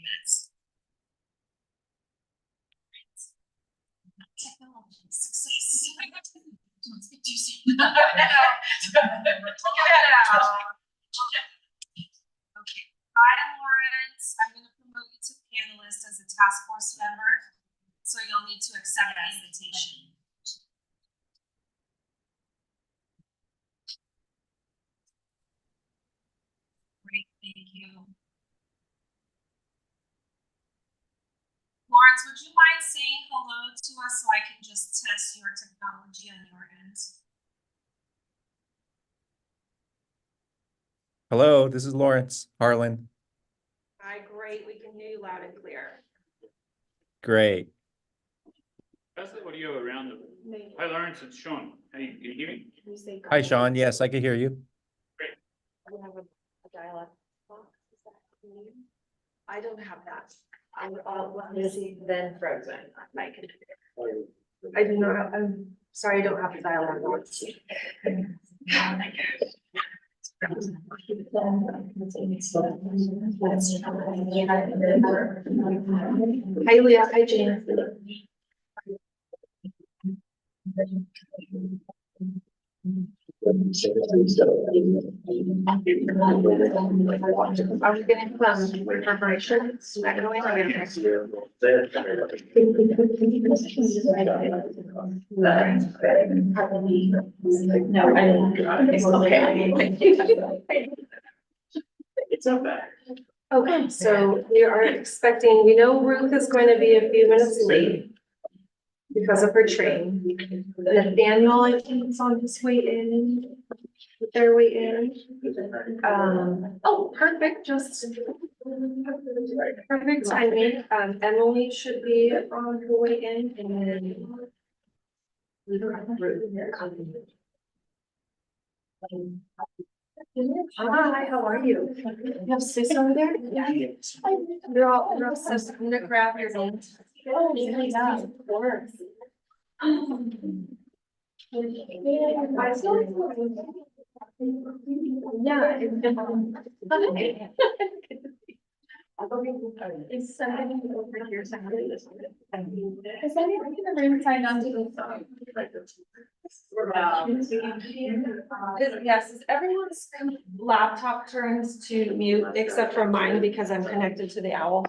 minutes. Technology success. Don't speak too soon. Get that out. Okay, hi Lawrence. I'm going to promote you to panelist as a task force member. So you'll need to accept the invitation. Great, thank you. Lawrence, would you mind saying hello to us so I can just test your technology on your end? Hello, this is Lawrence, Harlan. Hi, great. We can hear you loud and clear. Great. How's the audio around the? Hi, Lawrence, it's Sean. Hey, can you hear me? Hi, Sean. Yes, I can hear you. You have a dial-up box, is that you? I don't have that. I'm busy then frozen on my computer. I do not, I'm sorry, I don't have the dial-up box. Hi, Leah. Hi, Jane. Are we getting some preparations? I don't know. No, I didn't. Okay. It's not bad. Okay, so we are expecting, we know Ruth is going to be a few minutes late because of her train. Nathaniel, I think, is on his way in. Their way in. Oh, perfect, just perfect timing. Emily should be on her way in and then. Hi, how are you? You have sis over there? Yeah. They're all sis. I'm gonna grab your names. Oh, yeah, of course. Yeah. Is somebody over here? Is anybody in the room signed on to the song? Yes, everyone's laptop turns to mute except for mine because I'm connected to the owl.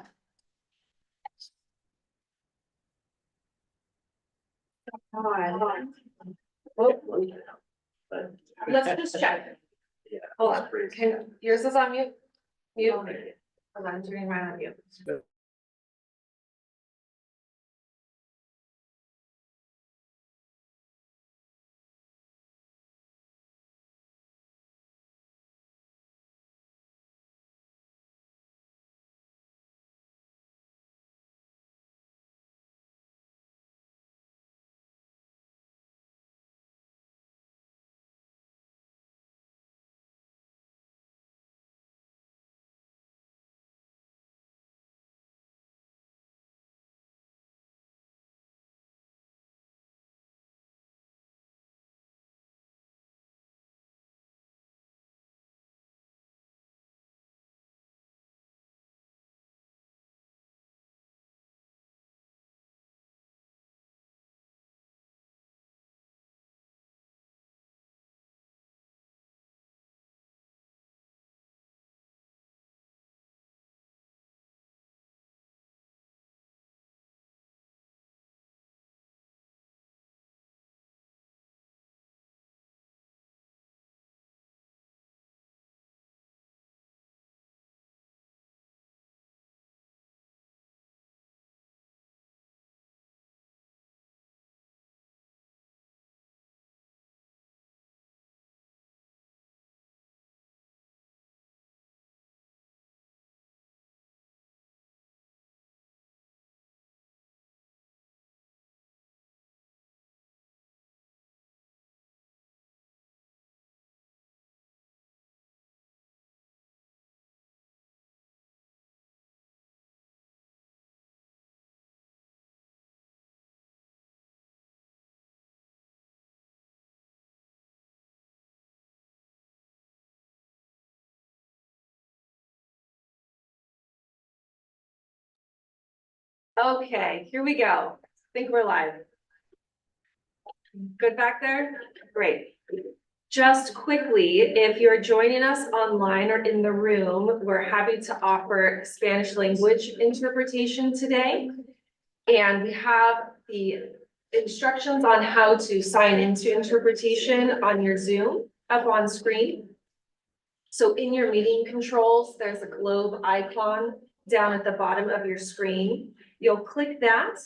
Oh. Let's just check. Hold on. Yours is on mute. Mute. Hold on, turning mine on mute. Okay, here we go. I think we're live. Good back there? Great. Just quickly, if you're joining us online or in the room, we're happy to offer Spanish language interpretation today. And we have the instructions on how to sign into interpretation on your Zoom up on screen. So in your meeting controls, there's a globe icon down at the bottom of your screen. You'll click that,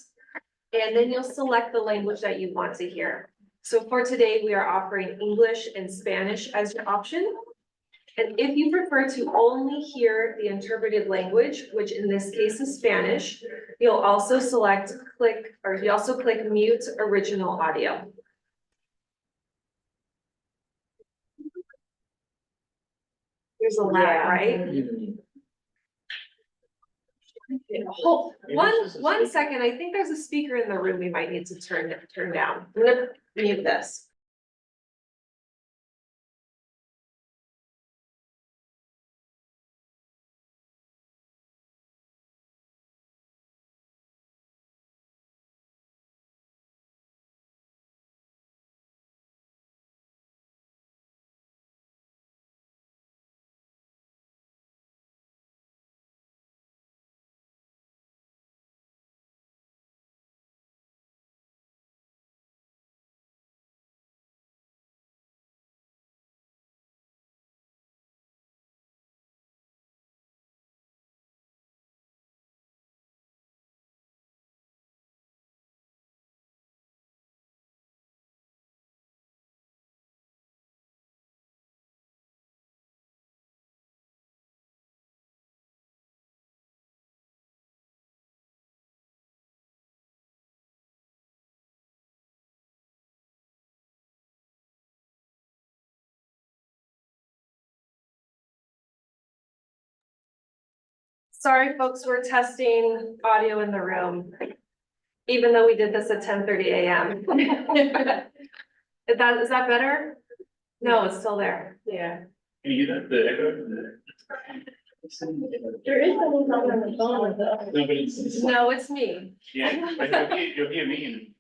and then you'll select the language that you want to hear. So for today, we are offering English and Spanish as your option. And if you prefer to only hear the interpreted language, which in this case is Spanish, you'll also click mute original audio. There's a lag, right? Hold, one second, I think there's a speaker in the room we might need to turn down. I'm gonna mute this. Sorry, folks, we're testing audio in the room, even though we did this at 10:30 a.m. Is that better? No, it's still there. Yeah. Can you hear that? The echo? There is someone on the phone. No, but it's. No, it's me. Yeah, but you'll hear me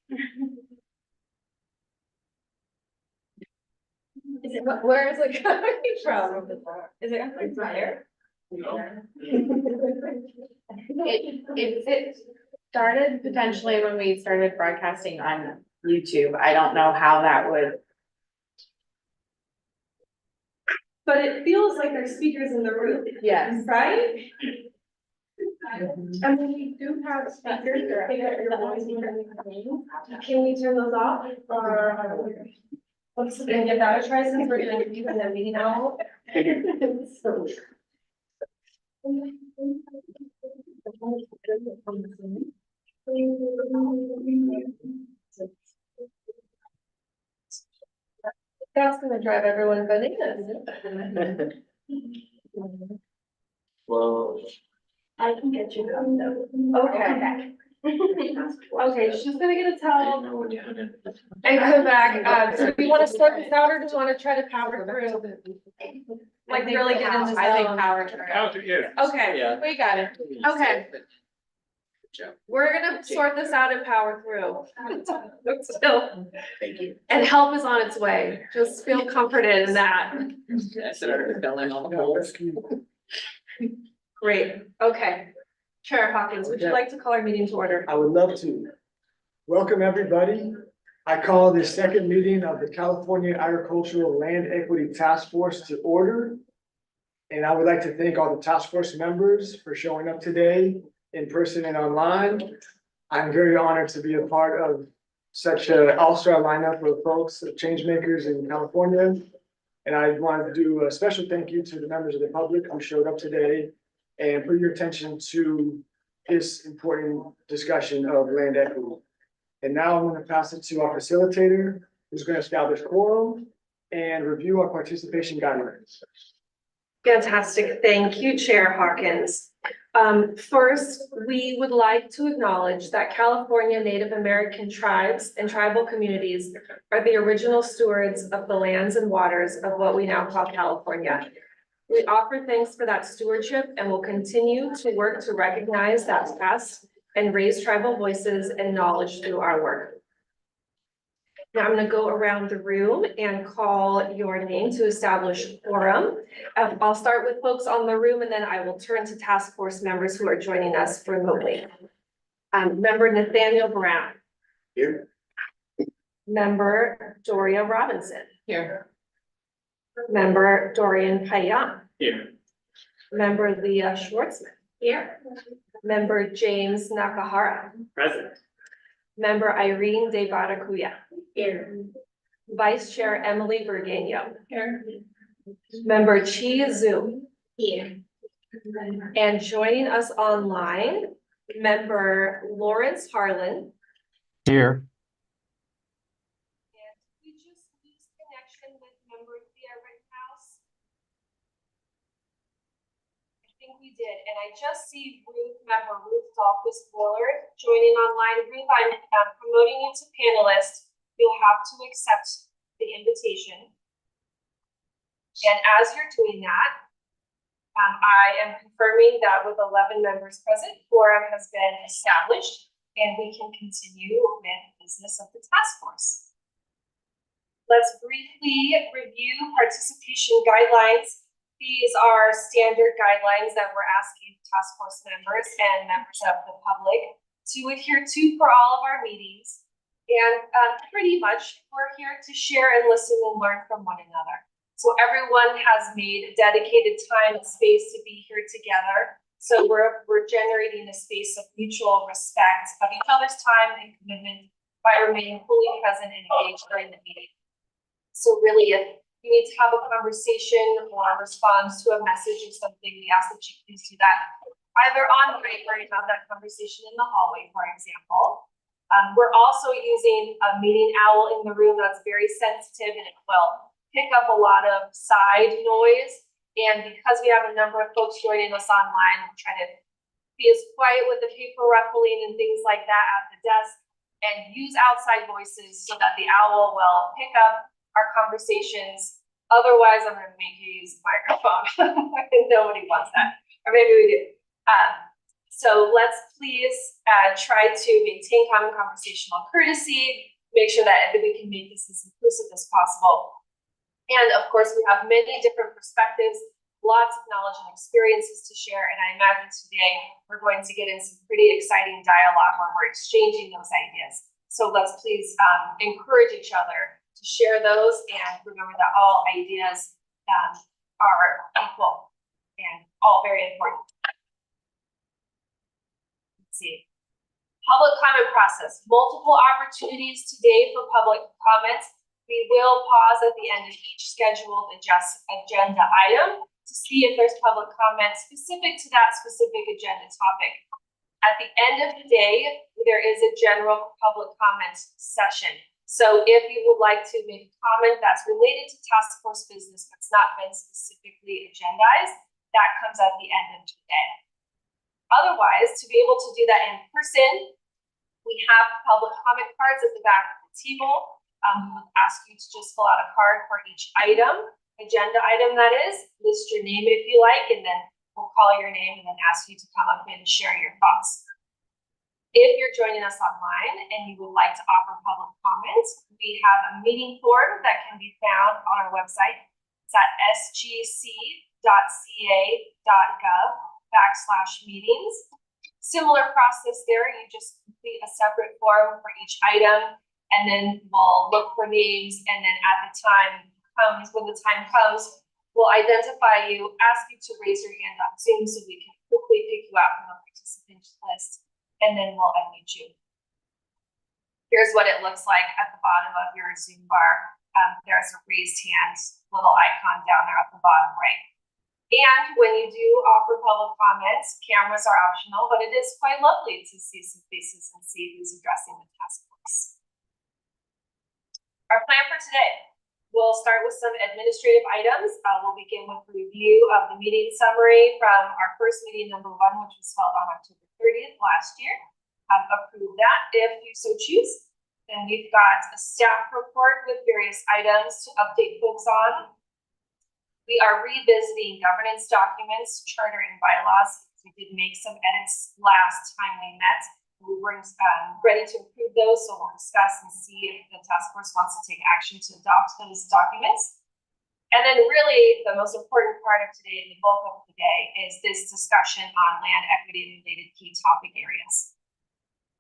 Is it, where is it coming from? Is it coming from there? It started potentially when we started broadcasting on YouTube. I don't know how that would. But it feels like there's speakers in the room. Yes. Right? I mean, we do have speakers. Can we turn those off? Or let's give that a try since we're doing the meeting now. That's gonna drive everyone bananas. Well. I can get you though. Okay. Okay, she's gonna get a towel and come back. So do you wanna sort this out or do you wanna try to power through? Like really get in the zone? I think power through. Yeah. Okay, We got it. okay. We're gonna sort this out and power through. So, Thank you. and help is on its way. Just feel comforted in that. I started filling all the holes. Great, okay. Chair Hawkins, would you like to call our meeting to order? I would love to. Welcome, everybody. I call the second meeting of the California Agricultural Land Equity Task Force to order. And I would like to thank all the task force members for showing up today in person and online. I'm very honored to be a part of such an all-star lineup of folks, of change makers in California. And I wanted to do a special thank you to the members of the public who showed up today and for your attention to this important discussion of land equity. And now I'm going to pass it to our facilitator, who's going to establish quorum and review our participation guidelines. Fantastic, thank you, Chair Hawkins. First, we would like to acknowledge that California Native American tribes and tribal communities are the original stewards of the lands and waters of what we now call California. We offer thanks for that stewardship and will continue to work to recognize that past and raise tribal voices and knowledge through our work. Now I'm gonna go around the room and call your name to establish quorum. I'll start with folks on the room and then I will turn to task force members who are joining us remotely. Member Nathaniel Brown. Here. Member Doria Robinson. Here. Member Dorian Payan. Here. Member Leah Schwartzman. Here. Member James Nakahara. Present. Member Irene De Baracuya. Here. Vice Chair Emily Burgueño. Here. Member Chi Zhu. Here. And joining us online, Member Lawrence Harlan. Here. And we just lose connection with Member Thea Rittenhouse. I think we did, and I just see Member Ruth Dolphus Willard joining online. Ruth, I'm promoting you to panelist. You'll have to accept the invitation. And as you're doing that, I am confirming that with 11 members present, quorum has been established, and we can continue with business of the task force. Let's briefly review participation guidelines. These are standard guidelines that we're asking task force members and members of the public to adhere to for all of our meetings. And pretty much we're here to share and listen and learn from one another. So everyone has made dedicated time and space to be here together. So we're generating a space of mutual respect of each other's time and commitment by remaining fully present and engaged during the meeting. So really, if you need to have a conversation or respond to a message or something, we ask that you please do that either on mic or you have that conversation in the hallway, for example. We're also using a meeting owl in the room that's very sensitive and it will pick up a lot of side noise. And because we have a number of folks joining us online, we'll try to be as quiet with the paper ruffling and things like that at the desk and use outside voices so that the owl will pick up our conversations. Otherwise, I'm going to make you use the microphone. Nobody wants that. Or maybe we do. So let's please try to maintain common conversational courtesy, make sure that we can make this as inclusive as possible. And of course, we have many different perspectives, lots of knowledge and experiences to share. And I imagine today we're going to get in some pretty exciting dialogue where we're exchanging those ideas. So let's please encourage each other to share those and remember that all ideas are equal and all very important. Let's see. Public comment process. Multiple opportunities today for public comments. We will pause at the end of each scheduled agenda item to see if there's public comment specific to that specific agenda topic. At the end of the day, there is a general public comment session. So if you would like to make a comment that's related to task force business that's not been specifically agendized, that comes at the end of the day. Otherwise, to be able to do that in person, we have public comment cards at the back of the table. We would ask you to just fill out a card for each item, agenda item that is, list your name if you like, and then we'll call your name and then ask you to come up and share your thoughts. If you're joining us online and you would like to offer public comments, we have a meeting form that can be found on our website. It's at sgc.ca.gov/meetings. Similar process there, you just complete a separate form for each item, and then we'll look for names, and then at the time comes, when the time comes, we'll identify you, ask you to raise your hand on Zoom so we can quickly pick you out from the participants list, and then we'll unmute you. Here's what it looks like at the bottom of your Zoom bar. There's a raised hand little icon down there at the bottom right. And when you do offer public comments, cameras are optional, but it is quite lovely to see some faces and see who's addressing the task force. Our plan for today, we'll start with some administrative items. We'll begin with a review of the meeting summary from our first meeting number 1, which was held on October 30th last year. Approve that if you so choose. Then we've got a staff report with various items to update folks on. We are revisiting governance documents, charter and bylaws. We did make some edits last time we met. We were ready to approve those, so we'll discuss and see if the task force wants to take action to adopt those documents. And then really the most important part of today and the bulk of the day is this discussion on land equity and related key topic areas.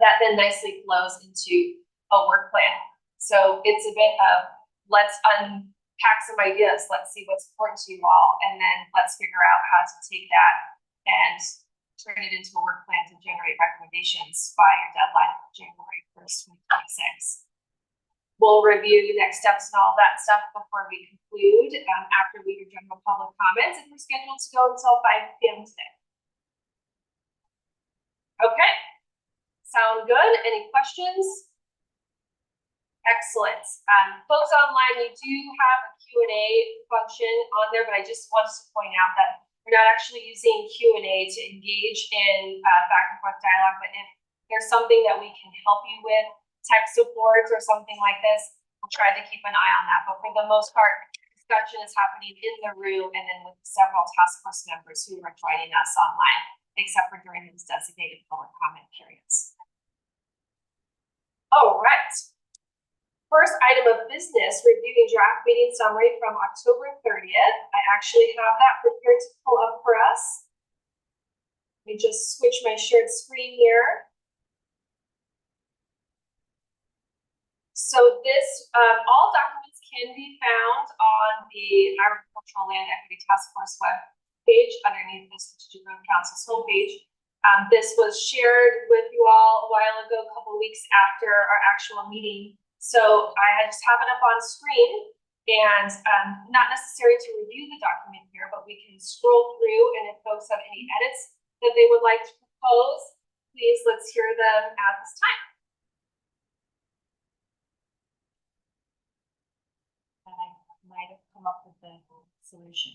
That then nicely flows into a work plan. So it's a bit of let's unpack some ideas, let's see what's important to you all, and then let's figure out how to take that and turn it into a work plan to generate recommendations by your deadline of January 1st, 2026. We'll review next steps and all that stuff before we conclude, after we do general public comments, and we're scheduled to go until 5 p.m. today. Okay, sound good? Any questions? Excellent. Folks online, we do have a Q&A function on there, but I just wanted to point out that we're not actually using Q&A to engage in back and forth dialogue, but if there's something that we can help you with, tech support or something like this, we'll try to keep an eye on that. But for the most part, discussion is happening in the room and then with several task force members who are joining us online, except for during these designated public comment periods. All right. First item of business, reviewing draft meeting summary from October 30th. I actually have that prepared to pull up for us. Let me just switch my shared screen here. So this, all documents can be found on the Agricultural Land Equity Task Force web page underneath the Strategic Growth Council's homepage. This was shared with you all a while ago, a couple of weeks after our actual meeting. So I just have it up on screen, and not necessary to review the document here, but we can scroll through, and if folks have any edits that they would like to propose, please let's hear them at this time. And I might have come up with the solution.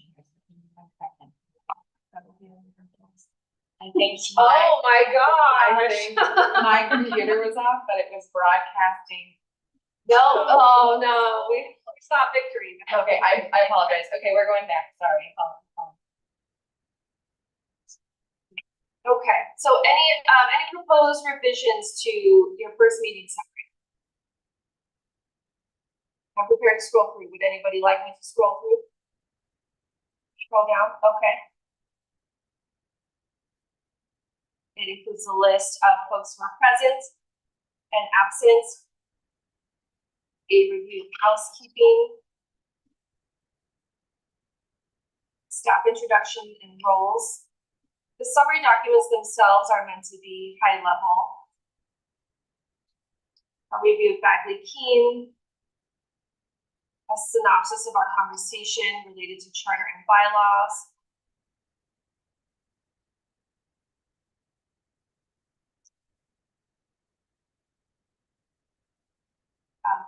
I think Oh my gosh. I think my computer was off, but it was broadcasting. No, oh no, it's not victory. Okay, I apologize. Okay, we're going back. Sorry. Okay, so any proposed revisions to your first meeting summary? I'm prepared to scroll through. Would anybody like me to scroll through? Scroll down, okay. It includes a list of folks who are present and absent, a review of housekeeping, staff introduction and roles. The summary documents themselves are meant to be high level. A review of Bagley Keene, a synopsis of our conversation related to charter and bylaws,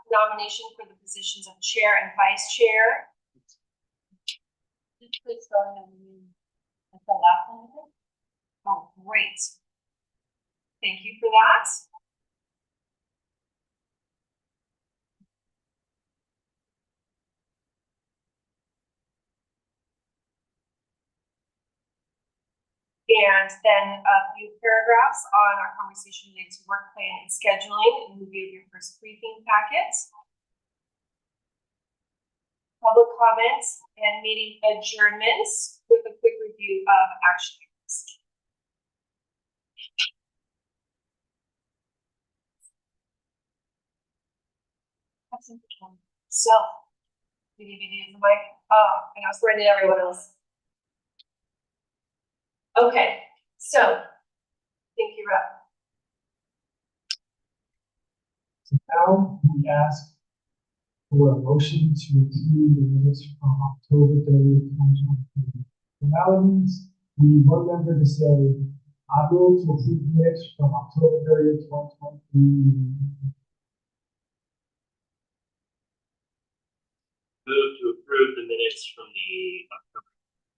nomination for the positions of chair and vice chair. Please go ahead and the last one. Oh, great. Thank you for that. And then a few paragraphs on our conversation related to work plan and scheduling and review of your first briefing packet. Public comments and meeting adjournments with a quick review of action items. So, did you use the mic? Oh, and I was running everyone else. Okay, so, thank you, Rob. So now we ask for a motion to review the minutes from October 30th, 2023. Formalities, we board member to say, I will to approve minutes from October 30th, 2023. Move to approve the minutes from the October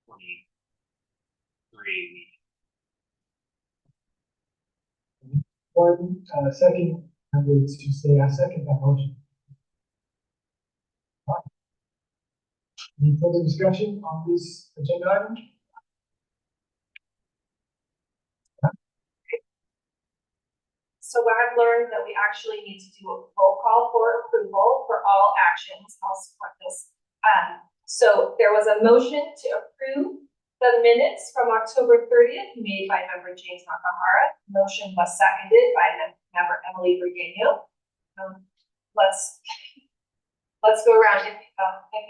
23 meeting. One, second member to say, I second that motion. Any further discussion on this agenda item? So what I've learned that we actually need to do a roll call for approval for all actions. I'll support this. So there was a motion to approve the minutes from October 30th made by member James Nakahara. Motion was seconded by member Emily Brigaño. Let's go around. If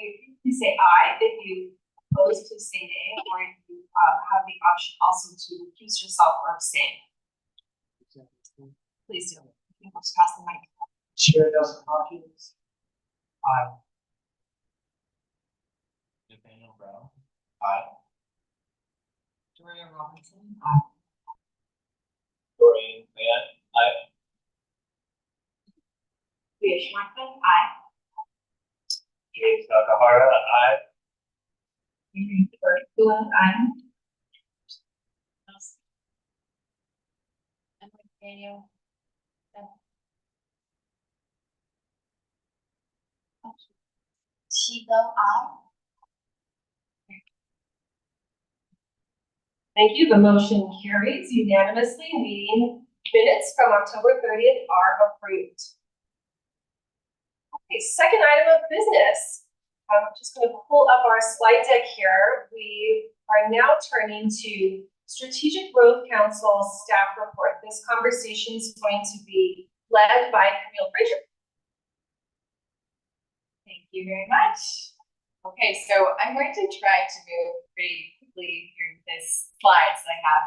you please say aye, if you oppose, please say nay, or if you have the option also to recuse yourself or abstain. Please do. You can just pass the mic. Chair Nelson Hopkins. Aye. Nathaniel Brown. Aye. Doria Robinson. Aye. Dorian Van. Aye. Leah Schwackman. Aye. James Nakahara. Aye. Aye. Daniel. Chico, aye. Thank you. The motion carries unanimously. Meeting minutes from October 30th are approved. Okay, second item of business. I'm just going to pull up our slide deck here. We are now turning to Strategic Growth Council staff report. This conversation is going to be led by Camille Fraser. Thank you very much. Okay, so I'm going to try to move pretty quickly through this slides that I have.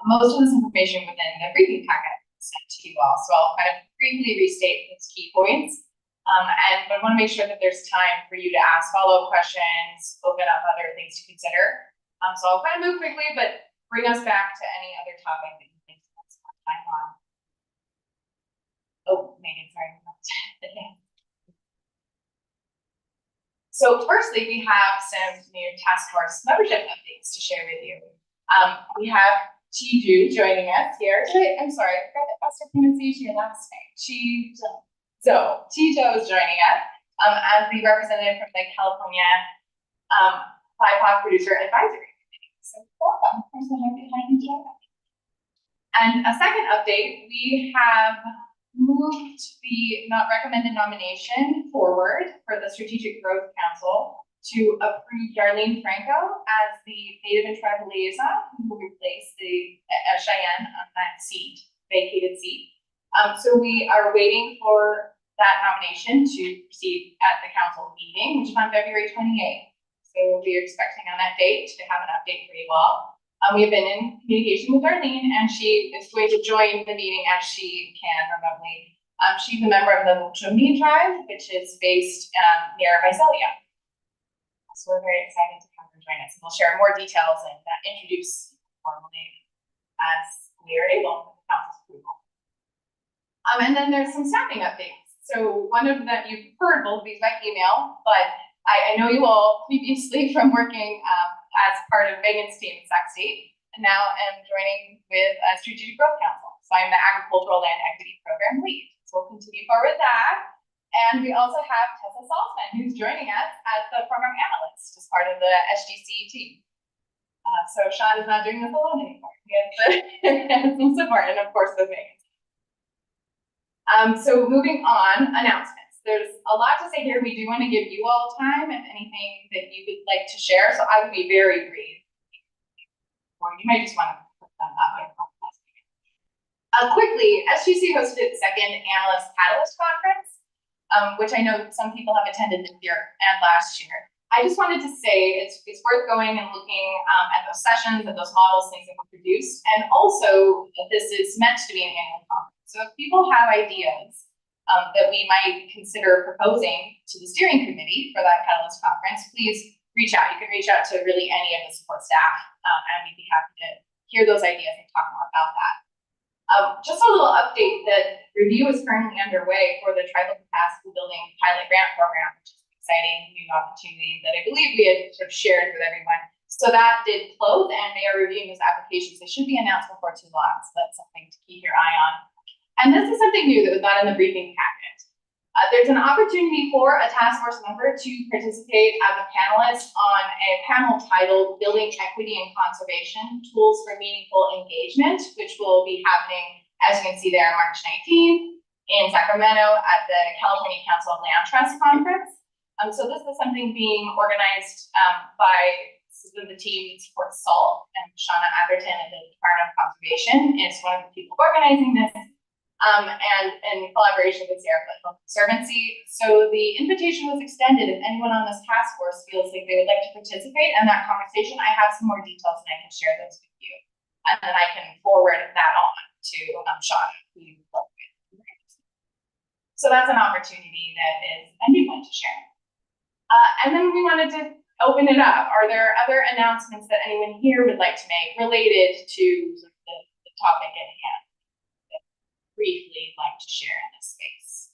Most of this information within the briefing packet sent to you all, so I'll kind of briefly restate those key points. But I want to make sure that there's time for you to ask follow-up questions, open up other things to consider. So I'll kind of move quickly, but bring us back to any other topic that you think that's more time on. Oh, Megan, sorry. So firstly, we have some new task force membership updates to share with you. We have Chiju joining us here. I'm sorry, I forgot the best pronunciation of your last name. Chijo. So Chijo is joining us as the representative from the California BIPOC Producer Advisory Committee. So welcome. And a second update, we have moved the not recommended nomination forward for the Strategic Growth Council to approve Darlene Franco as the Native and Tribal Liaison who will replace the Cheyenne on that seat, vacated seat. So we are waiting for that nomination to proceed at the council meeting, which is on February 28th. So we'll be expecting on that date to have an update for you all. We have been in communication with Darlene, and she is going to join the meeting as she can remotely. She's a member of the Chumni tribe, which is based near Visalia. So we're very excited to have her join us, and we'll share more details and introduce formally as we are able with the council's approval. And then there's some staffing updates. So one of them, you've heard both of these by email, but I know you all previously from working as part of Megan's team at Sac State, and now I'm joining with Strategic Growth Council. So I'm the Agricultural Land Equity Program Lead. So we'll continue forward with that. And we also have Tessa Salzman, who's joining us as the Program Analyst as part of the SGC team. So Sean is not doing this alone anymore. We have some support, and of course with Megan. So moving on, announcements. There's a lot to say here. We do want to give you all time if anything that you would like to share. So I would be very brief. Or you might just want to put them up. Quickly, SGC hosted its second Analyst Catalyst Conference, which I know some people have attended this year and last year. I just wanted to say it's worth going and looking at those sessions, at those models, things that were produced. And also, this is meant to be an annual conference. So if people have ideas that we might consider proposing to the steering committee for that Catalyst Conference, please reach out. You can reach out to really any of the support staff, and we'd be happy to hear those ideas and talk more about that. Just a little update that review is currently underway for the Tribal Capacity Building Pilot Grant Program, which is an exciting new opportunity that I believe we had sort of shared with everyone. So that did close, and they are reviewing those applications. They should be announced before too long, so that's something to keep your eye on. And this is something new that was not in the briefing packet. There's an opportunity for a task force member to participate as a panelist on a panel titled Building Equity and Conservation Tools for Meaningful Engagement, which will be happening as you can see there, March 19th in Sacramento at the California Council of Land Trust Conference. So this is something being organized by the team that supports SALT and Shauna Atherton and the Department of Conservation. It's one of the people organizing this. And in collaboration with Sierra Club Conservancy. So the invitation was extended if anyone on this task force feels like they would like to participate in that conversation. I have some more details and I can share those with you. And then I can forward that on to Shauna, who you work with. So that's an opportunity that is a new one to share. And then we wanted to open it up. Are there other announcements that anyone here would like to make related to the topic at hand? Briefly like to share in this space.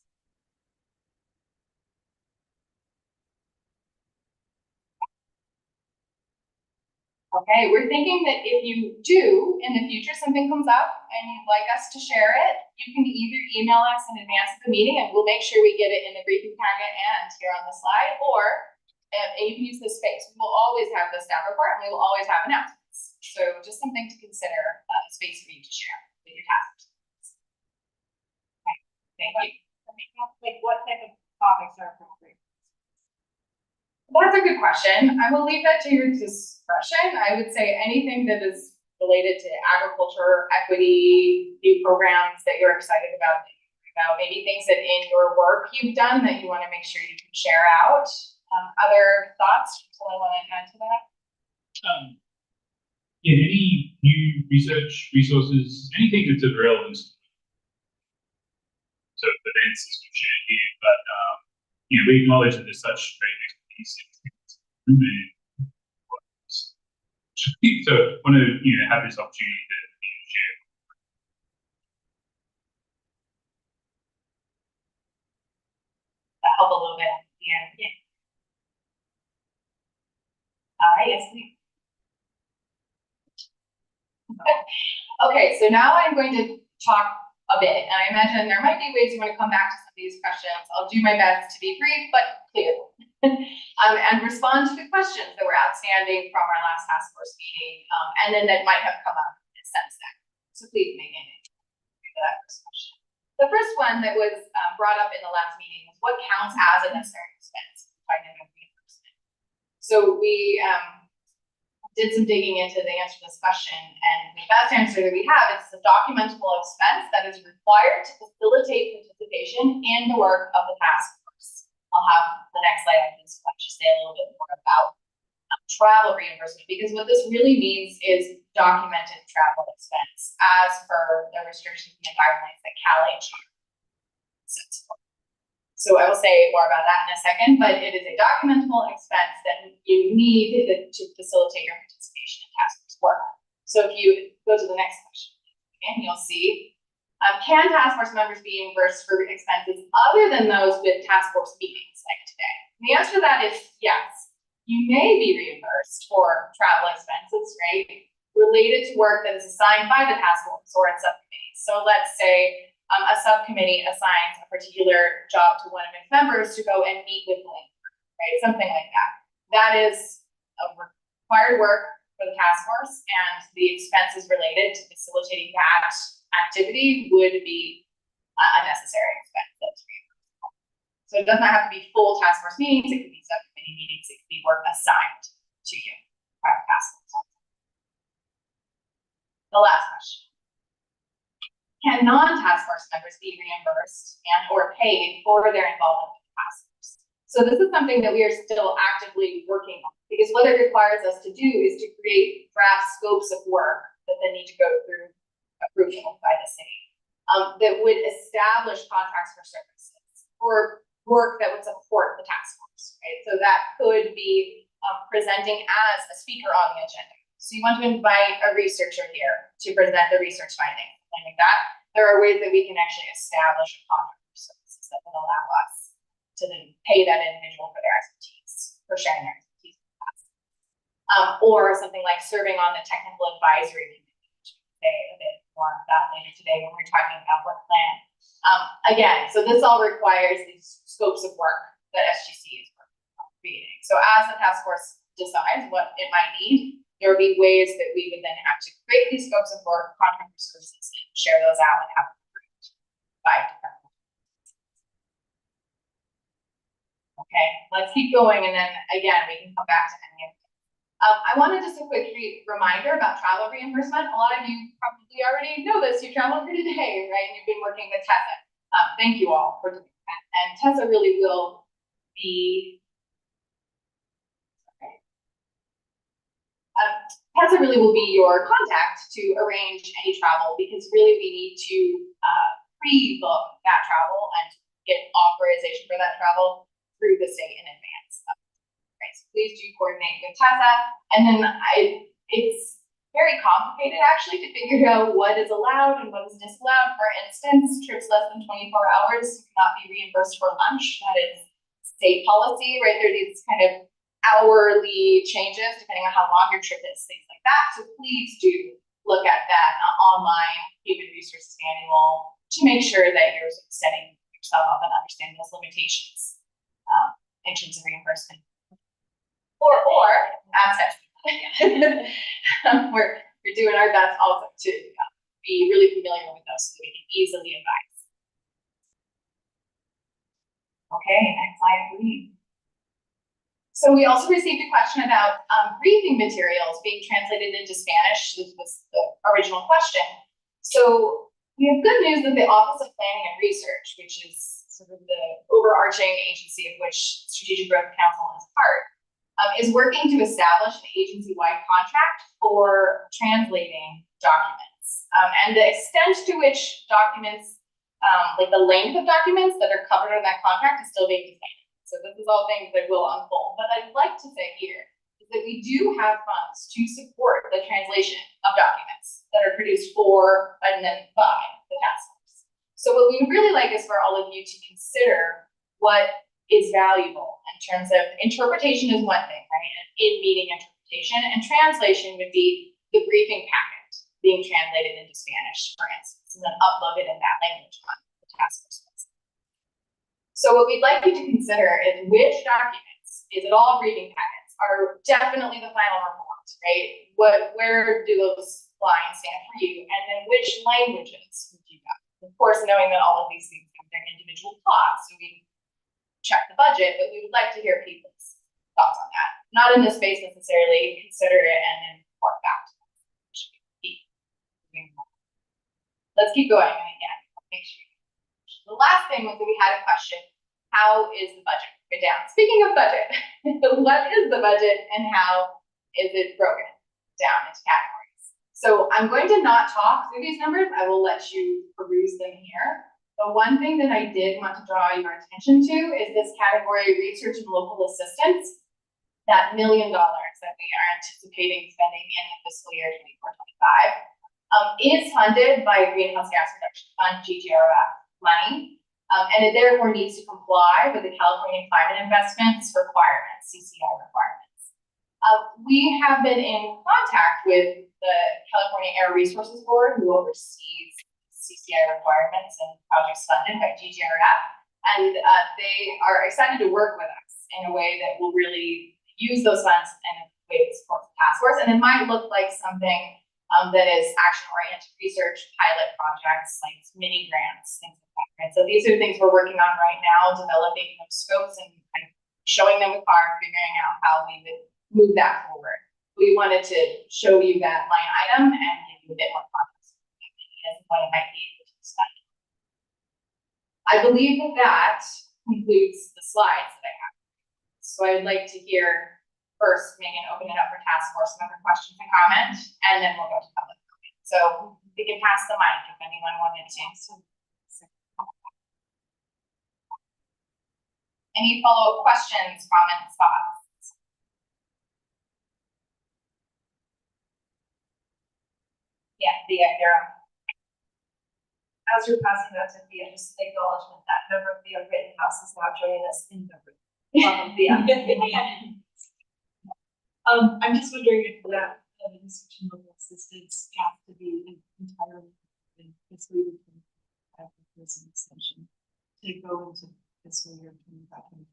Okay, we're thinking that if you do in the future something comes up and you'd like us to share it, you can either email us in advance of the meeting and we'll make sure we get it in the briefing packet and here on the slide, or and you can use this space. We will always have the staff report and we will always have announcements. So just something to consider, a space for you to share with your task. Thank you. Like what type of topics are appropriate? That's a good question. I will leave that to your discretion. I would say anything that is related to agriculture, equity, new programs that you're excited about, maybe things that in your work you've done that you want to make sure you can share out. Other thoughts? Someone want to add to that? Yeah, any new research resources, anything that's of relevance to events as we've shared here, but we acknowledge that there's such great expertise in so want to have this opportunity to share. That help a little bit. Yeah. All right, yes, please. Okay, so now I'm going to talk a bit, and I imagine there might be ways you want to come back to some of these questions. I'll do my best to be brief, but clear. And respond to the questions that were outstanding from our last task force meeting, and then that might have come up since then. So please make it that first question. The first one that was brought up in the last meeting was what counts as a necessary expense by reimbursement. So we did some digging into the answer to this question, and the best answer that we have is a documentable expense that is required to facilitate participation in the work of the task force. I'll have the next slide, I can just say a little bit more about travel reimbursement, because what this really means is documented travel expense as per the restrictions and guidelines that CalHR sets forth. So I will say more about that in a second, but it is a documentable expense that you need to facilitate your participation in task force work. So if you go to the next question, again, you'll see, can task force members be reimbursed for expenses other than those with task force meetings like today? And the answer to that is yes. You may be reimbursed for travel expenses, right, related to work that is assigned by the task force or its subcommittee. So let's say a subcommittee assigns a particular job to one of its members to go and meet with Link, right? Something like that. That is a required work for the task force, and the expenses related to facilitating that activity would be a necessary expense that's reimbursable. So it does not have to be full task force meetings, it could be subcommittee meetings, it could be work assigned to you by the task force. The last question. Can non-task force members be reimbursed and or paid for their involvement with the task force? So this is something that we are still actively working on, because what it requires us to do is to create draft scopes of work that then need to go through approval by the city, that would establish contracts for services or work that would support the task force, right? So that could be presenting as a speaker on the agenda. So you want to invite a researcher here to present the research findings. Like that, there are ways that we can actually establish a contract for services that would allow us to then pay that individual for their expertise, for sharing their expertise with us. Or something like serving on the technical advisory committee, which we'll say a bit more about later today when we're talking about what plan. Again, so this all requires these scopes of work that SGC is creating. So as the task force decides what it might need, there would be ways that we would then have to create these scopes of work, contractor services, and share those out and have them approved by department. Okay, let's keep going, and then again, we can come back to any of it. I wanted just a quick reminder about travel reimbursement. A lot of you probably already know this. You traveled here today, right? And you've been working with Tessa. Thank you all for doing that. And Tessa really will be. Tessa really will be your contact to arrange any travel, because really we need to pre-book that travel and get authorization for that travel through the state in advance. Right, so please do coordinate with Tessa. And then it's very complicated actually to figure out what is allowed and what is disallowed. For instance, trips less than 24 hours cannot be reimbursed for lunch. That is state policy, right? There are these kind of hourly changes depending on how long your trip is, things like that. So please do look at that online human resources manual to make sure that you're setting yourself up and understanding those limitations in terms of reimbursement. Or assets. We're doing our best also to be really familiar with those so that we can easily advise. Okay, next slide, please. So we also received a question about briefing materials being translated into Spanish. This was the original question. So we have good news that the Office of Planning and Research, which is sort of the overarching agency of which Strategic Growth Council is part, is working to establish an agency-wide contract for translating documents. And the extent to which documents, like the length of documents that are covered in that contract is still being decided. So this is all things that will unfold. But I'd like to say here is that we do have funds to support the translation of documents that are produced for and then by the task force. So what we'd really like is for all of you to consider what is valuable in terms of interpretation is one thing, right? And in-meeting interpretation, and translation would be the briefing packet being translated into Spanish, for instance, and then uploaded in that language on the task force website. So what we'd like you to consider is which documents, is it all briefing packets, are definitely the final report, right? Where do those lines stand for you? And then which languages would you have? Of course, knowing that all of these things have their individual costs, so we check the budget, but we would like to hear people's thoughts on that. Not in this space necessarily, consider it and then report back to us. Let's keep going, and again, make sure. The last thing was that we had a question, how is the budget broken down? Speaking of budget, what is the budget and how is it broken down into categories? So I'm going to not talk through these numbers, I will let you peruse them here. But one thing that I did want to draw your attention to is this category, research and local assistance, that $1 million that we are anticipating spending in the fiscal year 24-25 is funded by Greenhouse Gas Reduction Fund, GGRF money, and it therefore needs to comply with the California Climate Investments requirements, CCI requirements. We have been in contact with the California Air Resources Board, who oversees CCI requirements and projects funded by GGRF, and they are excited to work with us in a way that will really use those funds in a way that supports the task force. And it might look like something that is action-oriented research, pilot projects, like mini grants, things like that. Right? So these are things we're working on right now, developing those scopes and kind of showing them with CAR, figuring out how we would move that forward. We wanted to show you that line item and give you a bit more context as what it might be able to study. I believe that concludes the slides that I have. So I'd like to hear first, Megan, open it up for task force member questions and comments, and then we'll go to public comment. So we can pass the mic if anyone wanted to. Any follow-up questions, comments, thoughts? Yeah, Thea. As you're passing that to Thea, just an acknowledgement that member of the Rittenhouse is now joining us in the room. Welcome, Thea. I'm just wondering if that research and local assistance has to be entirely in fiscal year 25 as an extension to go into fiscal year 25.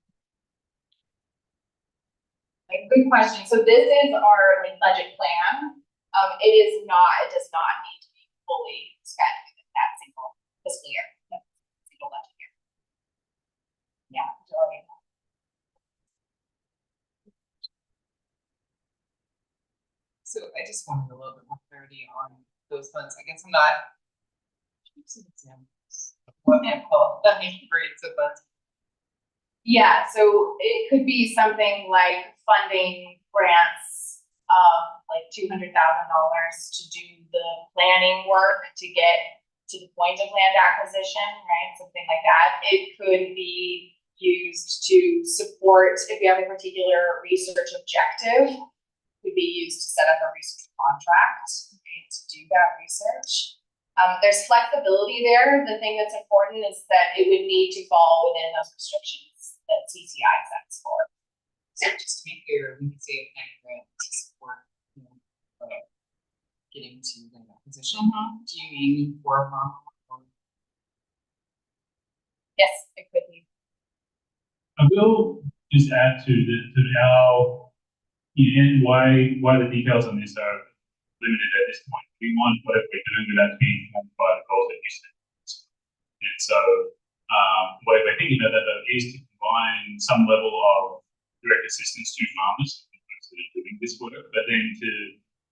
A good question. So this is our like budget plan. It does not need to be fully spent within that single fiscal year, that single budget year. Yeah, majority. So I just wanted a little bit more clarity on those funds. I guess I'm not. Give some examples of what grades of funds. Yeah, so it could be something like funding grants of like $200,000 to do the planning work to get to the point of land acquisition, right? Something like that. It could be used to support, if you have a particular research objective, could be used to set up a research contract, right, to do that research. There's flexibility there. The thing that's important is that it would need to fall within those restrictions that CCI sets for. So just to be clear, when you say a planning grant to support, you know, getting to the acquisition, do you mean for farm? Yes, it could be. I will just add to our, and why the details on this are limited at this point. We want whatever we're doing with that to be informed by the goals that you set. And so, what we're thinking about that though is to combine some level of direct assistance to farmers that are doing this work, but then to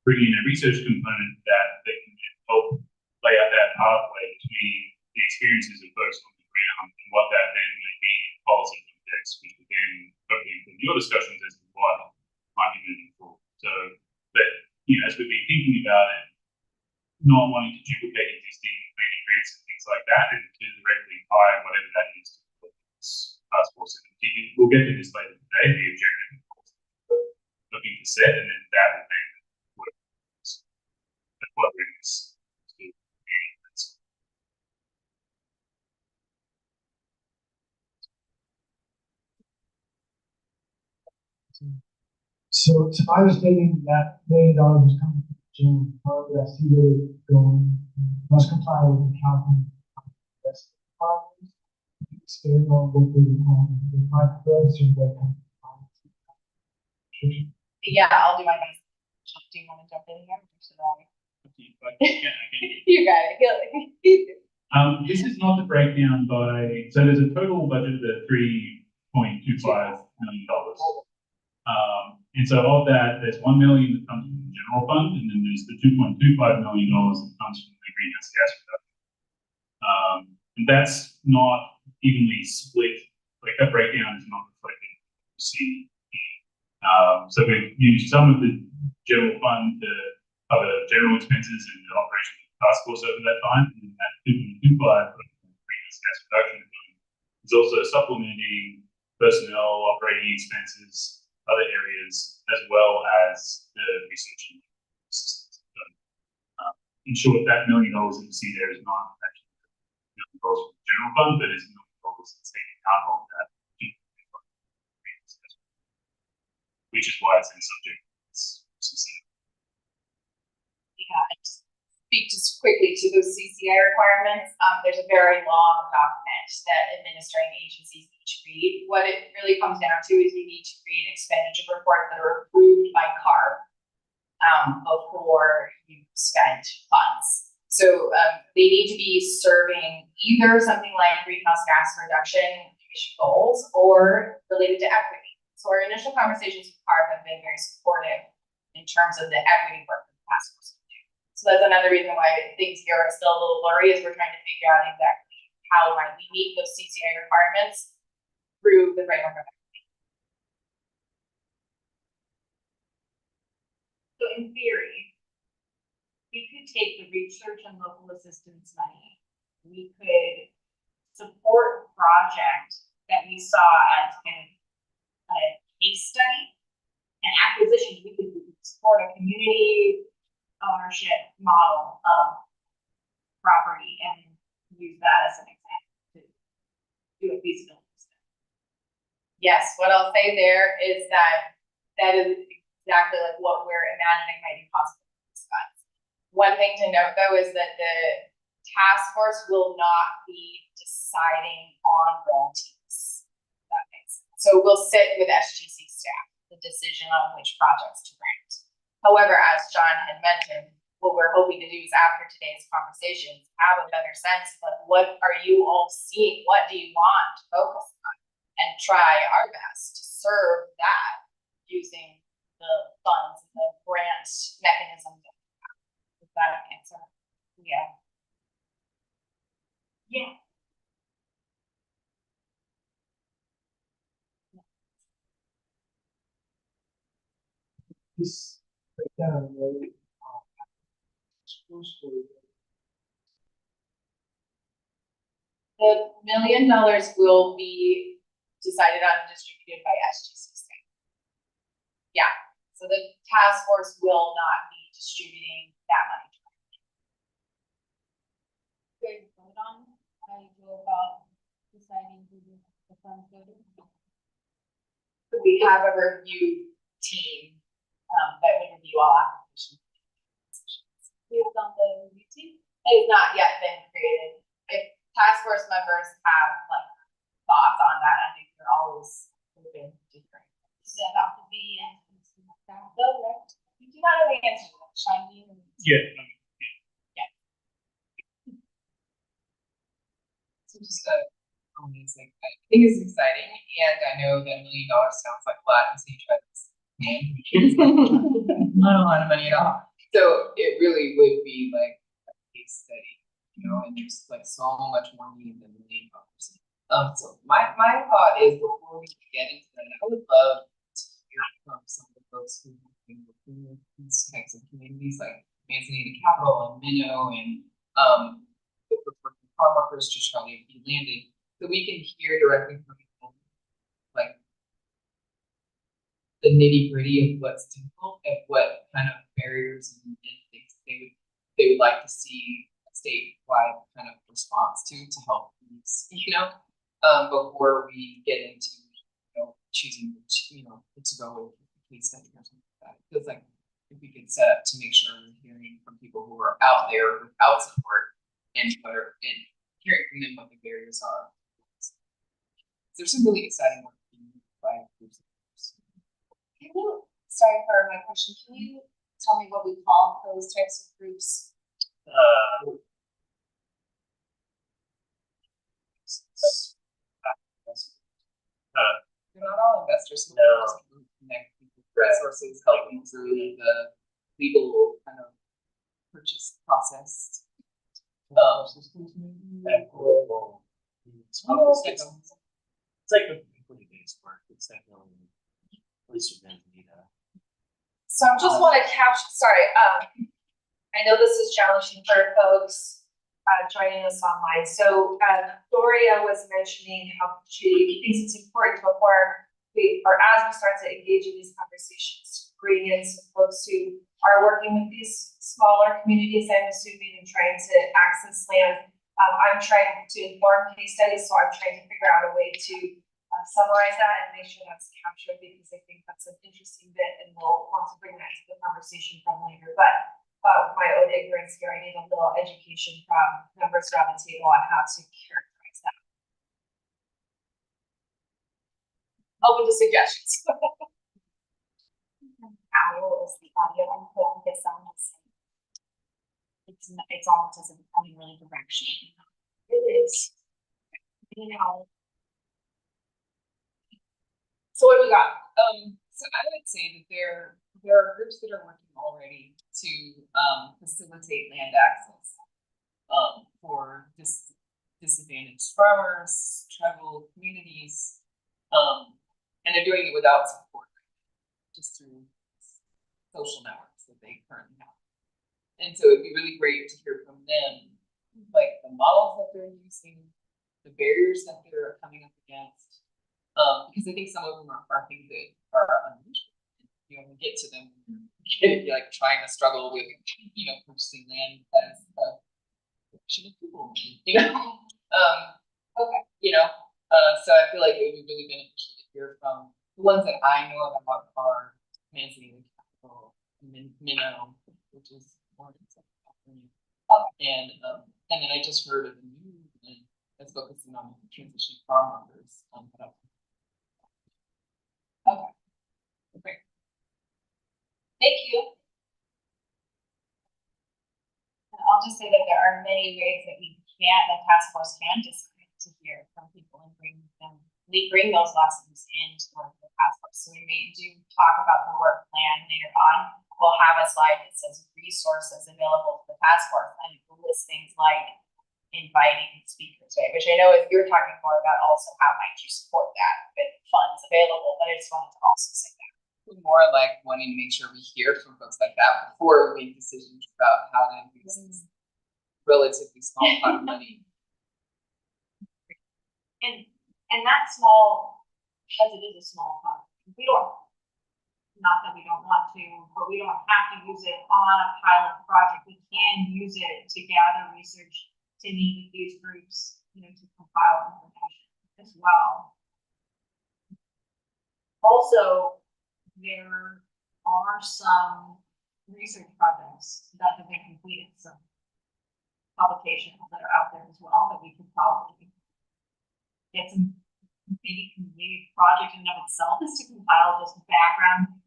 bring in a research component that can help lay out that pathway between the experiences of folks on the ground and what that then may be in policy context, which will then hopefully include your discussions as to what might be moving forward. So, but as we've been thinking about it, not wanting to duplicate existing planning grants and things like that, and to directly tie whatever that is to this task force. And we'll get to this later today, the objective looking to set, and then that will then work. That's what we're in this. So it's my understanding that $1 million is coming from the general fund, but I see that it going, must comply with the California. Expand on what they call the five funds and what. Yeah, I'll do my best. Do you want to jump in here? Or should I? I You got it. This is not the breakdown by, so there's a total budget of $3.25 million. And so of that, there's $1 million that comes from the general fund, and then there's the $2.25 million that comes from the greenhouse gas reduction. And that's not evenly split, like that breakdown is not reflected in the C. So we've used some of the general fund to cover general expenses and the operation of the task force over that time, and that 2.25 greenhouse gas reduction is also supplementing personnel, operating expenses, other areas, as well as the research and assistance. In short, that $1 million that you see there is not actually $1 million from the general fund, but is $1 million that's taken out of that, which is why it's in subject. Yeah, and just speak just quickly to those CCI requirements. There's a very long document that administering agencies need to read. What it really comes down to is you need to read expenditure reports that are approved by CARB before you spend funds. So they need to be serving either something like greenhouse gas reduction emission goals or related to equity. So our initial conversations with CARB have been very supportive in terms of the equity work that the task force can do. So that's another reason why things here are still a little blurry, is we're trying to figure out exactly how might we meet those CCI requirements through the framework of equity. So in theory, we could take the research and local assistance money. We could support a project that we saw as kind of a case study and acquisition. We could support a community ownership model of property and use that as an example to do a feasibility study. Yes, what I'll say there is that is exactly like what we're imagining might be possible with this fund. One thing to note though is that the task force will not be deciding on grantees. That makes sense. So we'll sit with SGC staff the decision on which projects to grant. However, as John had mentioned, what we're hoping to do is after today's conversations, have a better sense of what are you all seeing? What do you want to focus on? And try our best to serve that using the funds and the grant mechanism that we have. Is that an answer? Yeah. Yeah. This breakdown, right? The $1 million will be decided on and distributed by SGCC. Yeah, so the task force will not be distributing that money. Guys vote on how you go about deciding who the funds go to? We have a review team, that would review all applications. Who's on the review team? It has not yet been created. If task force members have like thoughts on that, I think they're always open to different. Does that have to be in staff though, right? We do not know the answer to that. Shiny and. Yeah. So just amazing. I think it's exciting, and I know that $1 million sounds like a lot, and so you try this. Not a lot of money at all. So it really would be like a case study, you know, and there's like so much more need than $1 million. So my thought is before we get into that, I would love to hear from some of the folks who have been working with these types of communities like Manzanita Capital and Minnow and the farm workers to try to be landed, so we can hear directly from them, like the nitty gritty of what's difficult and what kind of barriers and things they would like to see a statewide kind of response to help these, you know, before we get into, you know, choosing which, you know, to go with the case study or something like that. It feels like if we could set up to make sure we're hearing from people who are out there without support and hearing from them what the barriers are. There's some really exciting work being done by groups. Can you, sorry for my question, can you tell me what we call those types of groups? They're not all investors. No. Connect people, resources, helping through the legal kind of purchase process. It's like a equity based work. It's like at least with Manzanita. So I just want to capture, sorry, I know this is challenging for folks joining us online. So Doria was mentioning how she thinks it's important before or as we start to engage in these conversations, bring in some folks who are working with these smaller communities, I'm assuming, and trying to access land. I'm trying to inform case studies, so I'm trying to figure out a way to summarize that and make sure that's captured, because I think that's an interesting bit and we'll want to bring that to the conversation from later. But my own ignorance here, I need a little education from members around the table on how to characterize that. Open to suggestions. Owl is the audio input, the sound is. It's almost as if it's coming really direction. It is. You know. So what do we got? So I would say that there are groups that are working already to facilitate land access for disadvantaged farmers, tribal communities, and they're doing it without support, just through social networks that they currently have. And so it'd be really great to hear from them, like the models that they're using, the barriers that they're coming up against, because I think some of them are things that are unusual. You know, we get to them, you're like trying to struggle with, you know, purchasing land as a collection of people, you know. Okay, you know, so I feel like it would be really beneficial to hear from the ones that I know about are Manzanita Capital, Minnow, which is more in Southern California. And then I just heard of a new one that's focusing on transitioning farm workers. Okay. Thank you. And I'll just say that there are many ways that the task force can just to hear from people and bring those lessons into the task force. So we may do talk about the work plan later on. We'll have a slide that says resources available to the task force, and it will list things like inviting speakers, right? Which I know if you're talking more about also how might you support that with funds available, but I just wanted to also say that. More like wanting to make sure we hear from folks like that before we make decisions about how to increase this relatively small pot of money. And that small, because it is a small pot, we don't, not that we don't want to, but we don't have to use it on a pilot project. We can use it to gather research, to meet with these groups, to compile information as well. Also, there are some research projects that have been completed, some publications that are out there as well that we could probably get some maybe completed project in and of itself is to compile just background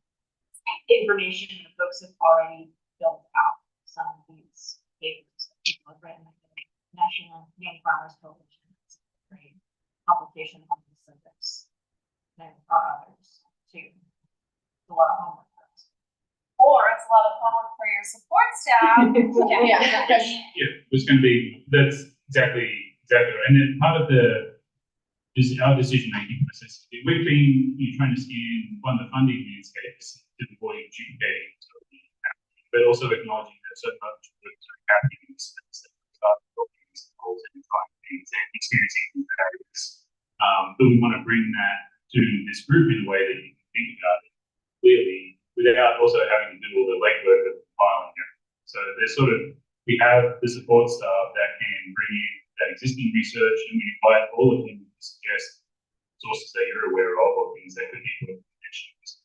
information that folks have already built out some of these papers that people have written, like the National Young Farmers Coalition. It's a great publication on these subjects. There are others too. A lot of homework. Or it's a lot of homework for your support staff. Yeah. It's going to be, that's exactly right. And then part of our decision making process, we've been trying to scan one of the funding landscapes to avoid duplicating, but also acknowledging that so much work is happening in this space that we start talking and trying things and experiencing these areas. But we want to bring that to this group in a way that you can think about it clearly without also having to do all the legwork of filing it. So there's we have the support staff that can bring in that existing research, and we invite all of them to suggest sources that you're aware of or things that could be good connections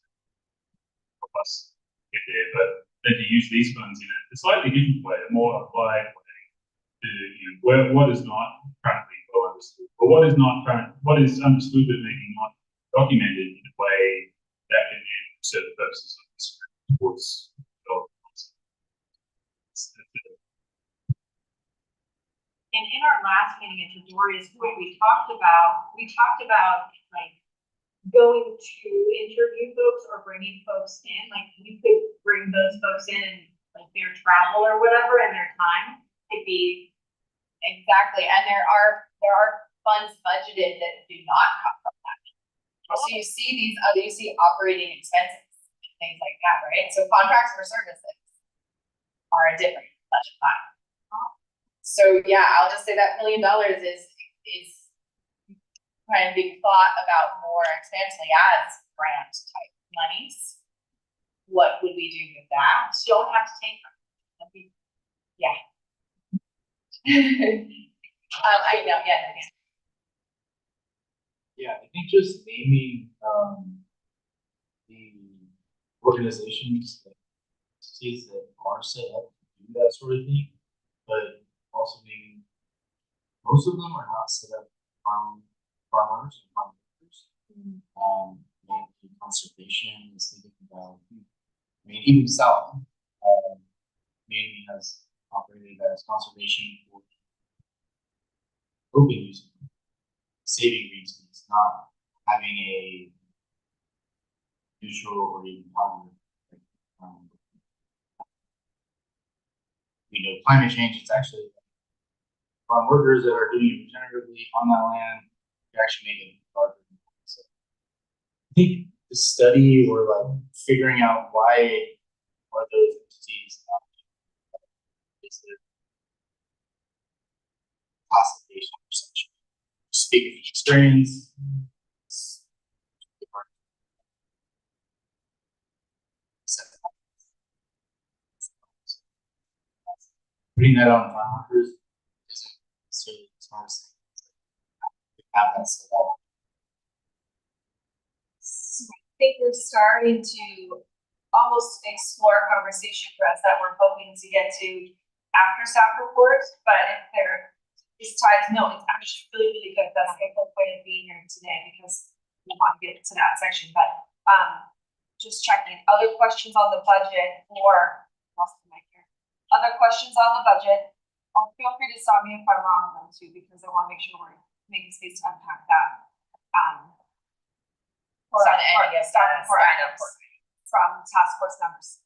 help us get there. But then to use these funds in a slightly different way, a more applied way to what is not currently well understood, or what is understood but maybe not documented in a way that can then serve the purposes of this towards development. And in our last meeting at Doria's point, we talked about like going to interview folks or bringing folks in. Like you could bring those folks in and like their travel or whatever and their time could be Exactly, and there are funds budgeted that do not come from that. So you see operating expenses, things like that, right? So contracts for services are a different budget line. So yeah, I'll just say that $1 million is kind of being thought about more expansively as grant type monies. What would we do with that? don't have to take them. Yeah. I know, yeah. Yeah, I think just naming the organizations that entities that are set up to do that sort of thing, but also naming most of them are not set up from farmers and farm workers. Maybe conservation is thinking about, even South mainly has operated as conservation for open use, saving green space, not having a neutral or even positive. We know climate change, it's actually farm workers that are doing it regeneratively on that land, you actually make it larger. So I think the study or like figuring out why are those entities not is the classification perception. Speaking from experience, putting that on farm workers isn't necessarily the smartest thing. Have that set up. I think we're starting to almost explore conversation threads that we're hoping to get to after staff reports, but if there is ties, no, it's actually really, really good. That's a good point of being here today because we want to get to that section. But just checking, other questions on the budget or, lost the mic here. Other questions on the budget? Feel free to stop me if I'm wrong though too, because I wanna make sure we're making space to unpack that. Or on any of staff that, report staff items report. from task force members.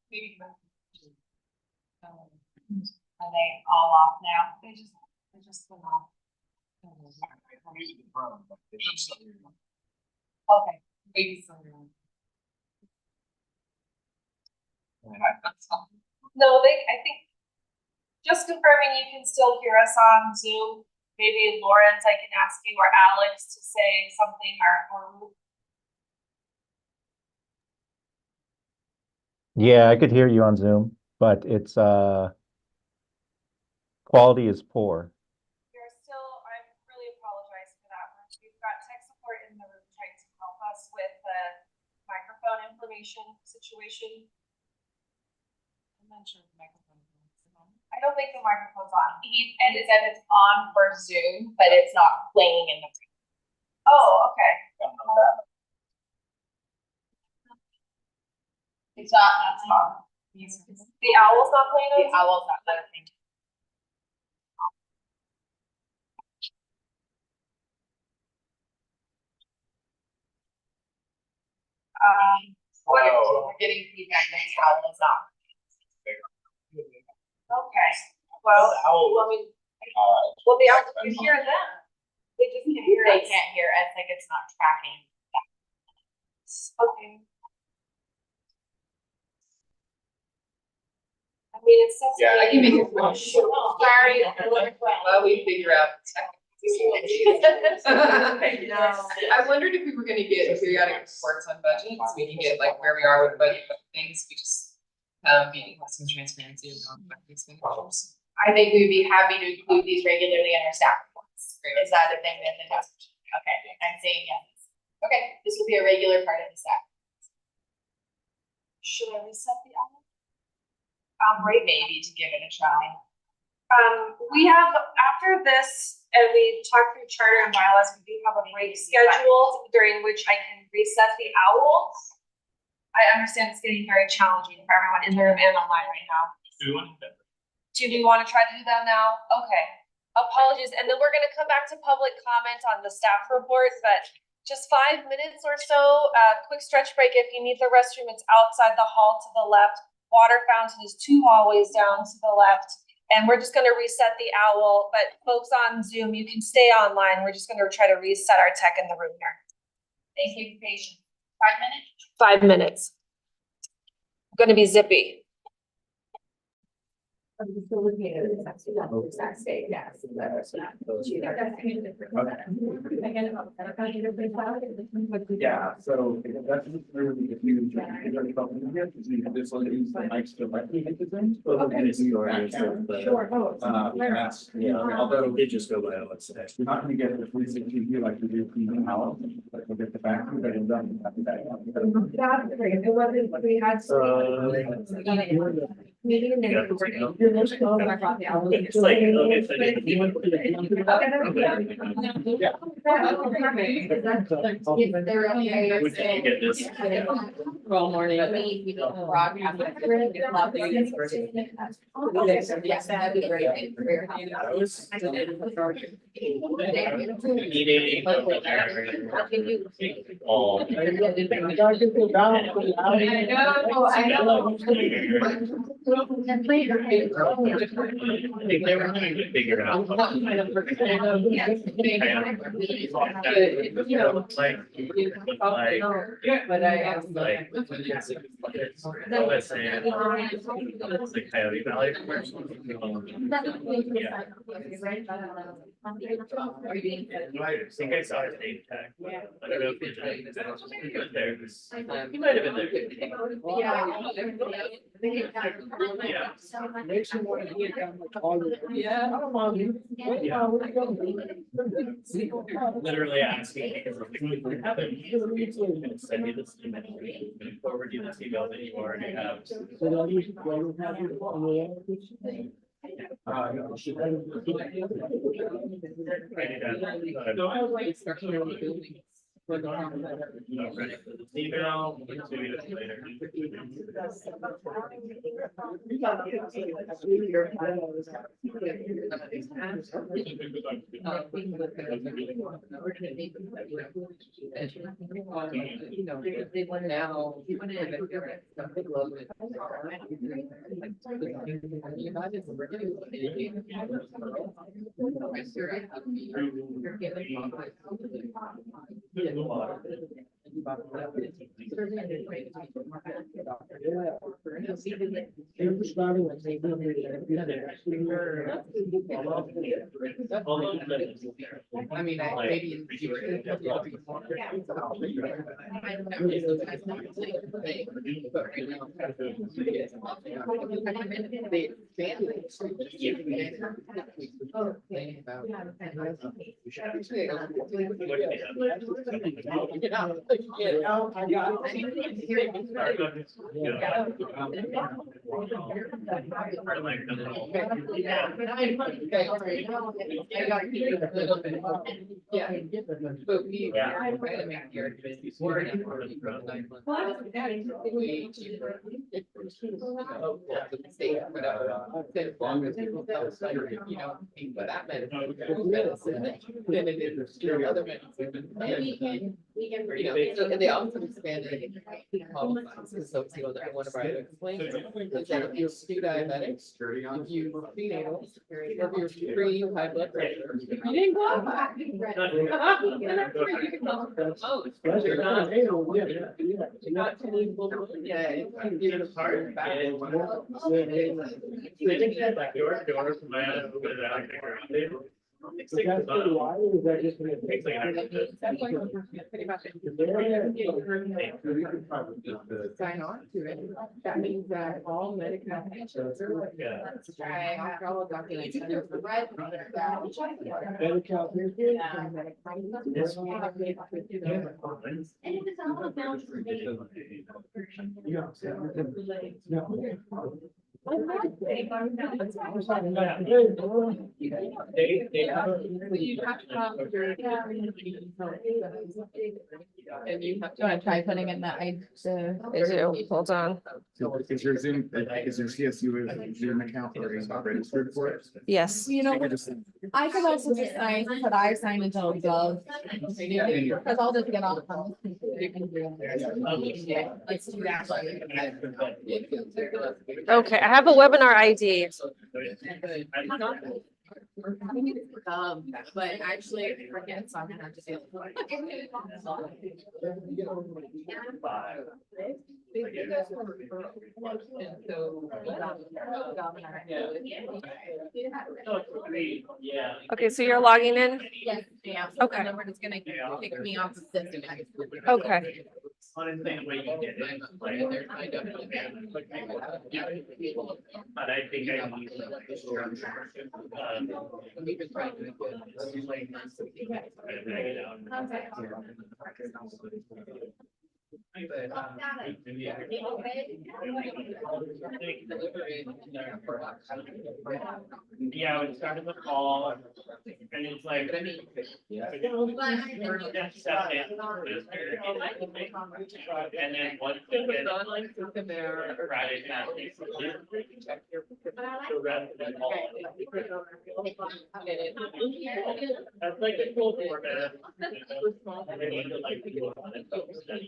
Maybe. Are they all off now? They just went off. Okay. Maybe some. No, I think, just confirming you can still hear us on Zoom. Maybe Lawrence, I can ask you, or Alex to say something, or Yeah, I could hear you on Zoom, but it's quality is poor. you're still, I really apologize for that. We've got tech support in the room trying to help us with the microphone information situation. I'm not sure if the microphone is on. I don't think the microphone's on. And it said it's on for Zoom, but it's not playing in the. Oh, okay. It's not, that's not. The owl's not playing on The owl's not playing. What if, We're getting feedback that the owl is not. okay, well, well, the owl, you hear them. They just can't hear They us. can't hear us, like it's not tracking. Okay. I mean, it's such. Yeah, I can make it work. Sorry. Well, we figure out. I wondered if we were gonna get periodic reports on budgets, we can get like where we are with budget things, we just have some transparency on these things. I think we'd be happy to include these regularly in our staff reports. Is that a thing that the task? Okay, I'm saying yes. Okay, this will be a regular part of the staff. Should I reset the owl? Right, maybe to give it a try. We have, after this, and we talk through charter and bylaws, we do have a break scheduled during which I can reset the owl. I understand it's getting very challenging for everyone in the room and online right now. Do we want to try to do that now? Okay. Apologies, and then we're gonna come back to public comment on the staff report, but just 5 minutes or so, quick stretch break. If you need the restroom, it's outside the hall to the left. Water fountain is 2 hallways down to the left. And we're just gonna reset the owl, but folks on Zoom, you can stay online. We're just gonna try to reset our tech in the room here. Thank you for patience. 5 minutes? 5 minutes. Gonna be zippy. Yeah, so that's really if you this will use the mics directly into things. Although it just go by, let's say. You're not gonna get the 360 view like you do from the house, but we'll get the back, but it doesn't have the back. We had. Meeting and then. It's like, okay, so you get this. Well, morning. We don't broadcast. Yes, that'd be great. Meeting. I know. I think they were trying to figure out. But I asked. Like, let's say, the Coyote Valley commercial. Yeah. I think I saw his name tag. I don't know if he was there. He might have been there. Yeah. Makes you want to hear down the hall. Yeah. I don't mind. Yeah. Literally asking because of the happened. Send me this email. Forward you this email that you already have. Email, 2 minutes later. They want now. I mean, maybe in the future. Yeah. But we try to make the argument before and after we run 9 months. Way cheaper. The state, whatever, as long as people tell us, you know, for that medicine, then it is for other medicine. And, you know, so, and they also expanded qualifies, so, you know, that one of our explained is that if you're pre-diabetic, if you prenatal, or if you're pre-high blood pressure, you didn't qualify. Yeah, it's even apart. Like your daughter from my other over there, I think around there. So that's pretty wide, or is that just? Sign on to it. That means that all medications are. Yeah. All documents. Medical. And you have to try putting in that. I do, hold on. So is your Zoom, is your CSU Zoom account already registered for it? Yes. You know, I could also just sign, but I signed into Gov. Because I'll just get off. Let's do that. Okay, I have a webinar ID. But actually, I forget, so I'm gonna have to do. And so. Yeah. Okay, so you're logging in? Yes, yeah. Okay. Number is gonna pick me off the system. Okay. Honestly, the way you get it, like, but I think I need like a structure. We've been trying to. Yeah, it started the fall, and it's like, I mean, and then once they get Online system there. Friday, Saturday. The rest of it all. That's like the cool format.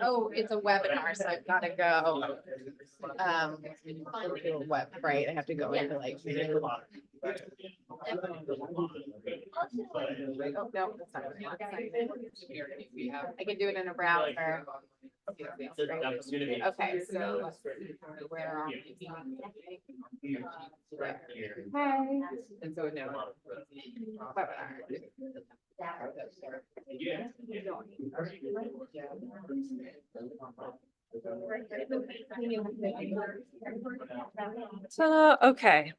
Oh, it's a webinar, so I've gotta go. Web, right, I have to go into like. Oh, no, that's not I can do it in a browser. Okay, so where are we? Hi. And so now. So, okay.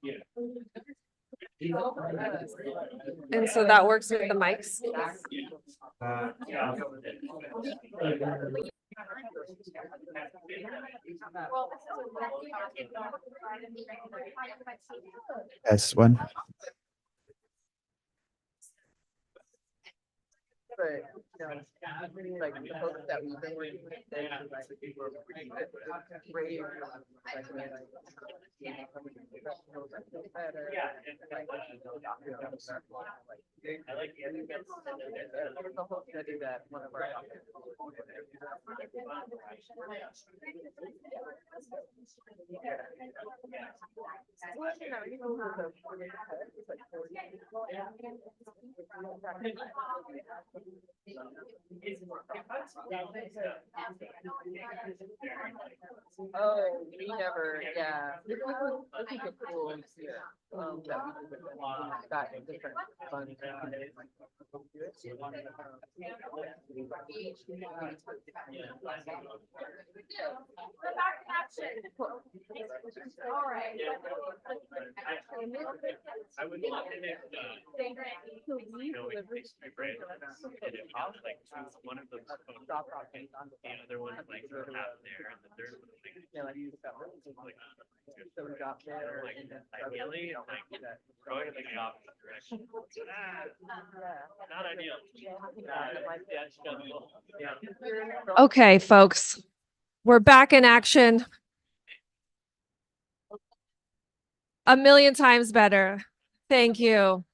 And so that works with the mics? S1. but, you know, like the folks that we've been working with, they like radio, like, I like the whole study that one of our. Oh, we never, yeah. This is a cool, that we did with them. Got different funds. We're back in action. All right. I would love to make like choose one of those photos, the other one like out there, and the third one like ideally like going in the opposite direction. Not ideal. Okay, folks, we're back in action. A million times better. Thank you.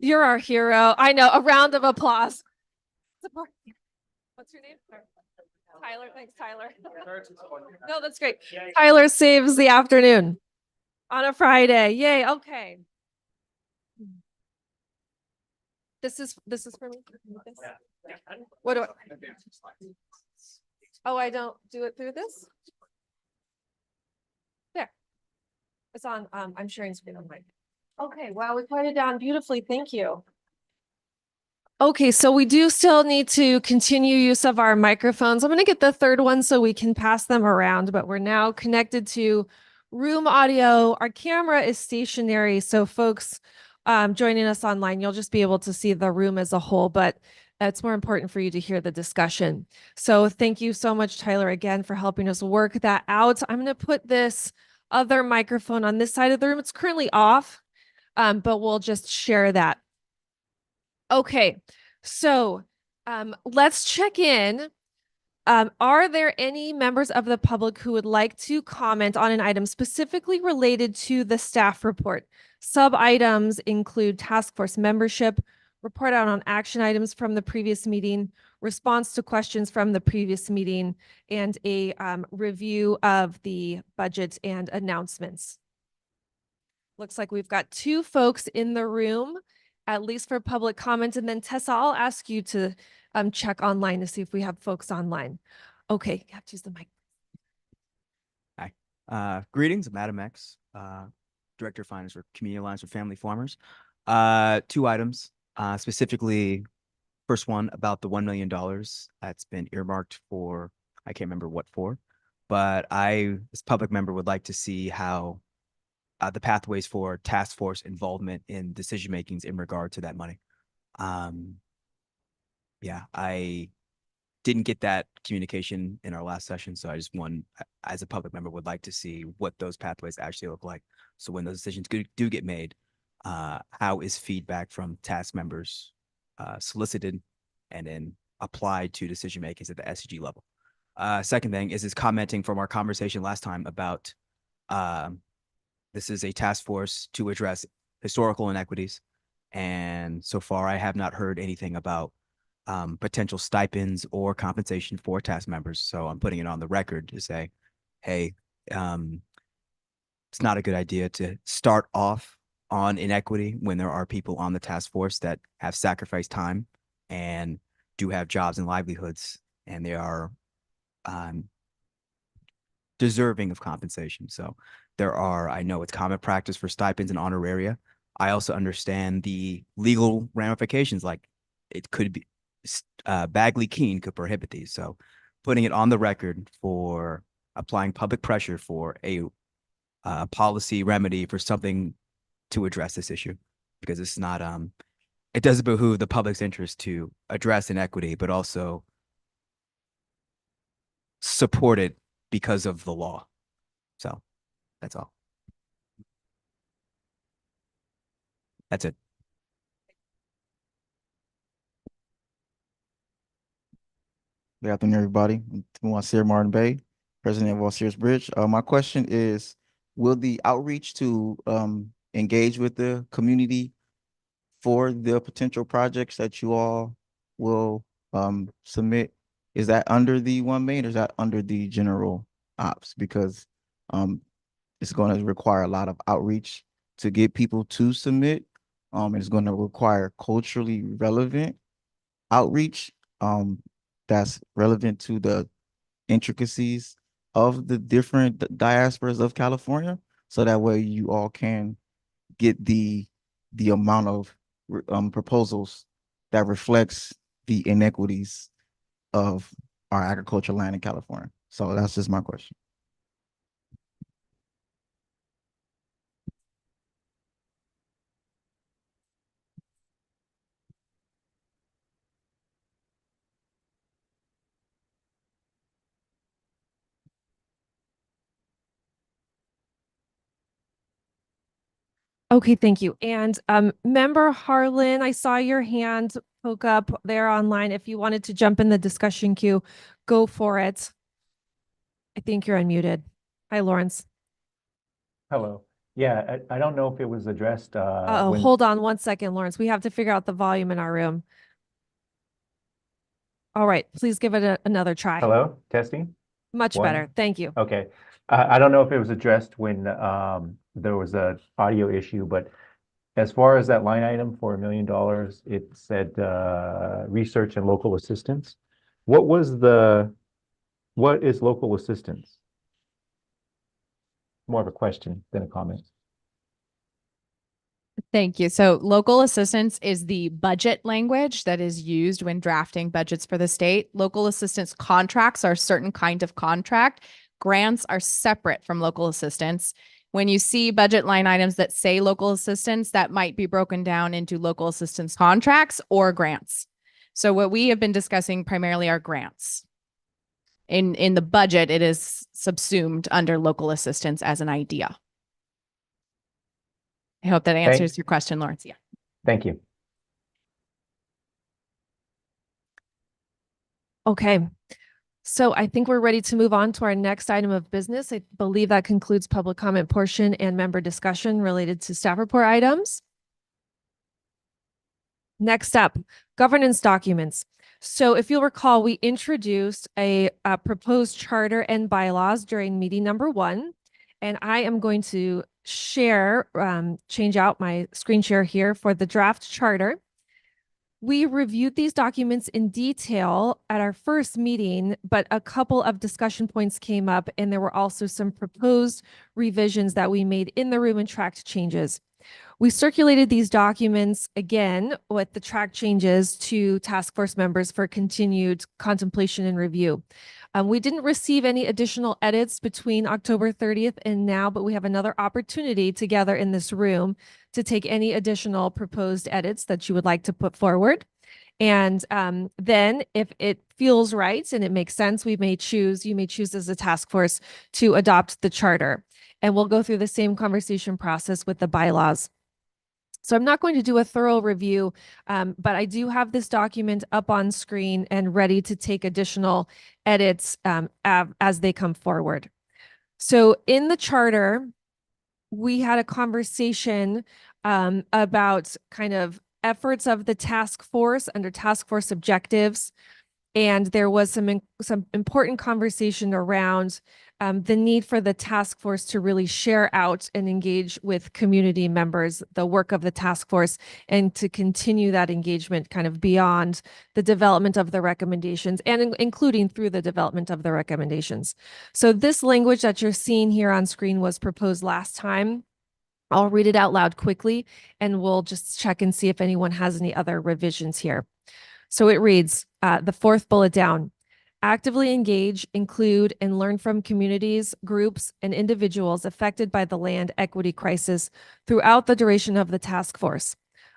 You're our hero. I know. A round of applause. What's your name? Tyler. Thanks, Tyler. No, that's great. Tyler saves the afternoon on a Friday. Yay. Okay. This is for me. What do I? Oh, I don't do it through this? There. It's on, I'm sharing screen on my. Okay, wow, we put it down beautifully. Thank you. Okay, so we do still need to continue use of our microphones. I'm going to get the third one so we can pass them around, but we're now connected to room audio. Our camera is stationary, so folks joining us online, you'll just be able to see the room as a whole, but it's more important for you to hear the discussion. So thank you so much, Tyler, again, for helping us work that out. I'm going to put this other microphone on this side of the room. It's currently off, but we'll just share that. Okay, so let's check in. Are there any members of the public who would like to comment on an item specifically related to the staff report? Sub items include task force membership, report out on action items from the previous meeting, response to questions from the previous meeting, and a review of the budget and announcements. Looks like we've got 2 folks in the room, at least for public comment. And then Tessa, I'll ask you to check online to see if we have folks online. Okay, you have to use the mic. Hi, greetings, I'm Adam X, Director of Finance for Community Alliance for Family Farmers. 2 items, specifically, first one about the $1 million that's been earmarked for, I can't remember what for, but I, as public member, would like to see how the pathways for task force involvement in decision makings in regard to that money. Yeah, I didn't get that communication in our last session, so I just as a public member, would like to see what those pathways actually look like. So when those decisions do get made, how is feedback from task members solicited and then applied to decision makers at the SCG level? Second thing is commenting from our conversation last time about this is a task force to address historical inequities, and so far I have not heard anything about potential stipends or compensation for task members. So I'm putting it on the record to say, hey, it's not a good idea to start off on inequity when there are people on the task force that have sacrificed time and do have jobs and livelihoods, and they are deserving of compensation. So I know it's common practice for stipends and honoraria. I also understand the legal ramifications, like it could be, Bagley-Keene could prohibit these. So putting it on the record for applying public pressure for a policy remedy for something to address this issue, because it's not, it doesn't behoove the public's interest to address inequity, but also support it because of the law. So that's all. That's it. Good afternoon, everybody. I'm Wasir Martin Bay, President of Wasirs Bridge. My question is, will the outreach to engage with the community for the potential projects that you all will submit, is that under the 1 million or is that under the general ops? Because it's going to require a lot of outreach to get people to submit. It's going to require culturally relevant outreach that's relevant to the intricacies of the different diasporas of California. So that way you all can get the amount of proposals that reflects the inequities of our agricultural land in California. So that's just my question. Okay, thank you. And member Harlan, I saw your hand poke up there online. If you wanted to jump in the discussion queue, go for it. I think you're unmuted. Hi, Lawrence. Hello. Yeah, I don't know if it was addressed, Oh, when, hold on 1 second, Lawrence. We have to figure out the volume in our room. All right, please give it another try. hello, testing? Much One. better. Thank you. Okay. I don't know if it was addressed when, there was a audio issue, but as far as that line item for $1 million, it said, research and local assistance. What is local assistance? More of a question than a comment. Thank you. So local assistance is the budget language that is used when drafting budgets for the state. Local assistance contracts are a certain kind of contract. Grants are separate from local assistance. When you see budget line items that say local assistance, that might be broken down into local assistance contracts or grants. So what we have been discussing primarily are grants. In the budget, it is subsumed under local assistance as an idea. I hope that answers your question, Lawrence. Yeah. Thank you. Okay. So I think we're ready to move on to our next item of business. I believe that concludes public comment portion and member discussion related to staff report items. Next up, governance documents. So if you'll recall, we introduced a proposed charter and bylaws during meeting number 1. And I am going to share, change out my screen share here for the draft charter. We reviewed these documents in detail at our first meeting, but a couple of discussion points came up, and there were also some proposed revisions that we made in the room and tracked changes. We circulated these documents again with the track changes to task force members for continued contemplation and review. We didn't receive any additional edits between October 30th and now, but we have another opportunity together in this room to take any additional proposed edits that you would like to put forward. And then if it feels right and it makes sense, you may choose as a task force to adopt the charter. And we'll go through the same conversation process with the bylaws. So I'm not going to do a thorough review, but I do have this document up on screen and ready to take additional edits as they come forward. So in the charter, we had a conversation about kind of efforts of the task force under task force objectives. And there was some important conversation around the need for the task force to really share out and engage with community members, the work of the task force, and to continue that engagement kind of beyond the development of the recommendations and including through the development of the recommendations. So this language that you're seeing here on screen was proposed last time. I'll read it out loud quickly, and we'll just check and see if anyone has any other revisions here. So it reads, the 4th bullet down, actively engage, include, and learn from communities, groups, and individuals affected by the land equity crisis throughout the duration of the task force.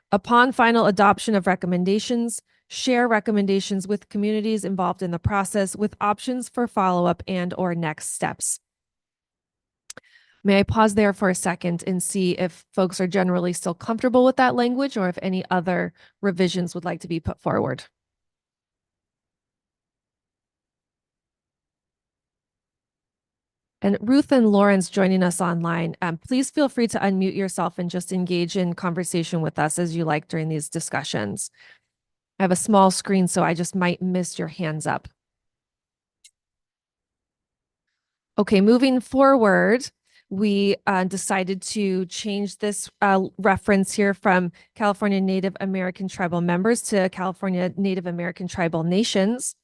Upon final adoption of recommendations, share recommendations with communities involved in the process with options for follow-up and/or next steps. May I pause there for a second and see if folks are generally still comfortable with that language or if any other revisions would like to be put forward? And Ruth and Lawrence joining us online, please feel free to unmute yourself and just engage in conversation with us as you like during these discussions. I have a small screen, so I just might miss your hands up. Okay, moving forward, we decided to change this reference here from California Native American tribal members to California Native American tribal nations.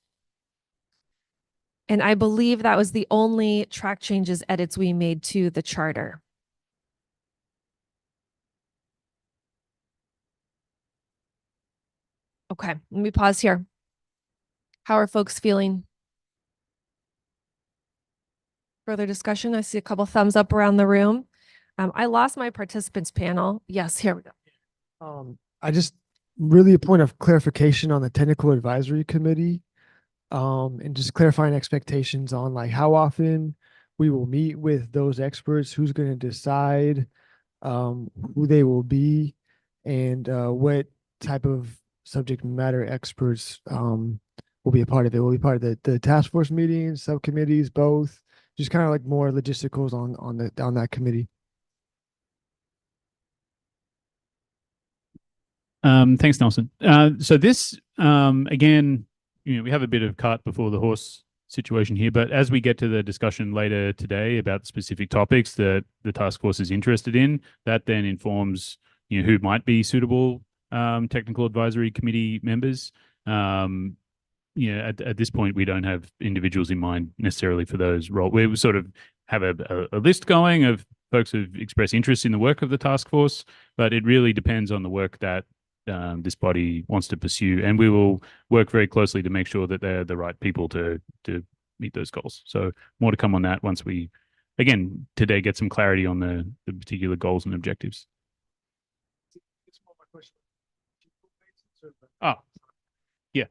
And I believe that was the only track changes edits we made to the charter. Okay, let me pause here. How are folks feeling? Further discussion? I see a couple thumbs up around the room. I lost my participants panel. Yes, here we go. I just really a point of clarification on the technical advisory committee. And just clarifying expectations on like how often we will meet with those experts, who's going to decide who they will be, and what type of subject matter experts will be a part of it. Will be part of the task force meetings, subcommittees, both. Just kind of like more logisticals on that committee. Thanks, Nelson. So this, again, we have a bit of cart before the horse situation here, but as we get to the discussion later today about specific topics that the task force is interested in, that then informs, who might be suitable technical advisory committee members. At this point, we don't have individuals in mind necessarily for those roles. We sort of have a list going of folks who've expressed interest in the work of the task force, but it really depends on the work that this body wants to pursue, and we will work very closely to make sure that they're the right people to meet those goals. So more to come on that once we, again, today get some clarity on the particular goals and objectives. Oh, yeah.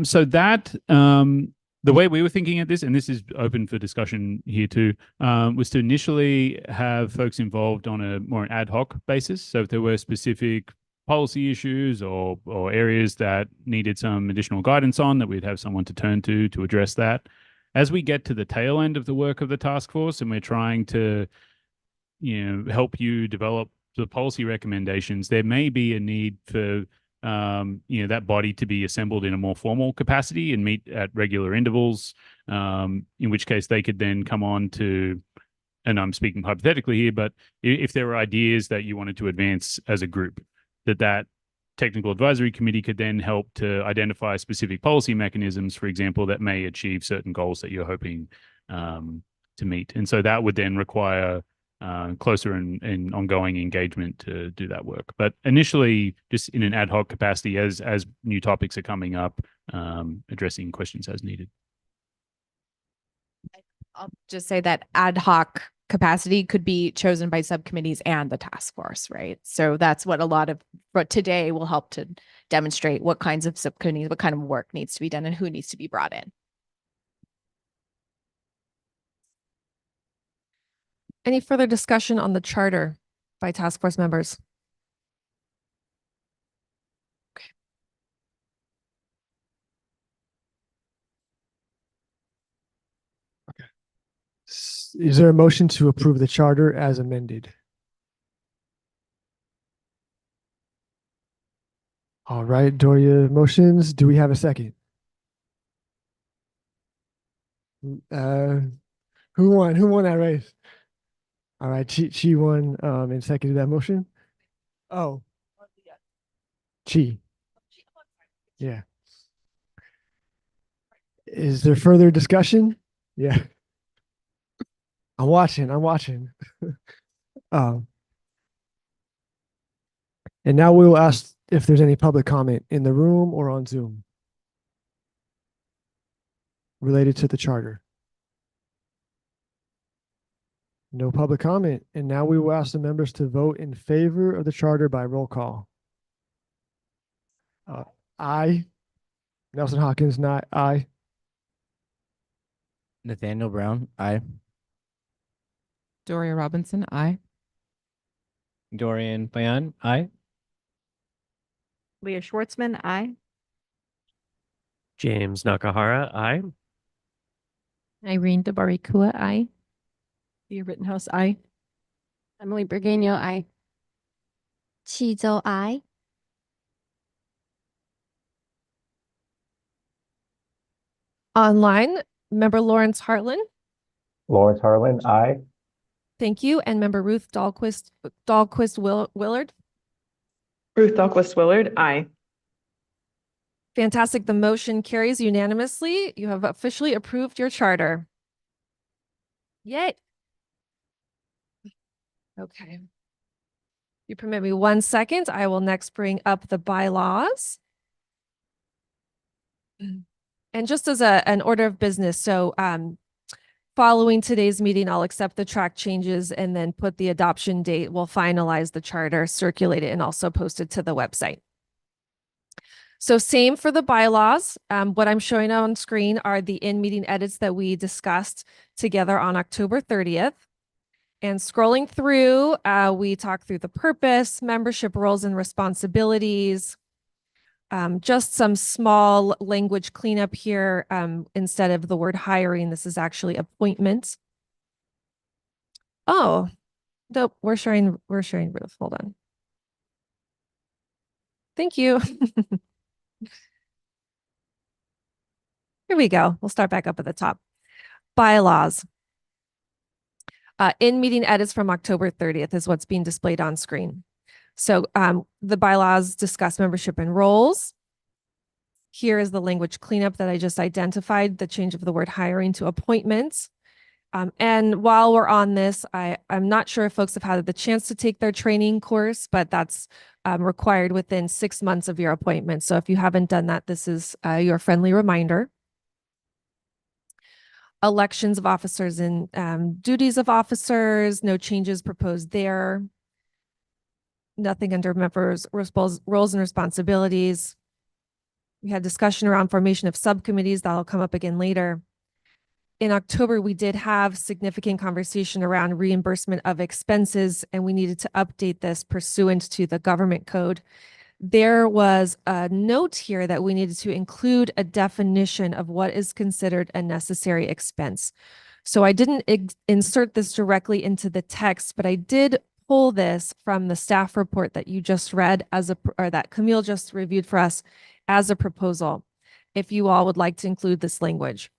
So that the way we were thinking at this, and this is open for discussion here too, was to initially have folks involved on a more ad hoc basis. So if there were specific policy issues or areas that needed some additional guidance on, that we'd have someone to turn to address that. As we get to the tail end of the work of the task force and we're trying to, help you develop the policy recommendations, there may be a need for that body to be assembled in a more formal capacity and meet at regular intervals, in which case they could then come on to, and I'm speaking hypothetically here, but if there were ideas that you wanted to advance as a group, that technical advisory committee could then help to identify specific policy mechanisms, for example, that may achieve certain goals that you're hoping to meet. And so that would then require closer and ongoing engagement to do that work. But initially, just in an ad hoc capacity, as new topics are coming up, addressing questions as needed. I'll just say that ad hoc capacity could be chosen by subcommittees and the task force, right? So that's what what today will help to demonstrate what kinds of subcommittees, what kind of work needs to be done and who needs to be brought in. Any further discussion on the charter by task force members? Okay. Okay. Is there a motion to approve the charter as amended? All right, Doria motions. Do we have a second? Who won that race? All right, Chi won and seconded that motion. Oh, Chi. Yeah. Is there further discussion? Yeah. I'm watching. And now we'll ask if there's any public comment in the room or on Zoom related to the charter. No public comment. And now we will ask the members to vote in favor of the charter by roll call. Aye. Nelson Hawkins, not aye. Nathaniel Brown, aye. Doria Robinson, aye. Dorian Payan, aye. Leah Schwartzman, aye. James Nakahara, aye. Irene Dabarikua, aye. Leah Rittenhouse, aye. Emily Burgueño, aye. Chizo, I. Online, member Lawrence Hartland. Lawrence Harlan, aye. Thank you. And member Ruth Dahlquist Willard. Ruth Dahlquist Willard, aye. Fantastic. The motion carries unanimously. You have officially approved your charter. Yay. Okay. You permit me 1 second. I will next bring up the bylaws. And just as an order of business, so following today's meeting, I'll accept the track changes and then put the adoption date. We'll finalize the charter, circulate it, and also post it to the website. So same for the bylaws. What I'm showing on screen are the in-meeting edits that we discussed together on October 30th. And scrolling through, we talked through the purpose, membership roles and responsibilities, just some small language cleanup here. Instead of the word hiring, this is actually appointment. Oh, nope, we're sharing Ruth. Hold on. Thank you. Here we go. We'll start back up at the top. Bylaws. In meeting edits from October 30th is what's being displayed on screen. So the bylaws discuss membership and roles. Here is the language cleanup that I just identified, the change of the word hiring to appointments. And while we're on this, I'm not sure if folks have had the chance to take their training course, but that's required within 6 months of your appointment. So if you haven't done that, this is your friendly reminder. Elections of officers and duties of officers, no changes proposed there. Nothing under members' roles and responsibilities. We had discussion around formation of subcommittees. That'll come up again later. In October, we did have significant conversation around reimbursement of expenses, and we needed to update this pursuant to the government code. There was a note here that we needed to include a definition of what is considered a necessary expense. So I didn't insert this directly into the text, but I did pull this from the staff report that you just read or that Camille just reviewed for us as a proposal, if you all would like to include this language.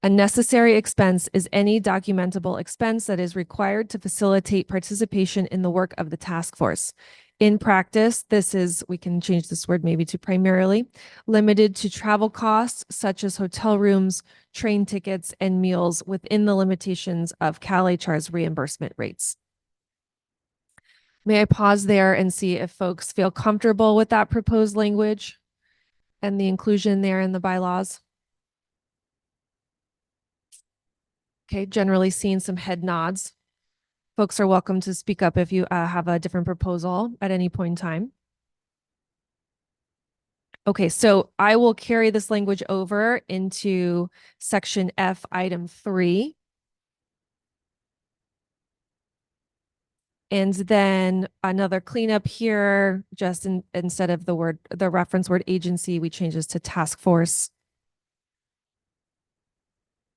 A necessary expense is any documentable expense that is required to facilitate participation in the work of the task force. In practice, this is, we can change this word maybe to primarily, limited to travel costs such as hotel rooms, train tickets, and meals within the limitations of CalHR's reimbursement rates. May I pause there and see if folks feel comfortable with that proposed language and the inclusion there in the bylaws? Okay, generally seeing some head nods. Folks are welcome to speak up if you have a different proposal at any point in time. Okay, so I will carry this language over into section F, item 3. And then another cleanup here, just instead of the reference word agency, we change this to task force.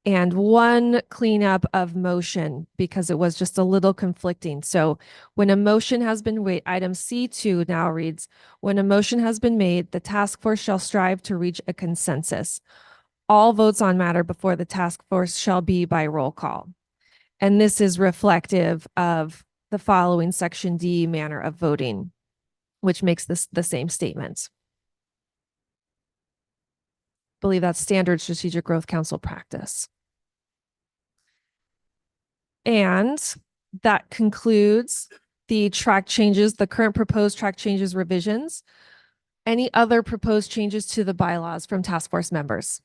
And one cleanup of motion because it was just a little conflicting. So when a motion has been made, item C2 now reads, when a motion has been made, the task force shall strive to reach a consensus. All votes on matter before the task force shall be by roll call. And this is reflective of the following section D manner of voting, which makes this the same statement. I believe that's standard Strategic Growth Council practice. And that concludes the track changes, the current proposed track changes revisions. Any other proposed changes to the bylaws from task force members?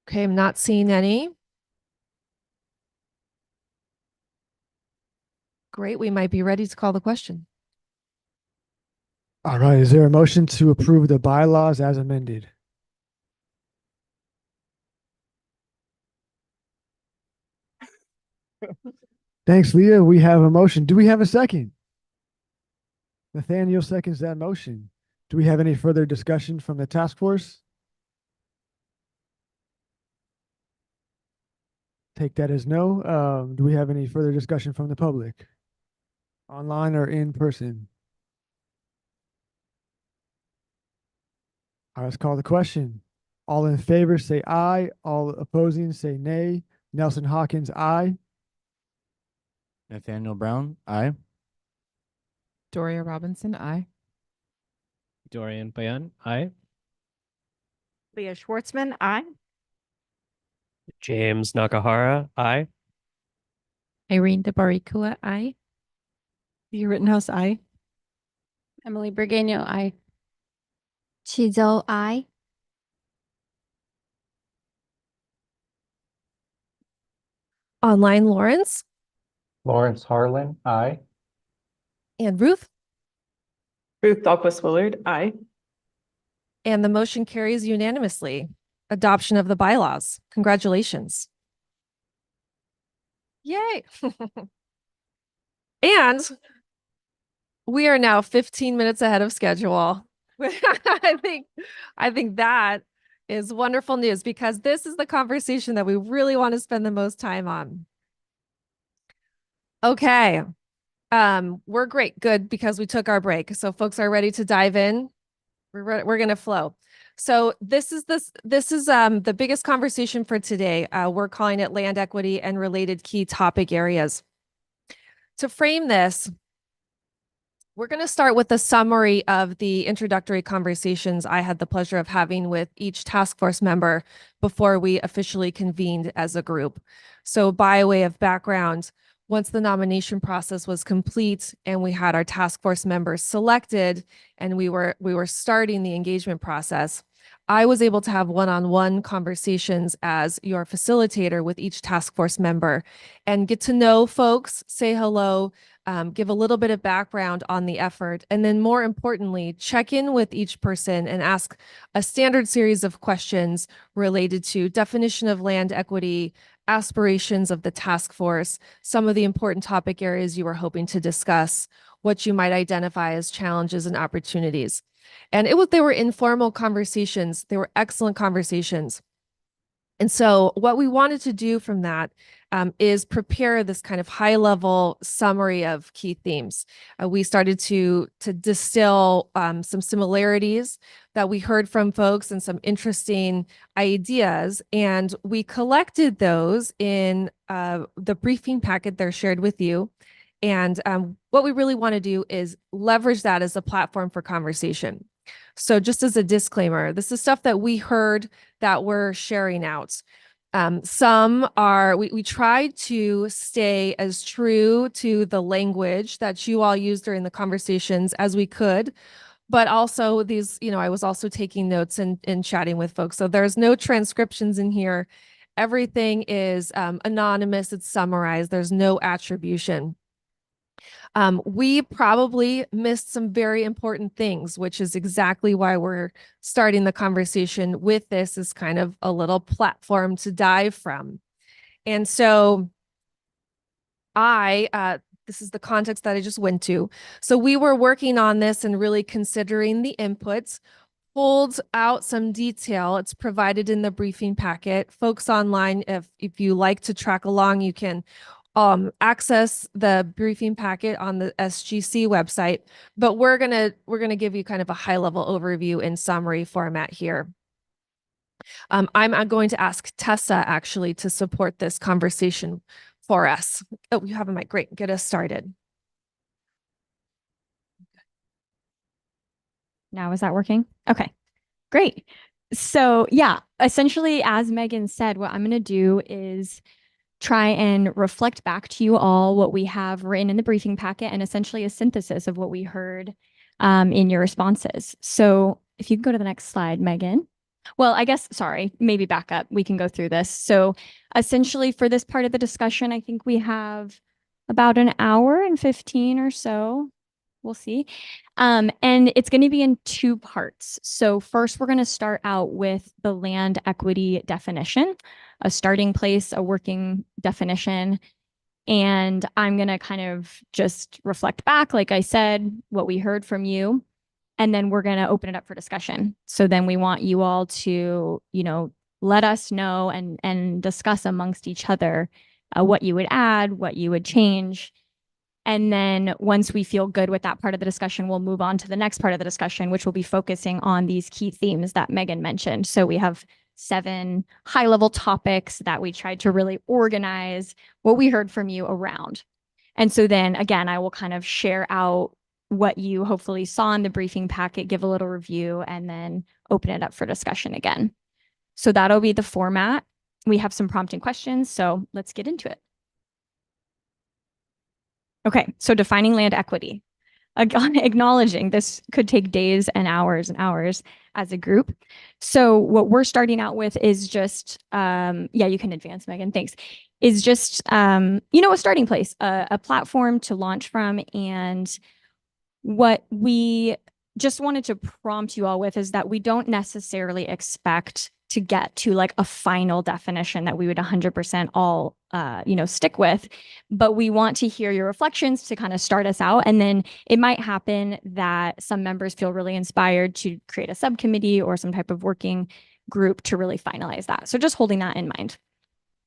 Okay, I'm not seeing any. Great, we might be ready to call the question. All right, is there a motion to approve the bylaws as amended? Thanks, Leah. We have a motion. Do we have a second? Nathaniel seconds that motion. Do we have any further discussion from the task force? take that as no. Do we have any further discussion from the public? Online or in person? All right, let's call the question. All in favor, say aye. All opposing, say nay. Nelson Hawkins, aye. Nathaniel Brown, aye. Doria Robinson, aye. Dorian Bayan, aye. Leah Schwartzman, aye. James Nakahara, aye. Irene DeBaricua, aye. Leah Rittenhouse, aye. Emily Brigano, aye. Chizo, I. Online, Lawrence Lawrence Harlan, aye. and Ruth, Ruth Dahlquist Willard, aye. and the motion carries unanimously. Adoption of the bylaws. Congratulations. Yay. And we are now 15 minutes ahead of schedule. I think that is wonderful news because this is the conversation that we really want to spend the most time on. Okay. We're great. Good, because we took our break. So folks are ready to dive in. We're going to flow. So this is the biggest conversation for today. We're calling it land equity and related key topic areas. To frame this, we're going to start with a summary of the introductory conversations I had the pleasure of having with each task force member before we officially convened as a group. So by way of background, once the nomination process was complete and we had our task force members selected and we were starting the engagement process, I was able to have one-on-one conversations as your facilitator with each task force member and get to know folks, say hello, give a little bit of background on the effort, and then more importantly, check in with each person and ask a standard series of questions related to definition of land equity, aspirations of the task force, some of the important topic areas you were hoping to discuss, what you might identify as challenges and opportunities. And they were informal conversations. They were excellent conversations. And so what we wanted to do from that is prepare this kind of high level summary of key themes. We started to distill some similarities that we heard from folks and some interesting ideas. And we collected those in the briefing packet they're shared with you. And what we really want to do is leverage that as a platform for conversation. So just as a disclaimer, this is stuff that we heard that we're sharing out. We tried to stay as true to the language that you all used during the conversations as we could, but also I was also taking notes and chatting with folks. So there's no transcriptions in here. Everything is anonymous, it's summarized, there's no attribution. We probably missed some very important things, which is exactly why we're starting the conversation with this as kind of a little platform to dive from. And so this is the context that I just went to. So we were working on this and really considering the inputs, pulled out some detail. It's provided in the briefing packet. Folks online, if you like to track along, you can access the briefing packet on the SGC website, but we're gonna give you kind of a high level overview in summary format here. I'm going to ask Tessa actually to support this conversation for us. Oh, you have a mic. Great, get us started. Now, is that working? Okay, great. So yeah, essentially, as Megan said, what I'm going to do is try and reflect back to you all what we have written in the briefing packet and essentially a synthesis of what we heard in your responses. So if you can go to the next slide, Megan. Well, I guess, sorry, maybe back up. We can go through this. So essentially for this part of the discussion, I think we have about an hour and 15 or so. We'll see. And it's going to be in two parts. So first, we're going to start out with the land equity definition, a starting place, a working definition. And I'm going to kind of just reflect back, like I said, what we heard from you. And then we're going to open it up for discussion. So then we want you all to, let us know and discuss amongst each other what you would add, what you would change. And then once we feel good with that part of the discussion, we'll move on to the next part of the discussion, which will be focusing on these key themes that Megan mentioned. So we have 7 high-level topics that we tried to really organize what we heard from you around. And so then again, I will kind of share out what you hopefully saw in the briefing packet, give a little review, and then open it up for discussion again. So that'll be the format. We have some prompting questions, so let's get into it. Okay, so defining land equity. Acknowledging this could take days and hours as a group. So what we're starting out with is just, yeah, you can advance, Megan, thanks, is just, a starting place, a platform to launch from. And what we just wanted to prompt you all with is that we don't necessarily expect to get to like a final definition that we would 100% all, stick with, but we want to hear your reflections to kind of start us out. And then it might happen that some members feel really inspired to create a subcommittee or some type of working group to really finalize that. So just holding that in mind.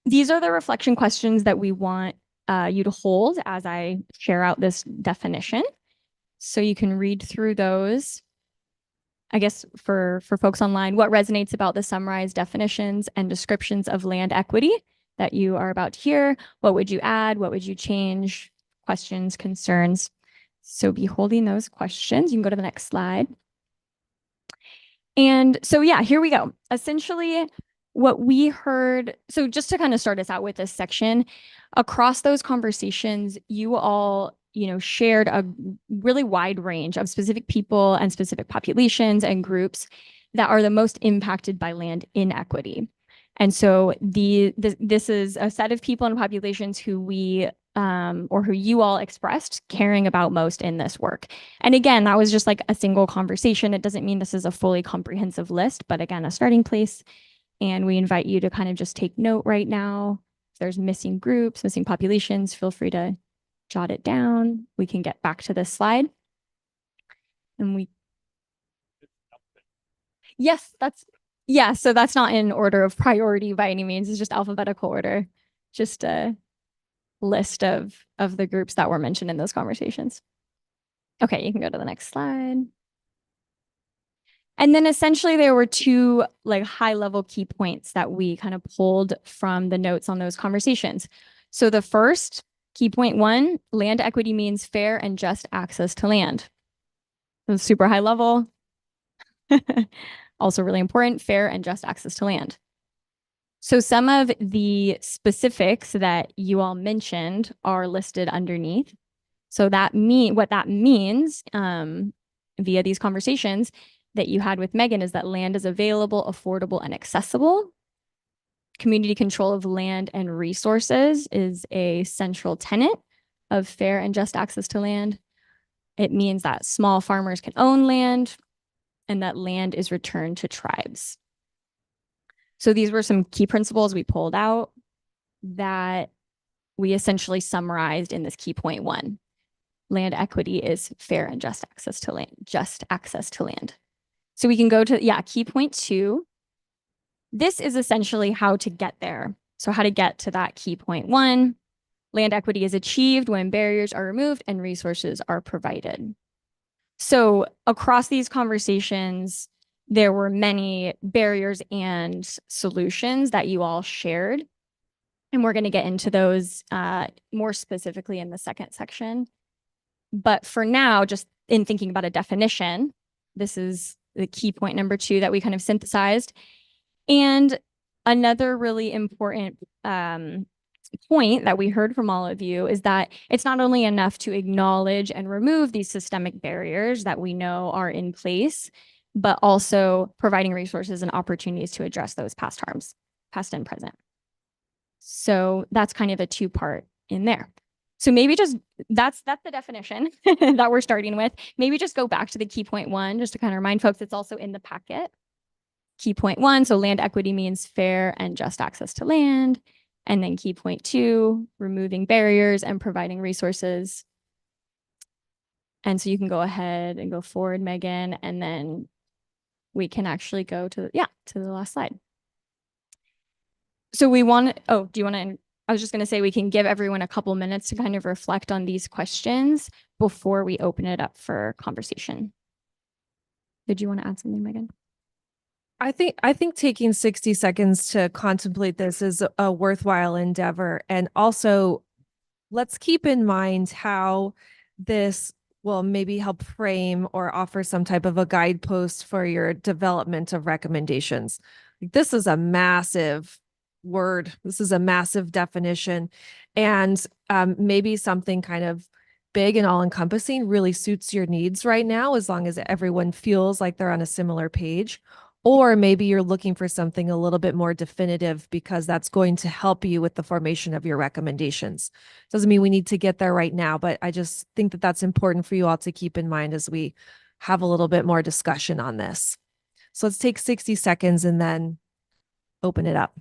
These are the reflection questions that we want you to hold as I share out this definition. So you can read through those. I guess for folks online, what resonates about the summarized definitions and descriptions of land equity that you are about to hear? What would you add? What would you change? Questions, concerns. So be holding those questions. You can go to the next slide. And so, yeah, here we go. Essentially, what we heard, so just to kind of start us out with this section, across those conversations, you all shared a really wide range of specific people and specific populations and groups that are the most impacted by land inequity. And so this is a set of people and populations who we or who you all expressed caring about most in this work. And again, that was just like a single conversation. It doesn't mean this is a fully comprehensive list, but again, a starting place. And we invite you to kind of just take note right now. If there's missing groups, missing populations, feel free to jot it down. We can get back to this slide. And yes, so that's not in order of priority by any means. It's just alphabetical order. Just a list of the groups that were mentioned in those conversations. Okay, you can go to the next slide. And then essentially there were 2 like high-level key points that we kind of pulled from the notes on those conversations. So the first, key point 1, land equity means fair and just access to land. So super high level. Also really important, fair and just access to land. So some of the specifics that you all mentioned are listed underneath. So what that means via these conversations that you had with Megan is that land is available, affordable, and accessible. Community control of land and resources is a central tenet of fair and just access to land. It means that small farmers can own land and that land is returned to tribes. So these were some key principles we pulled out that we essentially summarized in this key point 1. Land equity is fair and just access to land, So we can go to, key point 2. This is essentially how to get there. So how to get to that key point 1. Land equity is achieved when barriers are removed and resources are provided. So across these conversations, there were many barriers and solutions that you all shared. And we're going to get into those more specifically in the second section. But for now, just in thinking about a definition, this is the key point number 2 that we kind of synthesized. And another really important point that we heard from all of you is that it's not only enough to acknowledge and remove these systemic barriers that we know are in place, but also providing resources and opportunities to address those past harms, past and present. So that's kind of a 2-part in there. So maybe just, that's the definition that we're starting with. Maybe just go back to the key point 1, just to kind of remind folks, it's also in the packet. Key point 1, so land equity means fair and just access to land. And then key point 2, removing barriers and providing resources. And so you can go ahead and go forward, Megan, and then we can actually go to the last slide. So we want, oh, do you want to, I was just going to say we can give everyone a couple minutes to kind of reflect on these questions before we open it up for conversation. Did you want to add something, Megan? I think taking 60 seconds to contemplate this is a worthwhile endeavor. And also, let's keep in mind how this will maybe help frame or offer some type of a guidepost for your development of recommendations. This is a massive word. This is a massive definition. And maybe something kind of big and all encompassing really suits your needs right now, as long as everyone feels like they're on a similar page. Or maybe you're looking for something a little bit more definitive because that's going to help you with the formation of your recommendations. Doesn't mean we need to get there right now, but I just think that that's important for you all to keep in mind as we have a little bit more discussion on this. So let's take 60 seconds and then open it up.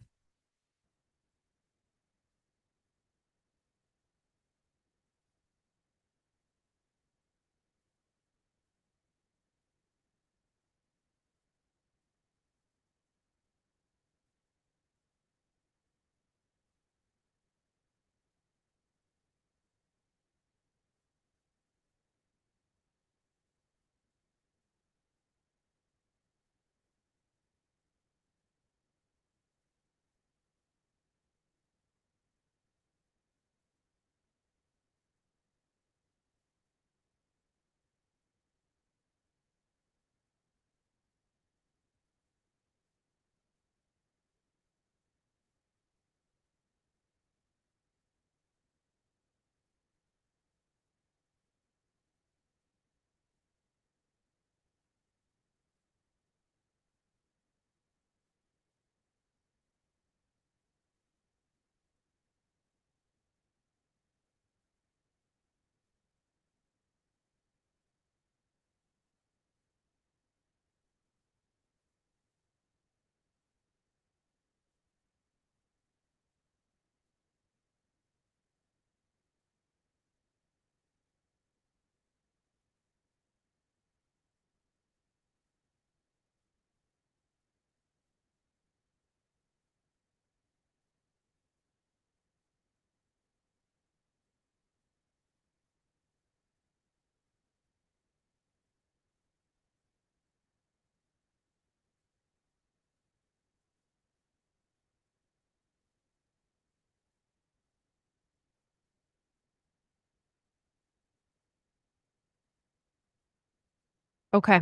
Okay.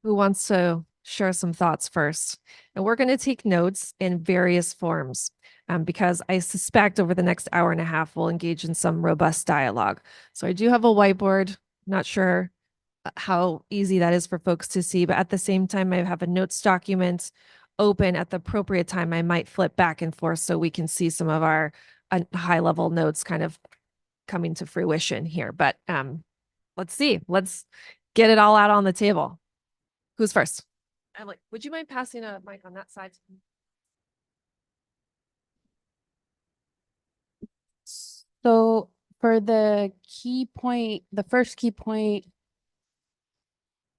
Who wants to share some thoughts first? And we're going to take notes in various forms because I suspect over the next hour and a half, we'll engage in some robust dialogue. So I do have a whiteboard, not sure how easy that is for folks to see, but at the same time, I have a notes document open. At the appropriate time, I might flip back and forth so we can see some of our high level notes kind of coming to fruition here. But let's see, let's get it all out on the table. Who's first? Emily, would you mind passing a mic on that side? So for the key point, the first key point,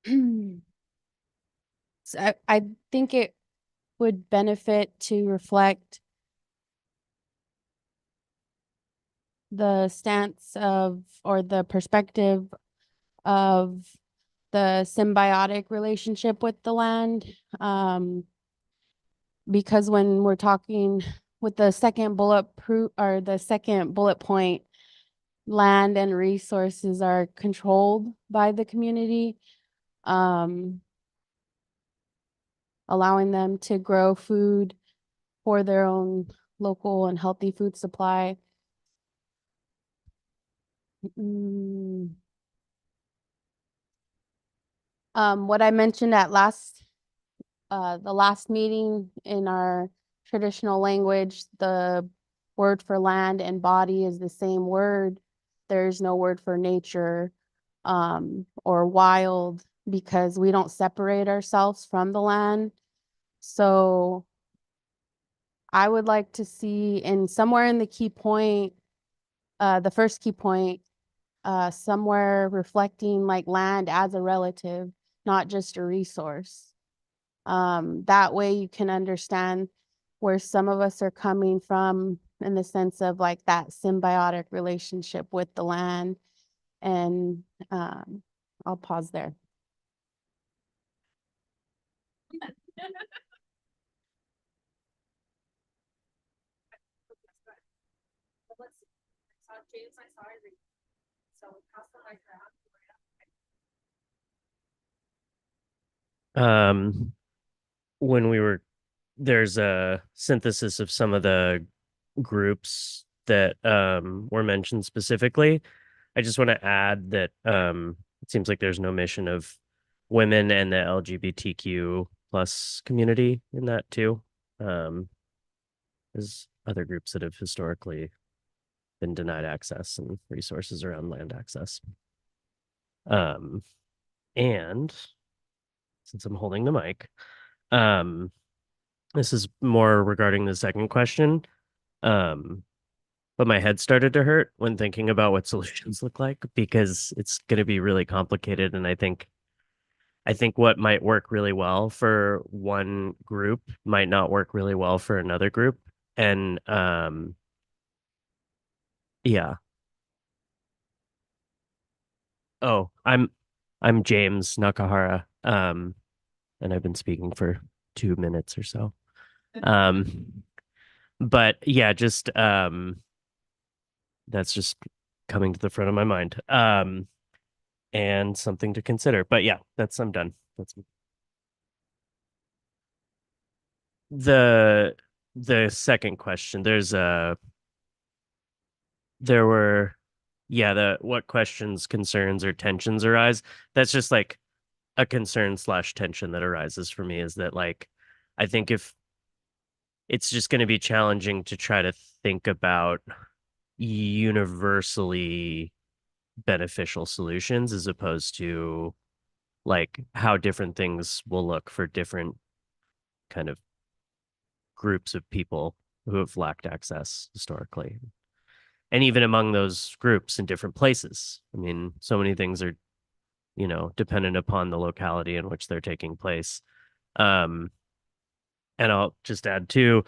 so I think it would benefit to reflect the stance of, or the perspective of the symbiotic relationship with the land. Because when we're talking with the second bullet point, land and resources are controlled by the community, allowing them to grow food for their own local and healthy food supply. What I mentioned at the last meeting, in our traditional language, the word for land and body is the same word. There's no word for nature or wild, because we don't separate ourselves from the land. So I would like to see somewhere in the key point, the first key point, somewhere reflecting like land as a relative, not just a resource. That way you can understand where some of us are coming from in the sense of like that symbiotic relationship with the land. And I'll pause there. When there's a synthesis of some of the groups that were mentioned specifically. I just want to add that it seems like there's no mention of women and the LGBTQ plus community in that too. There's other groups that have historically been denied access and resources around land access. And since I'm holding the mic, this is more regarding the second question. But my head started to hurt when thinking about what solutions look like because it's going to be really complicated. And I think what might work really well for one group might not work really well for another group. And yeah. Oh, I'm James Nakahara. And I've been speaking for 2 minutes or so. But yeah, just that's just coming to the front of my mind. And something to consider. But yeah, I'm done. That's the second question. What questions, concerns, or tensions arise. That's just like a concern / tension that arises for me is that like I think if it's just going to be challenging to try to think about universally beneficial solutions as opposed to like how different things will look for different kind of groups of people who have lacked access historically. And even among those groups in different places. I mean, so many things are, dependent upon the locality in which they're taking place. And I'll just add too,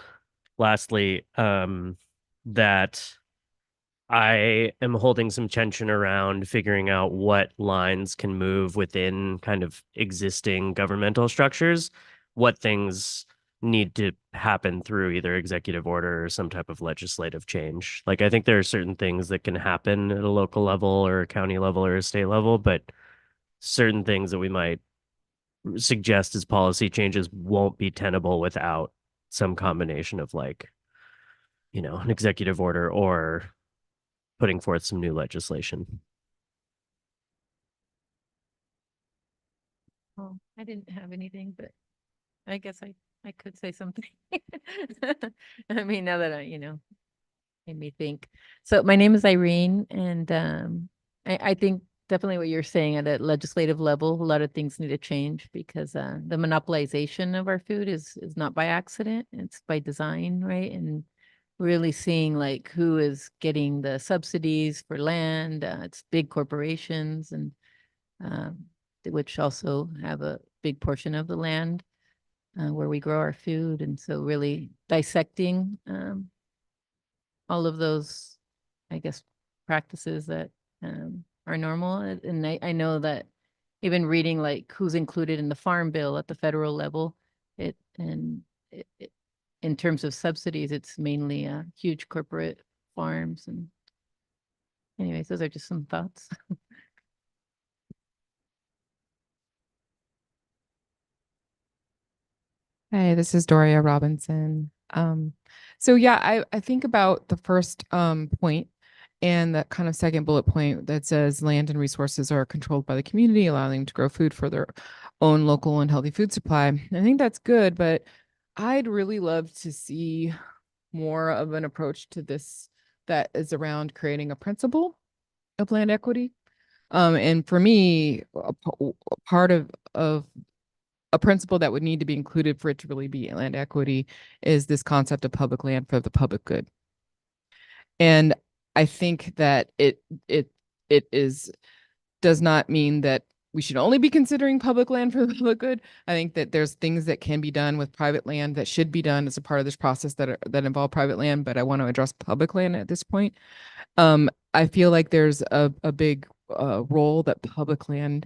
lastly, that I am holding some tension around figuring out what lines can move within kind of existing governmental structures, what things need to happen through either executive order or some type of legislative change. Like I think there are certain things that can happen at a local level or a county level or a state level, but certain things that we might suggest as policy changes won't be tenable without some combination of like, an executive order or putting forth some new legislation. Oh, I didn't have anything, but I guess I could say something. I mean, now that made me think. So my name is Irene, and I think definitely what you're saying at a legislative level, a lot of things need to change because the monopolization of our food is not by accident, it's by design, right? And really seeing like who is getting the subsidies for land, it's big corporations and which also have a big portion of the land where we grow our food. And so really dissecting all of those, I guess, practices that are normal. And I know that even reading like who's included in the farm bill at the federal level, in terms of subsidies, it's mainly huge corporate farms. And anyways, those are just some thoughts. Hey, this is Doria Robinson. So yeah, I think about the first point and that kind of second bullet point that says land and resources are controlled by the community, allowing them to grow food for their own local and healthy food supply. I think that's good, but I'd really love to see more of an approach to this that is around creating a principle of land equity. And for me, a part of a principle that would need to be included for it to really be land equity is this concept of public land for the public good. And I think that it does not mean that we should only be considering public land for the public good. I think that there's things that can be done with private land that should be done as a part of this process that involve private land, but I want to address public land at this point. I feel like there's a big role that public land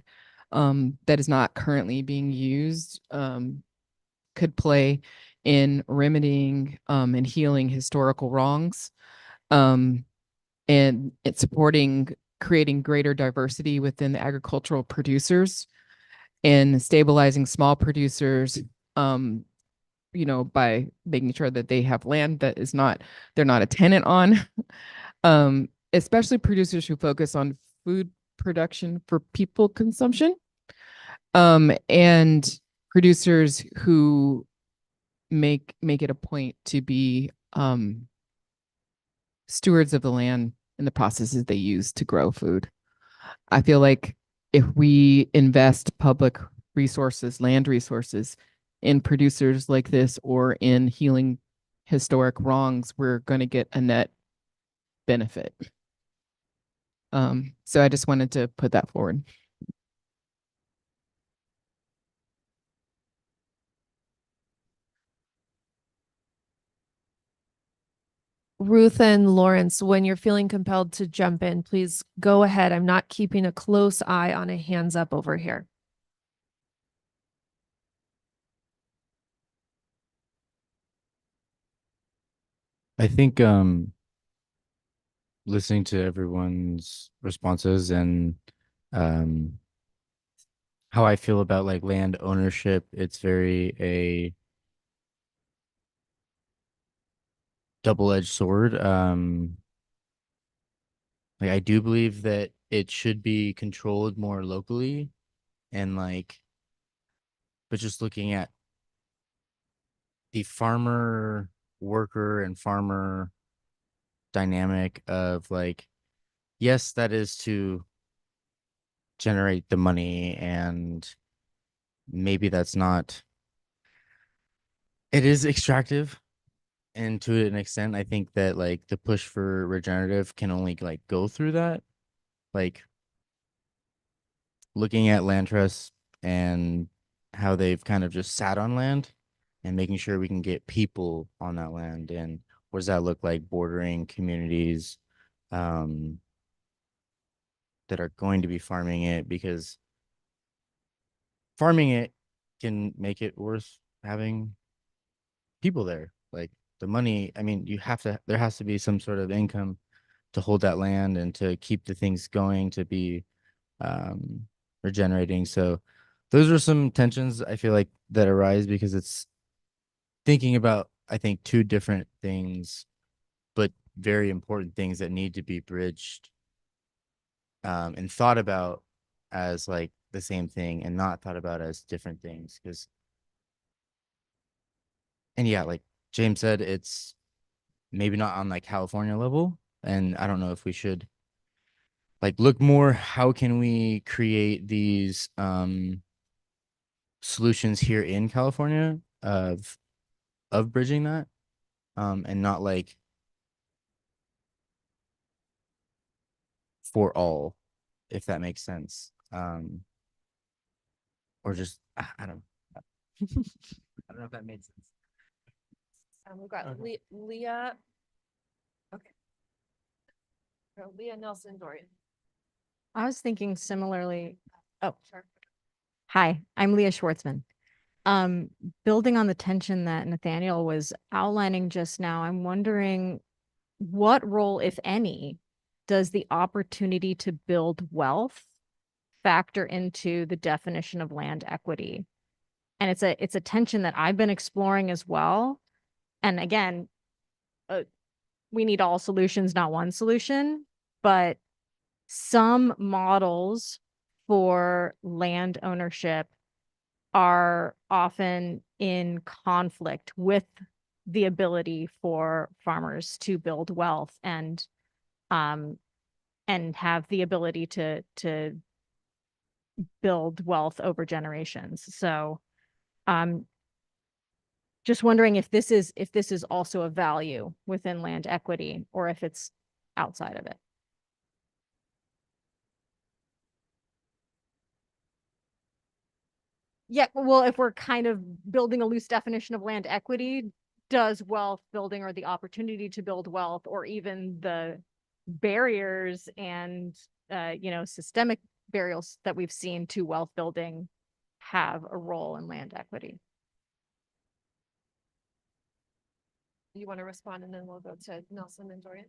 that is not currently being used could play in remedying and healing historical wrongs, and it's supporting creating greater diversity within the agricultural producers and stabilizing small producers, by making sure that they have land that is not, they're not a tenant on, especially producers who focus on food production for people consumption, and producers who make it a point to be stewards of the land and the processes they use to grow food. I feel like if we invest public resources, land resources in producers like this or in healing historic wrongs, we're going to get a net benefit. So I just wanted to put that forward. Ruth and Lawrence, when you're feeling compelled to jump in, please go ahead. I'm not keeping a close eye on a hands up over here. I think listening to everyone's responses and um how I feel about like land ownership, it's very a double-edged sword. Like I do believe that it should be controlled more locally and like, but just looking at the farmer worker and farmer dynamic of like, yes, that is to generate the money, and maybe that's not, it is extractive, and to an extent I think that like the push for regenerative can only like go through that, like looking at land trusts and how they've kind of just sat on land and making sure we can get people on that land, and what does that look like bordering communities that are going to be farming it, because farming it can make it worth having people there. Like the money, I mean, there has to be some sort of income to hold that land and to keep the things going, to be regenerating. So those are some tensions I feel like that arise because it's thinking about, I think, two different things, but very important things that need to be bridged and thought about as like the same thing and not thought about as different things. And yeah, like James said, it's maybe not on like California level. And I don't know if we should like look more, how can we create these solutions here in California of bridging that, and not like for all, if that makes sense. Or just I don't I don't know if that made sense. We've got Leah. Okay. Leah Nelson Dorian. I was thinking similarly. Oh, sure. Hi, I'm Leah Schwartzman. Building on the tension that Nathaniel was outlining just now, I'm wondering what role, if any, does the opportunity to build wealth factor into the definition of land equity? And it's a tension that I've been exploring as well. And again, we need all solutions, not one solution, but some models for land ownership are often in conflict with the ability for farmers to build wealth and have the ability to build wealth over generations. So just wondering if this is also a value within land equity or if it's outside of it. Yeah, well, if we're kind of building a loose definition of land equity, does wealth building or the opportunity to build wealth or even the barriers and systemic barriers that we've seen to wealth building have a role in land equity? You want to respond and then we'll go to Nelson and Dorian.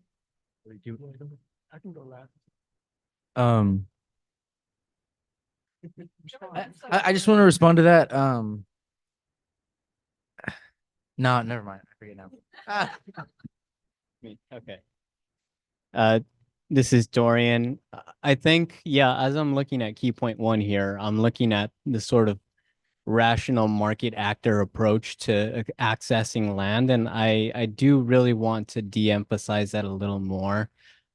I can go last. I just want to respond to that. No, never mind. I forget now. Okay. This is Dorian. I think, yeah, as I'm looking at key point 1 here, I'm looking at the sort of rational market actor approach to accessing land. And I do really want to de-emphasize that a little more.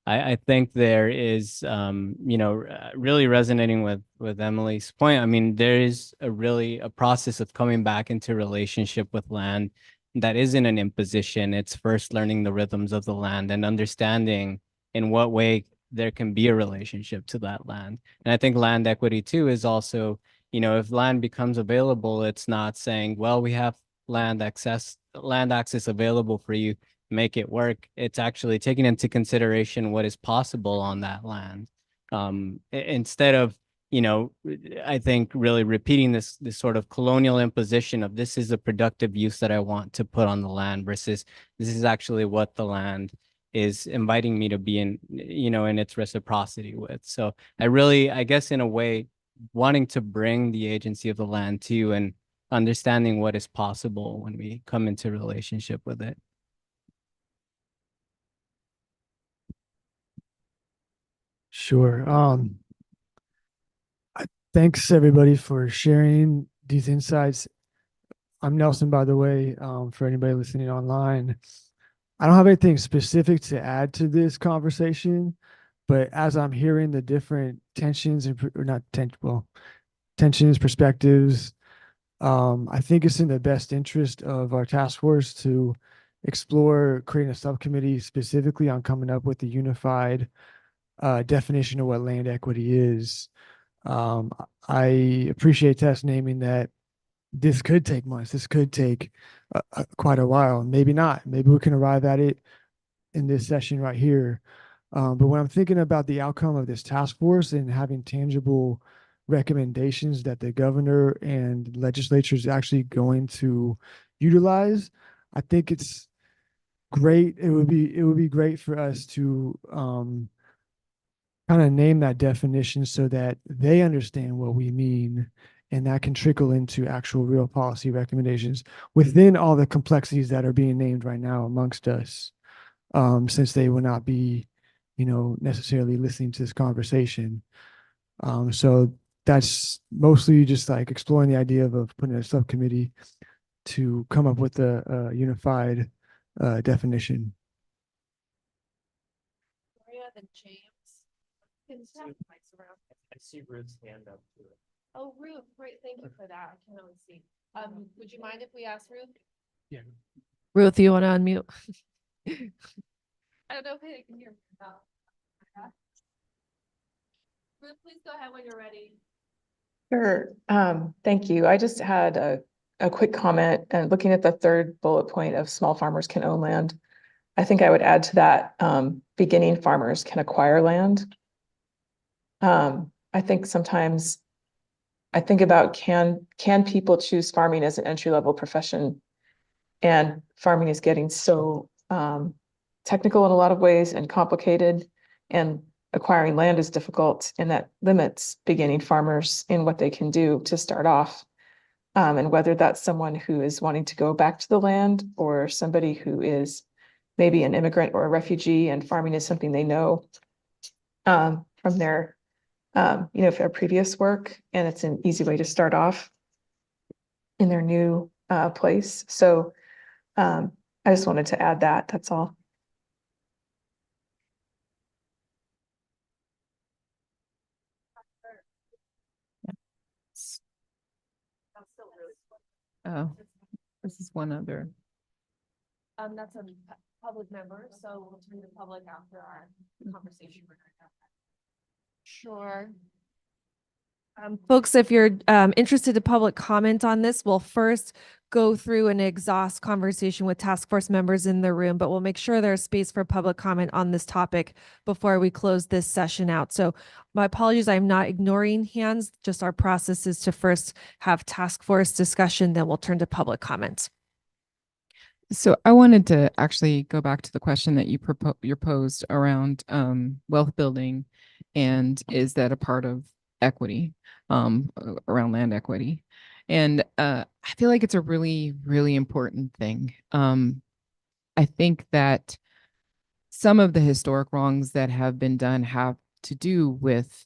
I think there is, really resonating with Emily's point. I mean, there is a process of coming back into relationship with land that isn't an imposition. It's first learning the rhythms of the land and understanding in what way there can be a relationship to that land. And I think land equity too is also, if land becomes available, it's not saying, well, we have land access available for you, make it work. It's actually taking into consideration what is possible on that land. Instead of, I think really repeating this sort of colonial imposition of this is a productive use that I want to put on the land versus this is actually what the land is inviting me to be in, in its reciprocity with. So I guess in a way, wanting to bring the agency of the land to you and understanding what is possible when we come into relationship with it. Sure. Thanks everybody for sharing these insights. I'm Nelson, by the way, for anybody listening online. I don't have anything specific to add to this conversation, but as I'm hearing the different tensions tensions, perspectives, I think it's in the best interest of our task force to explore creating a subcommittee specifically on coming up with a unified definition of what land equity is. I appreciate Tess naming that this could take months. This could take quite a while. Maybe not. Maybe we can arrive at it in this session right here. But when I'm thinking about the outcome of this task force and having tangible recommendations that the governor and legislature is actually going to utilize, I think it's great. It would be great for us to kind of name that definition so that they understand what we mean, and that can trickle into actual real policy recommendations within all the complexities that are being named right now amongst us, since they will not be, necessarily listening to this conversation. So that's mostly just like exploring the idea of putting a subcommittee to come up with a unified definition. Then James. I see Ruth's hand up to it. Oh, Ruth, great, thank you for that. I can only see. Would you mind if we ask Ruth? Yeah. Ruth, you want to unmute? I don't know if they can hear me. Ruth, please go ahead when you're ready. Sure. Thank you. I just had a quick comment, and looking at the third bullet point of small farmers can own land. I think I would add to that, beginning farmers can acquire land. I think sometimes I think about can people choose farming as an entry-level profession? And farming is getting so technical in a lot of ways and complicated, and acquiring land is difficult, and that limits beginning farmers in what they can do to start off. And whether that's someone who is wanting to go back to the land or somebody who is maybe an immigrant or a refugee and farming is something they know from their their previous work, and it's an easy way to start off in their new place. So I just wanted to add that, that's all. Oh, this is one other. That's a public member, so we'll turn to the public after our conversation. Sure. Folks, if you're interested in public comment on this, we'll first go through and exhaust conversation with task force members in the room, but we'll make sure there's space for public comment on this topic before we close this session out. So my apologies, I'm not ignoring hands, just our process is to first have task force discussion, then we'll turn to public comment. So I wanted to actually go back to the question that you posed around wealth building, and is that a part of equity around land equity? And I feel like it's a really, really important thing. I think that some of the historic wrongs that have been done have to do with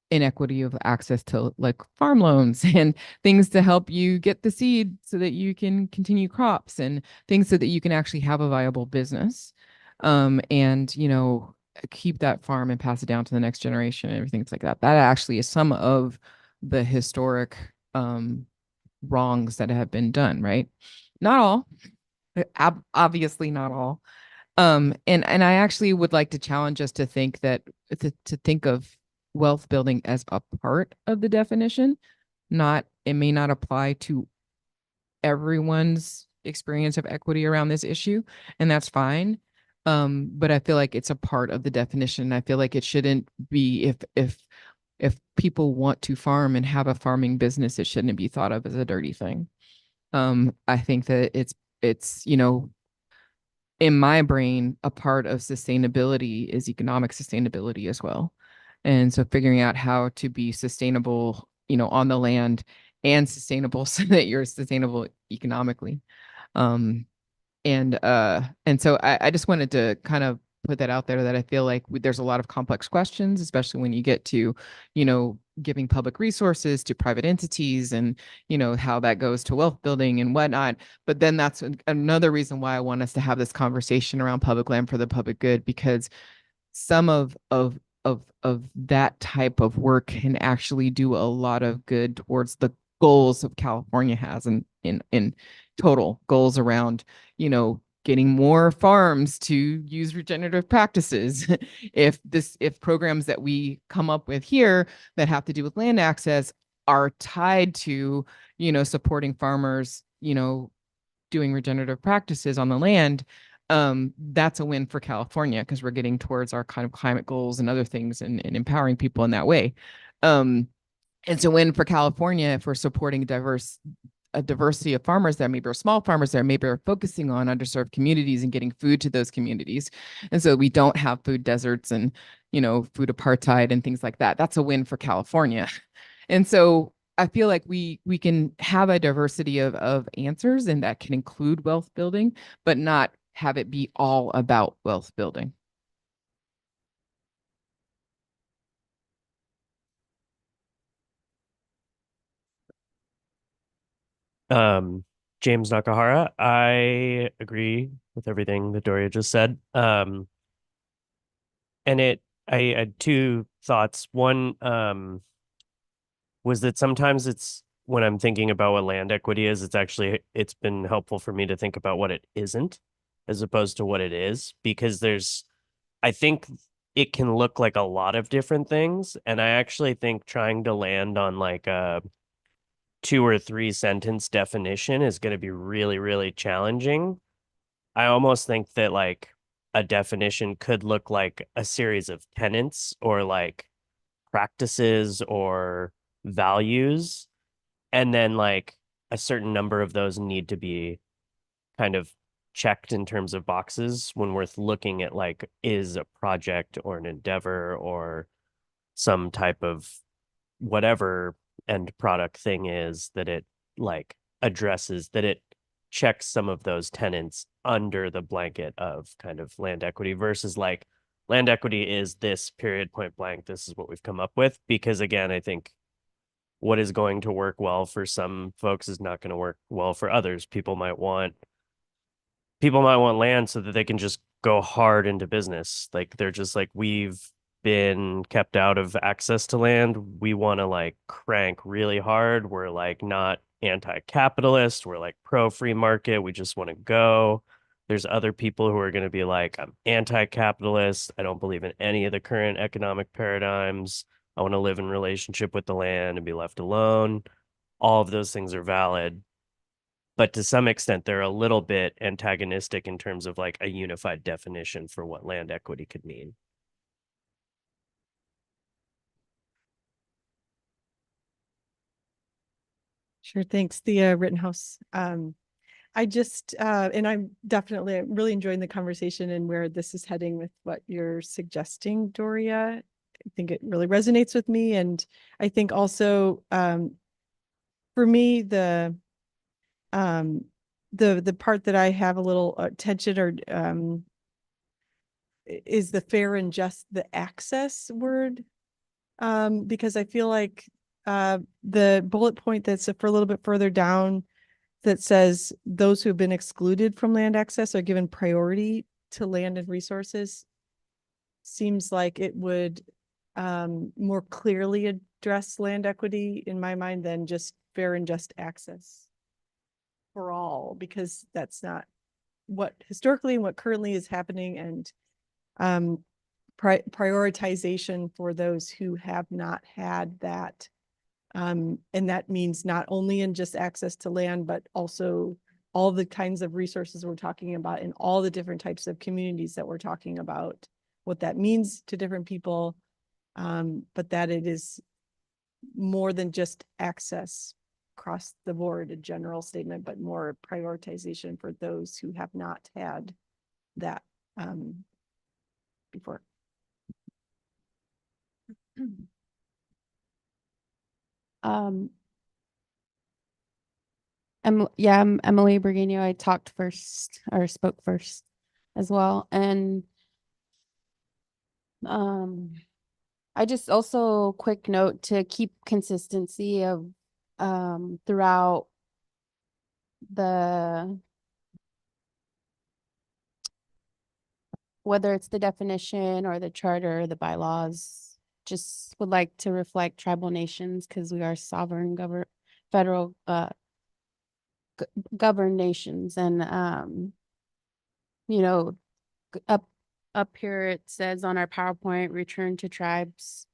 inequity of access to like farm loans and things to help you get the seed so that you can continue crops and things so that you can actually have a viable business, and keep that farm and pass it down to the next generation and everything like that. That actually is some of the historic wrongs that have been done, right? Not all, obviously not all. And I actually would like to challenge us to think that to think of wealth building as a part of the definition. It may not apply to everyone's experience of equity around this issue, and that's fine. But I feel like it's a part of the definition. I feel like it shouldn't be, if people want to farm and have a farming business, it shouldn't be thought of as a dirty thing. I think that it's in my brain, a part of sustainability is economic sustainability as well. And so figuring out how to be sustainable, on the land and sustainable so that you're sustainable economically. And so I just wanted to kind of put that out there, that I feel like there's a lot of complex questions, especially when you get to, giving public resources to private entities and, how that goes to wealth building and whatnot. But then that's another reason why I want us to have this conversation around public land for the public good, because some of that type of work can actually do a lot of good towards the goals of California has in total goals around, getting more farms to use regenerative practices. If programs that we come up with here that have to do with land access are tied to, supporting farmers, doing regenerative practices on the land, that's a win for California, because we're getting towards our kind of climate goals and other things, and empowering people in that way. It's a win for California if we're supporting a diversity of farmers that maybe are small farmers that maybe are focusing on underserved communities and getting food to those communities. And so we don't have food deserts and, food apartheid and things like that. That's a win for California. And so I feel like we can have a diversity of answers, and that can include wealth building, but not have it be all about wealth building. James Nakahara, I agree with everything that Doria just said. And I had two thoughts. One, was that sometimes when I'm thinking about what land equity is, it's been helpful for me to think about what it isn't as opposed to what it is, because I think it can look like a lot of different things. And I actually think trying to land on like a 2 or 3 sentence definition is going to be really, really challenging. I almost think that like a definition could look like a series of tenets or like practices or values, and then like a certain number of those need to be kind of checked in terms of boxes when we're looking at like, is a project or an endeavor or some type of whatever end product thing is that it like addresses, that it checks some of those tenets under the blanket of kind of land equity, versus like land equity is this period point blank, this is what we've come up with. Because again, I think what is going to work well for some folks is not going to work well for others. People might want land so that they can just go hard into business. Like they're just like, we've been kept out of access to land. We want to like crank really hard. We're like not anti-capitalist. We're like pro free market. We just want to go. There's other people who are going to be like, I'm anti-capitalist. I don't believe in any of the current economic paradigms. I want to live in relationship with the land and be left alone. All of those things are valid. But to some extent, they're a little bit antagonistic in terms of like a unified definition for what land equity could mean. Sure, thanks. The Rittenhouse. I just and I'm definitely really enjoying the conversation and where this is heading with what you're suggesting, Doria. I think it really resonates with me, and I think also for me the part that I have a little tension or is the fair and just the access word, because I feel like the bullet point that's for a little bit further down that says those who have been excluded from land access are given priority to land and resources seems like it would more clearly address land equity in my mind than just fair and just access for all, because that's not what historically and what currently is happening, and prioritization for those who have not had that. And that means not only in just access to land, but also all the kinds of resources we're talking about and all the different types of communities that we're talking about, what that means to different people, but that it is more than just access across the board, a general statement, but more prioritization for those who have not had that before. I'm Emily Bergino. I talked first or spoke first as well. And I just also quick note to keep consistency of throughout the whether it's the definition or the charter or the bylaws, just would like to reflect tribal nations because we are sovereign federal governed nations. And you know, up here it says on our PowerPoint, return to tribes.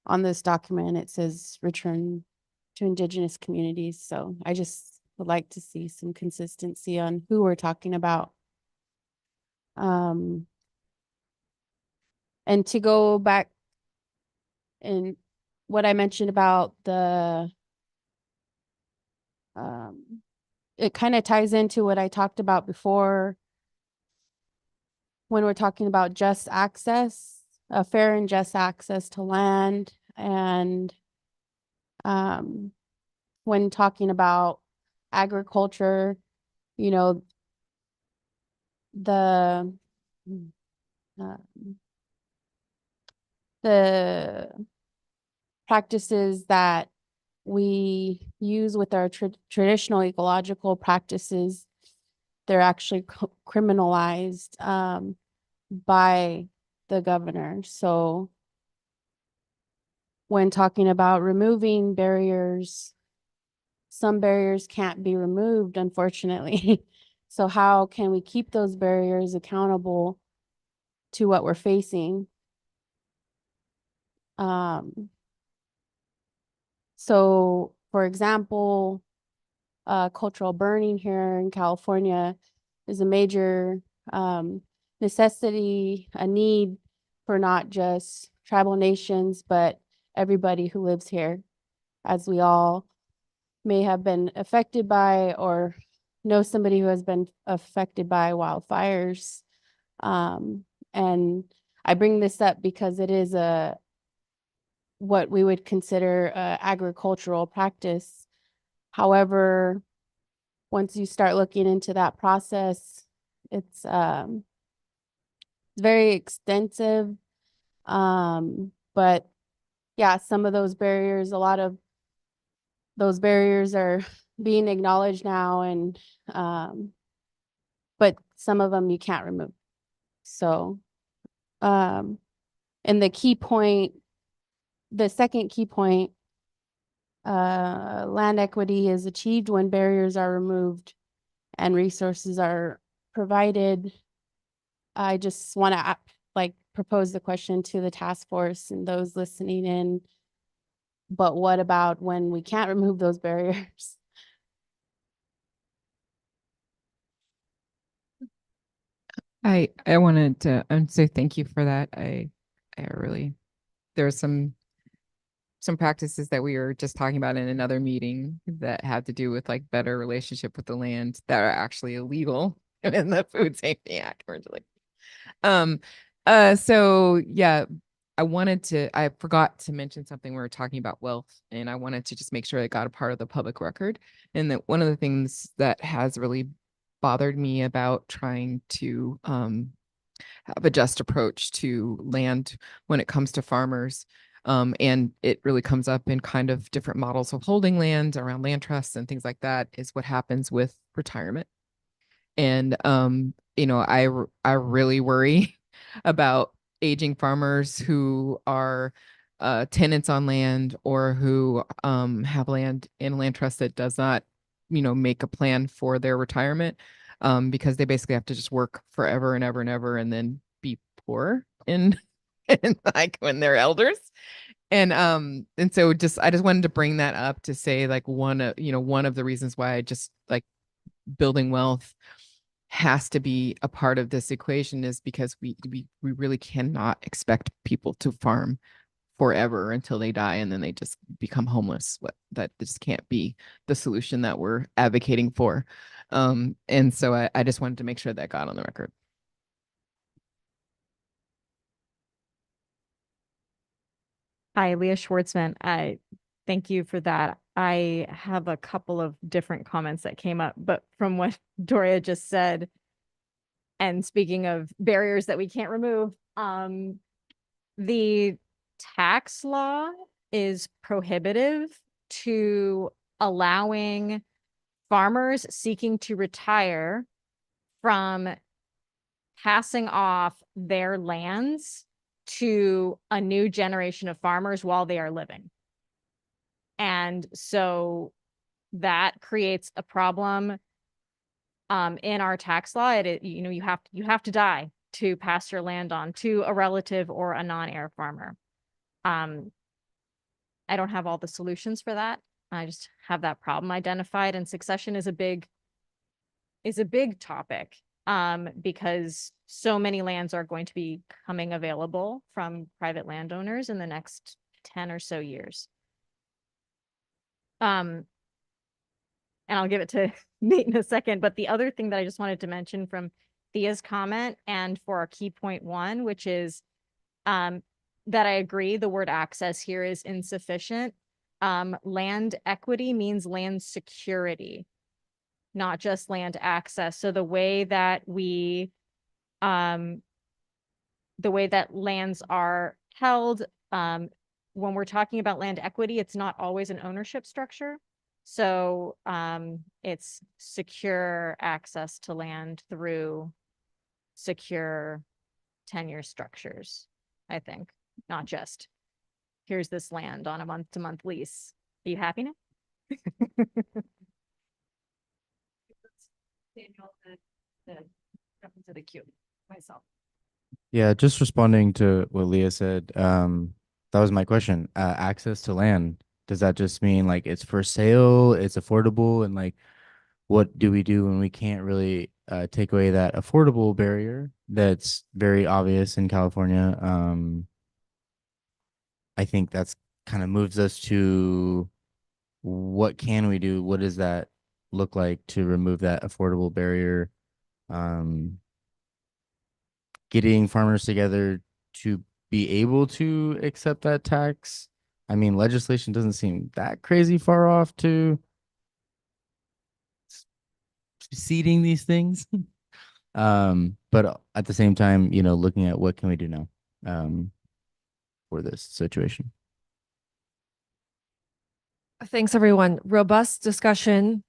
On this document it says return to indigenous communities. So I just would like to see some consistency on who we're talking about. And to go back and what I mentioned about the it kind of ties into what I talked about before when we're talking about just access, a fair and just access to land. And when talking about agriculture, you know, the practices that we use with our traditional ecological practices, they're actually criminalized by the governor. So when talking about removing barriers, some barriers can't be removed, unfortunately. So how can we keep those barriers accountable to what we're facing? So for example, cultural burning here in California is a major necessity, a need for not just tribal nations, but everybody who lives here, as we all may have been affected by or know somebody who has been affected by wildfires. And I bring this up because it is what we would consider agricultural practice. However, once you start looking into that process, it's very extensive. But yeah, some of those barriers, a lot of those barriers are being acknowledged now, and but some of them you can't remove. So and the key point, the second key point, land equity is achieved when barriers are removed and resources are provided. I just want to propose the question to the task force and those listening in. But what about when we can't remove those barriers? I wanted to say thank you for that. I really, there's some practices that we were just talking about in another meeting that have to do with like better relationship with the land that are actually illegal in the Food Safety Act originally. So yeah, I forgot to mention something. We were talking about wealth, and I wanted to just make sure it got a part of the public record. And that one of the things that has really bothered me about trying to have a just approach to land when it comes to farmers. And it really comes up in kind of different models of holding land around land trusts and things like that, is what happens with retirement. And I really worry about aging farmers who are tenants on land, or who have land in a land trust that does not, make a plan for their retirement, because they basically have to just work forever and ever and ever and then be poor in, in like when they're elders. And so I just wanted to bring that up to say, like, one of the reasons why I just like building wealth has to be a part of this equation is because we really cannot expect people to farm forever until they die and then they just become homeless. That just can't be the solution that we're advocating for. And so I just wanted to make sure that got on the record. Hi, Leah Schwartzman. I thank you for that. I have a couple of different comments that came up, but from what Doria just said, and speaking of barriers that we can't remove, the tax law is prohibitive to allowing farmers seeking to retire from passing off their lands to a new generation of farmers while they are living. And so that creates a problem in our tax law. You have to die to pass your land on to a relative or a non-heir farmer. I don't have all the solutions for that. I just have that problem identified, and succession is a big topic because so many lands are going to be coming available from private landowners in the next 10 or so years. And I'll give it to Nate in a second, but the other thing that I just wanted to mention from Thea's comment and for our key point 1, which is that I agree the word access here is insufficient. Land equity means land security, not just land access. So the way that lands are held, when we're talking about land equity, it's not always an ownership structure. So it's secure access to land through secure tenure structures, I think, not just here's this land on a month-to-month lease. Are you happy now? Jump into the queue myself. Yeah, just responding to what Leah said, that was my question. Access to land, does that just mean like it's for sale, it's affordable, and like what do we do when we can't really take away that affordable barrier that's very obvious in California? I think that's kind of moves us to what can we do? What does that look like to remove that affordable barrier? Getting farmers together to be able to accept that tax. I mean, legislation doesn't seem that crazy far off to seeding these things. But at the same time, looking at what can we do now for this situation. Thanks, everyone. Robust discussion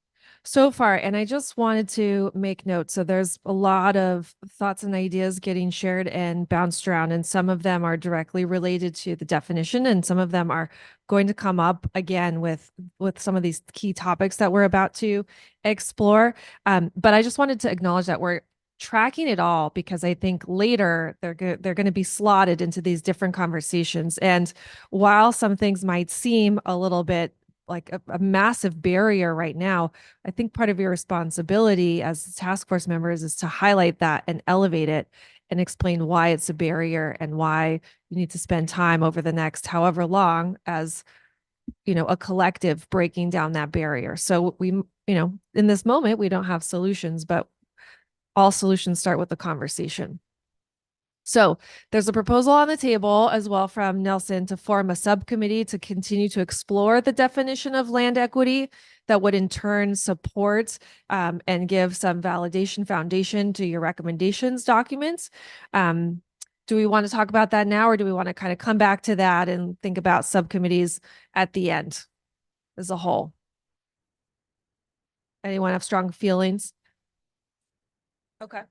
so far. And I just wanted to make note. So there's a lot of thoughts and ideas getting shared and bounced around, and some of them are directly related to the definition, and some of them are going to come up again with some of these key topics that we're about to explore. But I just wanted to acknowledge that we're tracking it all, because I think later they're going to be slotted into these different conversations. And while some things might seem a little bit like a massive barrier right now, I think part of your responsibility as task force members is to highlight that and elevate it and explain why it's a barrier and why you need to spend time over the next however long as, you know, a collective breaking down that barrier. So we, you know, in this moment, we don't have solutions, but all solutions start with the conversation. So there's a proposal on the table as well from Nelson to form a subcommittee to continue to explore the definition of land equity that would in turn support and give some validation foundation to your recommendations documents. Do we want to talk about that now, or do we want to kind of come back to that and think about subcommittees at the end as a whole? Anyone have strong feelings? Okay.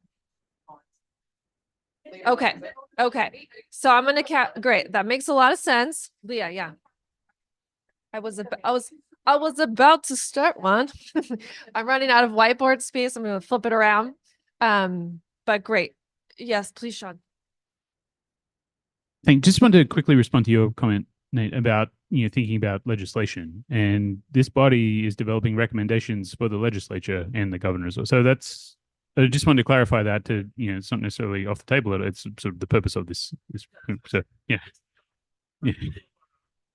Okay. So I'm gonna great. That makes a lot of sense. Leah, yeah. I was about to start one. I'm running out of whiteboard space. I'm gonna flip it around. But great. Yes, please, Sean. Just wanted to quickly respond to your comment, Nate, about thinking about legislation, and this body is developing recommendations for the legislature and the governor as well. So that's I just wanted to clarify that to it's not necessarily off the table. It's sort of the purpose of this. So yeah.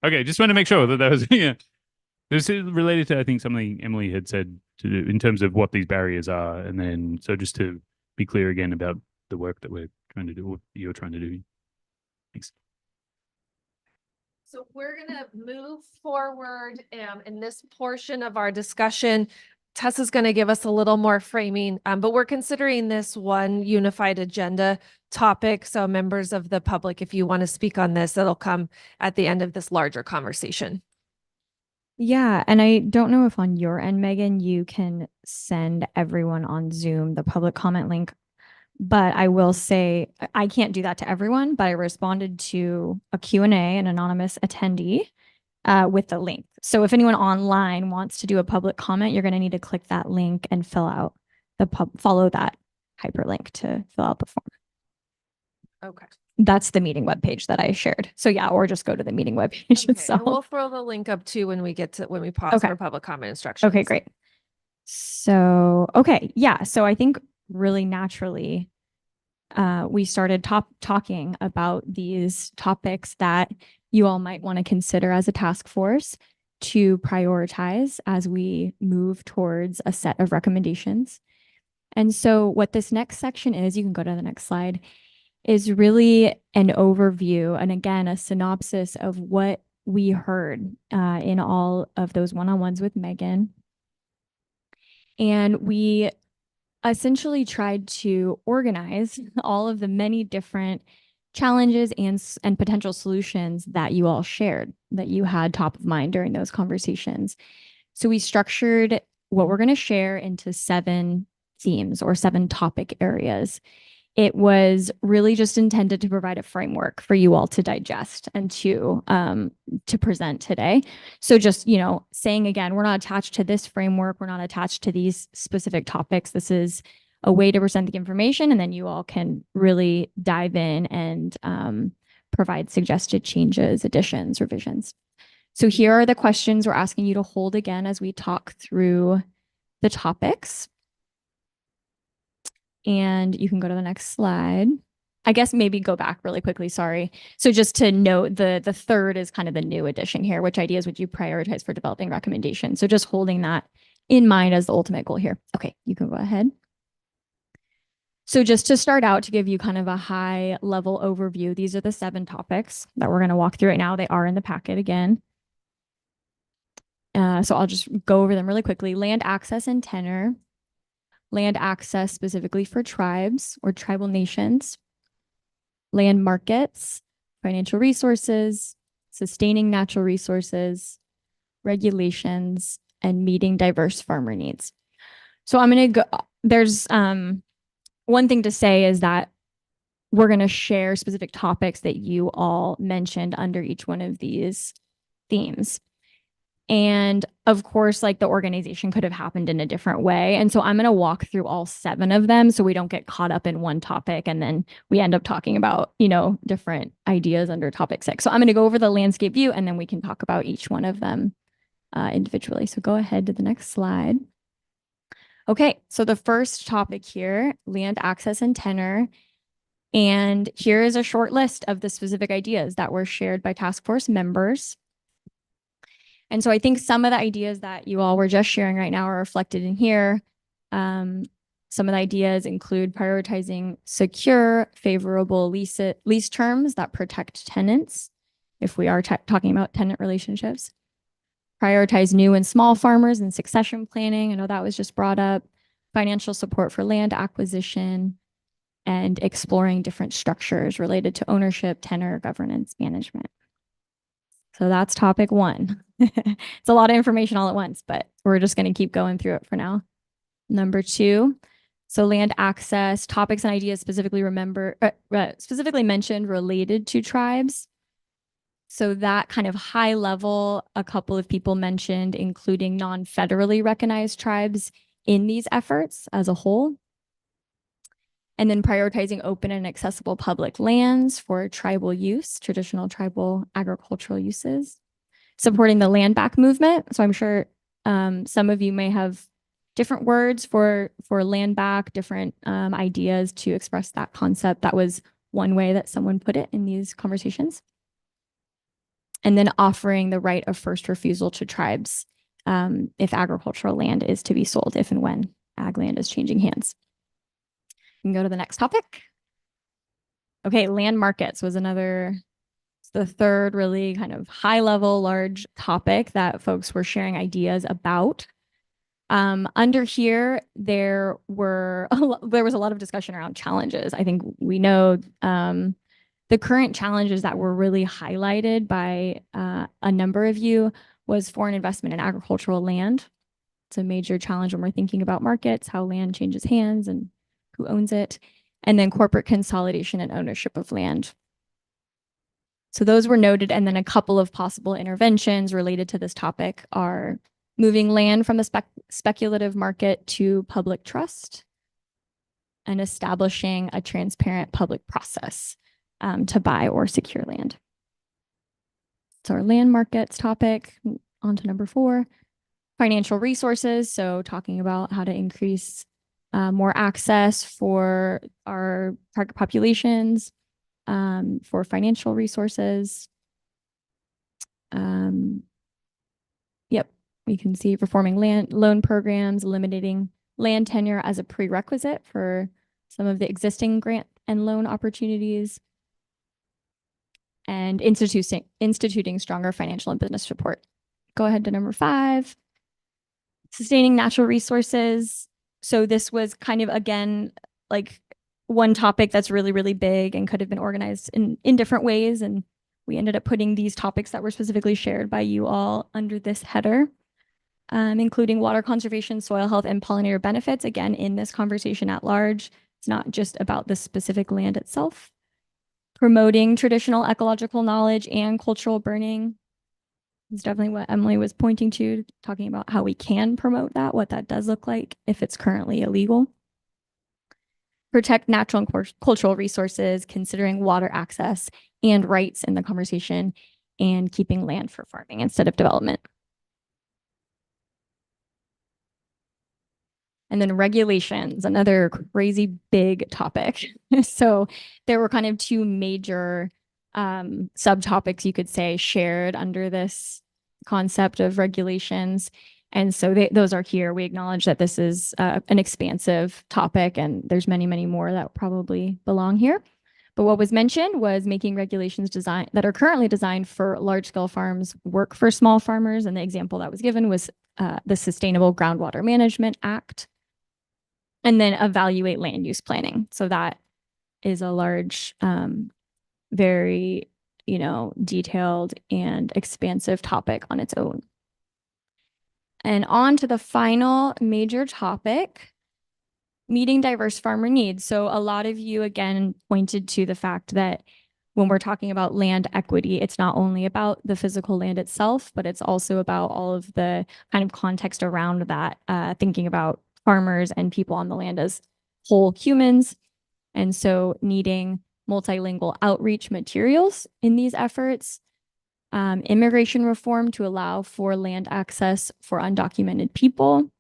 Okay, just want to make sure that was This is related to I think something Emily had said to do in terms of what these barriers are, and then so just to be clear again about the work that we're trying to do, what you're trying to do. Thanks. So we're going to move forward in this portion of our discussion. Tessa's going to give us a little more framing, but we're considering this one unified agenda topic. So members of the public, if you want to speak on this, that'll come at the end of this larger conversation. Yeah, and I don't know if on your end, Megan, you can send everyone on Zoom the public comment link. But I will say I can't do that to everyone, but I responded to a Q&A, an anonymous attendee, with the link. So if anyone online wants to do a public comment, you're going to need to click that link and follow that hyperlink to fill out the form. Okay. That's the meeting webpage that I shared. So yeah, or just go to the meeting webpage Okay, itself. and we'll throw the link up too when we pause for public comment instructions. Okay, great. So, okay. Yeah. So I think really naturally, we started talking about these topics that you all might want to consider as a task force to prioritize as we move towards a set of recommendations. And so what this next section is, you can go to the next slide, is really an overview and again, a synopsis of what we heard in all of those one-on-ones with Megan. And we essentially tried to organize all of the many different challenges and potential solutions that you all shared, that you had top of mind during those conversations. So we structured what we're going to share into 7 themes or 7 topic areas. It was really just intended to provide a framework for you all to digest and to present today. So just, saying again, we're not attached to this framework. We're not attached to these specific topics. This is a way to present the information, and then you all can really dive in and provide suggested changes, additions, revisions. So here are the questions we're asking you to hold again as we talk through the topics. And you can go to the next slide. I guess maybe go back really quickly, sorry. So just to note, the third is kind of the new addition here. Which ideas would you prioritize for developing recommendations? So just holding that in mind as the ultimate goal here. Okay, you can go ahead. So just to start out, to give you kind of a high level overview, these are the 7 topics that we're going to walk through right now. They are in the packet again. So I'll just go over them really quickly. Land access and tenure. Land access specifically for tribes or tribal nations, land markets, financial resources, sustaining natural resources, regulations, and meeting diverse farmer needs. So I'm going to go, there's one thing to say is that we're going to share specific topics that you all mentioned under each one of these themes. And of course, like the organization could have happened in a different way. And so I'm going to walk through all 7 of them so we don't get caught up in one topic and then we end up talking about, different ideas under topic 6. So I'm going to go over the landscape view and then we can talk about each one of them individually. So go ahead to the next slide. Okay, so the first topic here, land access and tenure. And here is a short list of the specific ideas that were shared by task force members. And so I think some of the ideas that you all were just sharing right now are reflected in here. Some of the ideas include prioritizing secure, favorable lease terms that protect tenants, if we are talking about tenant relationships. Prioritize new and small farmers and succession planning. I know that was just brought up. Financial support for land acquisition, and exploring different structures related to ownership, tenure, governance, management. So that's topic 1. It's a lot of information all at once, but we're just going to keep going through it for now. Number 2, so land access, topics and ideas specifically mentioned related to tribes. So that kind of high level, a couple of people mentioned, including non-federally recognized tribes in these efforts as a whole. And then prioritizing open and accessible public lands for tribal use, traditional tribal agricultural uses. Supporting the land back movement. So I'm sure some of you may have different words for land back, different ideas to express that concept. That was one way that someone put it in these conversations. And then offering the right of first refusal to tribes if agricultural land is to be sold, if and when ag land is changing hands. You can go to the next topic. Okay, land markets was the third really kind of high level, large topic that folks were sharing ideas about. Under here, there was a lot of discussion around challenges. I think we know the current challenges that were really highlighted by a number of you was foreign investment in agricultural land. It's a major challenge when we're thinking about markets, how land changes hands and who owns it, and then corporate consolidation and ownership of land. So those were noted, and then a couple of possible interventions related to this topic are moving land from the speculative market to public trust and establishing a transparent public process to buy or secure land. So our land markets topic, on to number 4, financial resources. So talking about how to increase more access for our target populations, for financial resources. Yep, we can see performing loan programs, limiting land tenure as a prerequisite for some of the existing grant and loan opportunities, and instituting stronger financial and business support. Go ahead to number 5, sustaining natural resources. So this was kind of, again, like one topic that's really, really big and could have been organized in different ways. And we ended up putting these topics that were specifically shared by you all under this header, including water conservation, soil health, and pollinator benefits. Again, in this conversation at large, it's not just about the specific land itself. Promoting traditional ecological knowledge and cultural burning is definitely what Emily was pointing to, talking about how we can promote that, what that does look like if it's currently illegal. Protect natural and cultural resources, considering water access and rights in the conversation, and keeping land for farming instead of development. And then regulations, another crazy big topic. So there were kind of 2 major subtopics, you could say, shared under this concept of regulations. And so those are here. We acknowledge that this is an expansive topic and there's many, many more that probably belong here. But what was mentioned was making regulations that are currently designed for large scale farms work for small farmers. And the example that was given was the Sustainable Groundwater Management Act. And then evaluate land use planning. So that is a large, very, detailed and expansive topic on its own. And on to the final major topic, meeting diverse farmer needs. So a lot of you, again, pointed to the fact that when we're talking about land equity, it's not only about the physical land itself, but it's also about all of the kind of context around that, thinking about farmers and people on the land as whole humans. And so needing multilingual outreach materials in these efforts, immigration reform to allow for land access for undocumented people,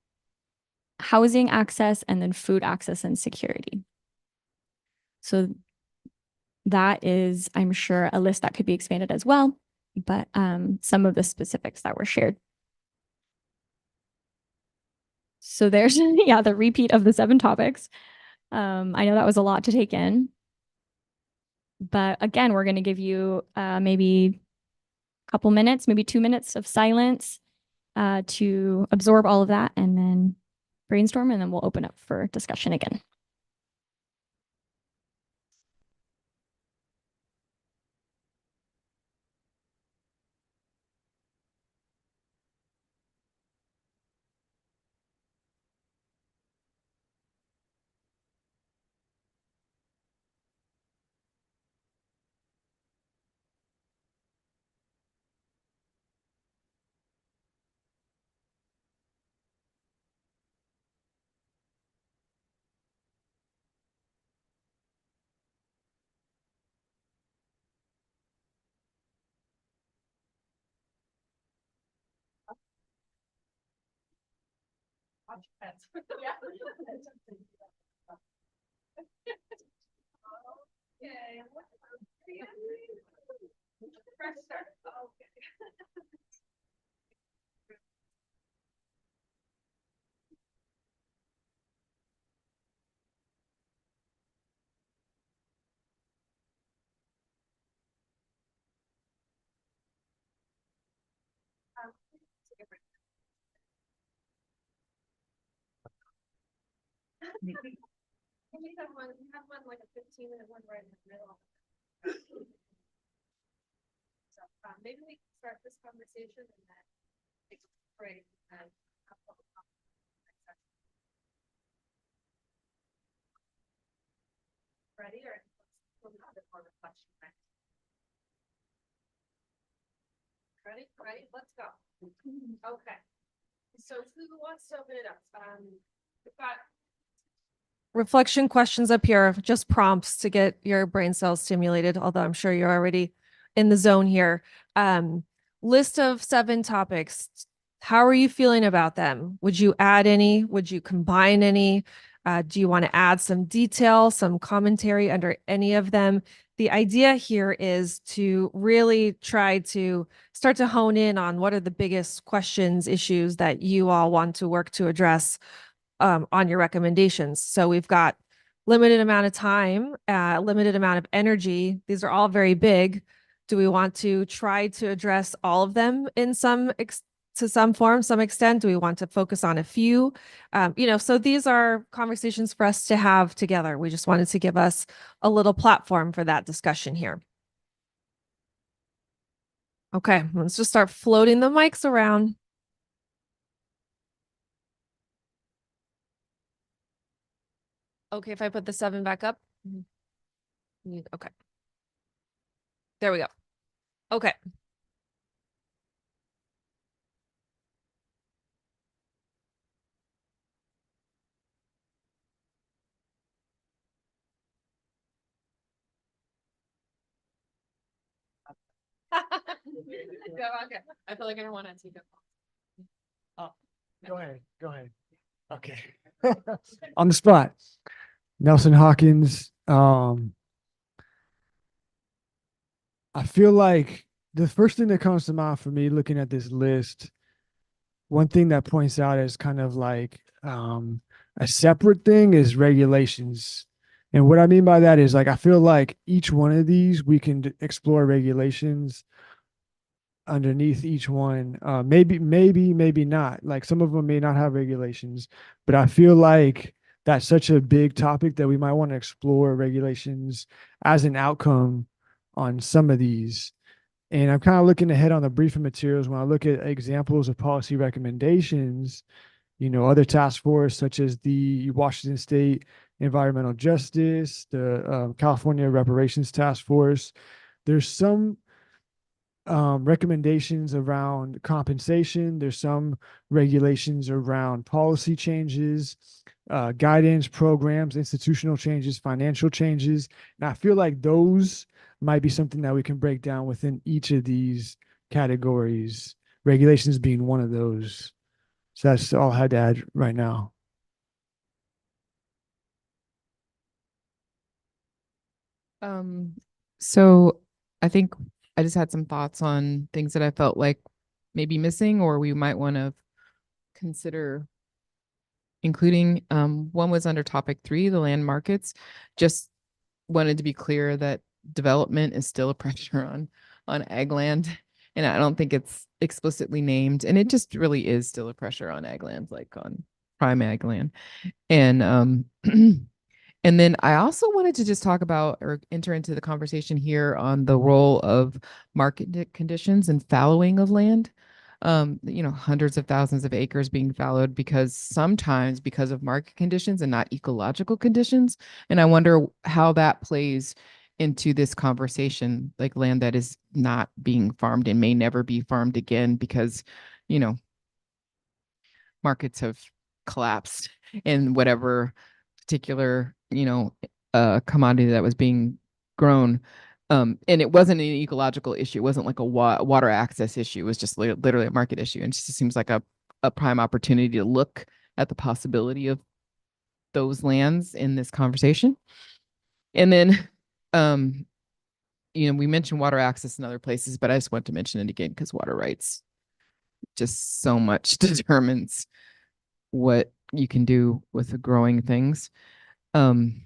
housing access, and then food access and security. So that is, I'm sure, a list that could be expanded as well, but some of the specifics that were shared. So there's, yeah, the repeat of the 7 topics. I know that was a lot to take in. But again, we're going to give you maybe a couple minutes, maybe 2 minutes of silence to absorb all of that and then brainstorm, and then we'll open up for discussion again. We have one like a 15-minute one right in the middle. So maybe we can start this conversation and then take a break and have public comment. Ready, or we'll have a bit more reflection next. Ready? Let's go. Okay. So who wants to open it up? We've got Reflection questions up here, just prompts to get your brain cells stimulated, although I'm sure you're already in the zone here. List of 7 topics. How are you feeling about them? Would you add any? Would you combine any? Do you want to add some detail, some commentary under any of them? The idea here is to really try to start to hone in on what are the biggest questions, issues that you all want to work to address on your recommendations. So we've got limited amount of time, limited amount of energy. These are all very big. Do we want to try to address all of them in to some form, some extent? Do we want to focus on a few? So these are conversations for us to have together. We just wanted to give us a little platform for that discussion here. Okay, let's just start floating the mics around. Okay, if I put the 7 back up. Okay. There we go. Okay. Okay. I feel like I don't want to take it. Oh, go ahead. Okay. On the spot. Nelson Hawkins. I feel like the first thing that comes to mind for me looking at this list, one thing that points out as kind of like a separate thing is regulations. And what I mean by that is like, I feel like each one of these, we can explore regulations underneath each one. Maybe not. Like some of them may not have regulations, but I feel like that's such a big topic that we might want to explore regulations as an outcome on some of these. And I'm kind of looking ahead on the briefing materials when I look at examples of policy recommendations, other task force such as the Washington State Environmental Justice, the California Reparations Task Force. There's some recommendations around compensation. There's some regulations around policy changes, guidance programs, institutional changes, financial changes. And I feel like those might be something that we can break down within each of these categories, regulations being one of those. So that's all I had to add right now. So I think I just had some thoughts on things that I felt like maybe missing or we might want to consider including. One was under topic 3, the land markets. Just wanted to be clear that development is still a pressure on ag land. And I don't think it's explicitly named. And it just really is still a pressure on ag land, like on prime ag land. And and then I also wanted to just talk about or enter into the conversation here on the role of market conditions and fallowing of land. Hundreds of thousands of acres being fallowed sometimes because of market conditions and not ecological conditions. And I wonder how that plays into this conversation, like land that is not being farmed and may never be farmed again because, markets have collapsed in whatever particular, commodity that was being grown. And it wasn't an ecological issue. It wasn't like a water access issue. It was just literally a market issue. And it just seems like a prime opportunity to look at the possibility of those lands in this conversation. And then, we mentioned water access in other places, but I just want to mention it again because water rights just so much determines what you can do with the growing things. And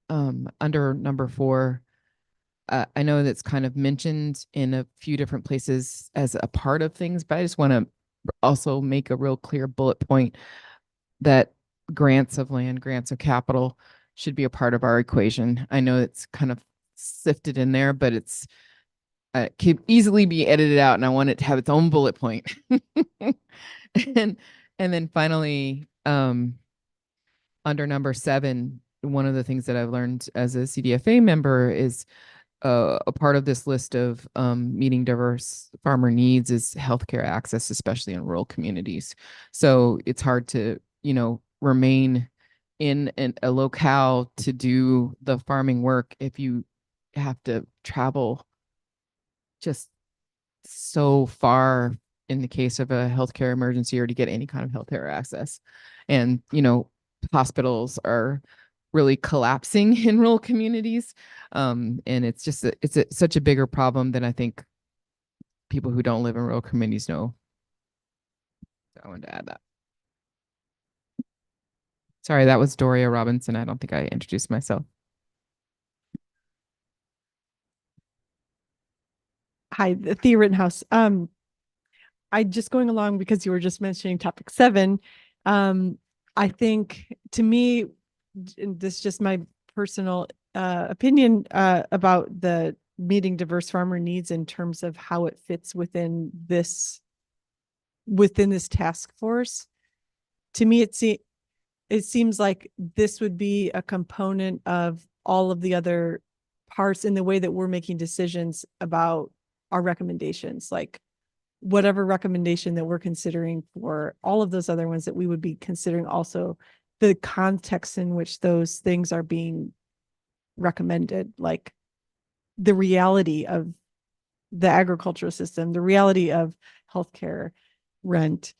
under number 4, I know that's kind of mentioned in a few different places as a part of things, but I just want to also make a real clear bullet point that grants of land, grants of capital should be a part of our equation. I know it's kind of sifted in there, but it's can easily be edited out, and I want it to have its own bullet point. and then finally, under number 7, one of the things that I've learned as a CDFA member is a part of this list of meeting diverse farmer needs is healthcare access, especially in rural communities. So it's hard to, remain in a locale to do the farming work if you have to travel just so far in the case of a healthcare emergency or to get any kind of healthcare access. And, hospitals are really collapsing in rural communities. And it's just, such a bigger problem than I think people who don't live in rural communities know. So I wanted to add that. Sorry, that was Doria Robinson. I don't think I introduced myself. Hi, Thea Rittenhouse. I just going along because you were just mentioning topic 7. I think to me, this is just my personal opinion about the meeting diverse farmer needs in terms of how it fits within this task force. To me, it seems like this would be a component of all of the other parts in the way that we're making decisions about our recommendations, like whatever recommendation that we're considering for all of those other ones that we would be considering, also the context in which those things are being recommended, like the reality of the agricultural system, the reality of healthcare, rent,